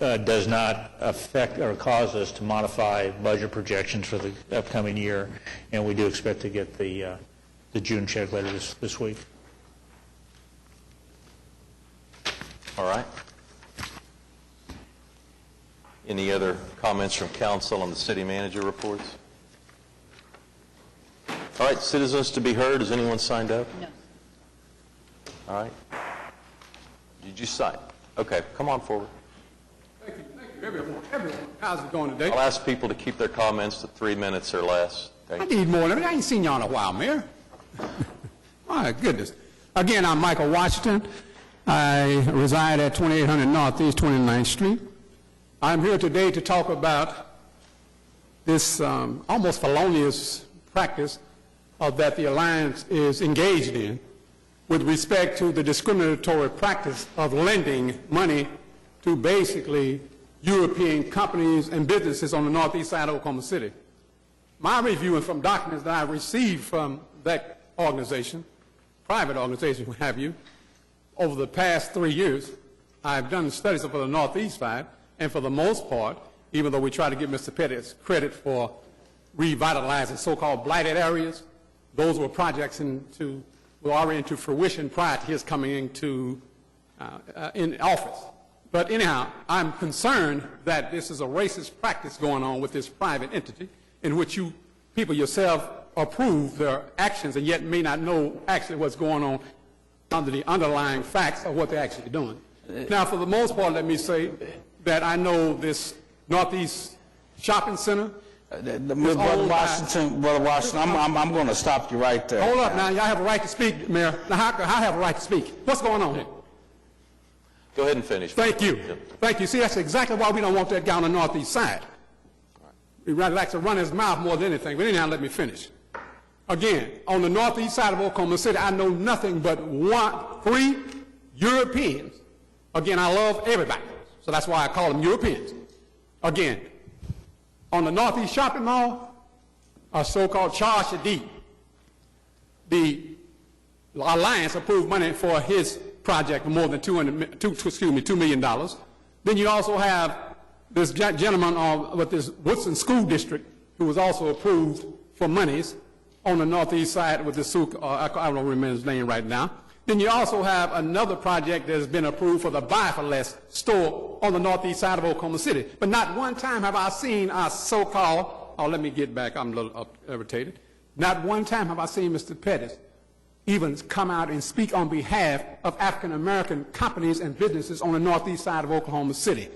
does not affect or cause us to modify budget projections for the upcoming year, and we do expect to get the June check later this week. All right. Any other comments from council on the city manager reports? All right, citizens to be heard. Has anyone signed up? No. All right. Did you sign? Okay, come on forward. Thank you, everyone. How's it going today? I'll ask people to keep their comments to 3 minutes or less. I need more than that. I ain't seen y'all in a while, Mayor. My goodness. Again, I'm Michael Washington. I reside at 2800 Northeast 29th Street. I'm here today to talk about this almost felonious practice that the Alliance is engaged in with respect to the discriminatory practice of lending money to basically European companies and businesses on the northeast side of Oklahoma City. My review and from documents that I received from that organization, private organization, what have you, over the past 3 years, I've done studies for the northeast side, and for the most part, even though we try to give Mr. Pettis credit for revitalizing so-called blighted areas, those were projects were already into fruition prior to his coming into in office. But anyhow, I'm concerned that this is a racist practice going on with this private entity in which you people yourself approve their actions and yet may not know actually what's going on under the underlying facts of what they're actually doing. Now, for the most part, let me say that I know this Northeast Shopping Center. Brother Washington, I'm going to stop you right there. Hold up now. Y'all have a right to speak, Mayor. Now, how I have a right to speak? What's going on here? Go ahead and finish. Thank you. Thank you. See, that's exactly why we don't want that guy on the northeast side. He likes to run his mouth more than anything. But anyhow, let me finish. Again, on the northeast side of Oklahoma City, I know nothing but 3 Europeans. Again, I love everybody, so that's why I call them Europeans. Again, on the Northeast Shopping Mall, a so-called Charles Shadid, the Alliance approved money for his project for more than $2 million. Then you also have this gentleman with this Woodson School District who was also approved for monies on the northeast side with the I don't remember his name right now. Then you also have another project that has been approved for the Buy for Less store on the northeast side of Oklahoma City. But not one time have I seen our so-called, let me get back, I'm a little irritated. Not one time have I seen Mr. Pettis even come out and speak on behalf of African-American companies and businesses on the northeast side of Oklahoma City.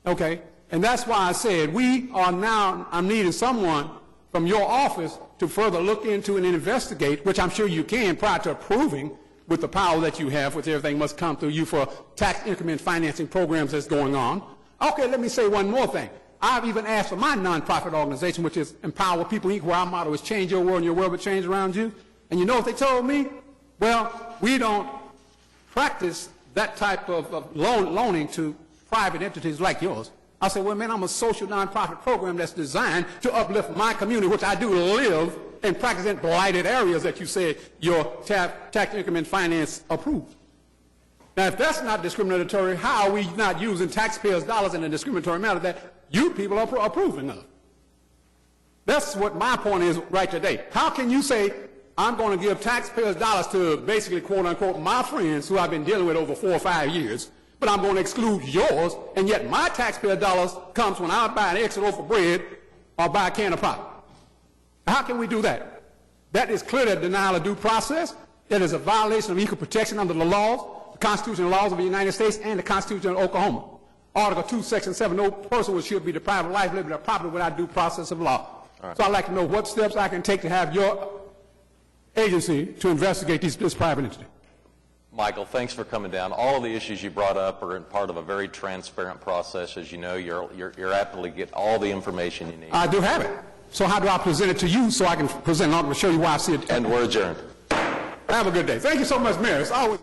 Okay? And that's why I said I'm needing someone from your office to further look into and investigate, which I'm sure you can prior to approving with the power that you have, which everything must come through you for tax increment financing programs that's going on. Okay, let me say one more thing. I've even asked for my nonprofit organization, which is Empower People Inc., where our motto is change your world and your world will change around you. And you know what they told me? Well, we don't practice that type of loaning to private entities like yours. I said, well, man, I'm a social nonprofit program that's designed to uplift my community, which I do live and practice in blighted areas that you said your tax increment finance approved. Now, if that's not discriminatory, how are we not using taxpayers' dollars in a discriminatory manner that you people are approving of? That's what my point is right today. How can you say, I'm going to give taxpayers' dollars to basically, quote unquote, my friends who I've been dealing with over 4 or 5 years, but I'm going to exclude yours, and yet my taxpayer dollars comes when I buy an extra loaf of bread or buy a can of pop? How can we do that? That is clearly a denial of due process. That is a violation of equal protection under the laws, the constitutional laws of the United States and the Constitution of Oklahoma. Article 2, Section 7, no person should be deprived of life, liberty, or property without due process of law. Right. So I'd like to know what steps I can take to have your agency to investigate this private entity. Michael, thanks for coming down. All of the issues you brought up are part of a very transparent process. As you know, you're apt to get all the information you need. I do have it. So how do I present it to you so I can present it? I'll show you why I see it. And we're adjourned. Have a good day. Thank you so much, Mayor. It's always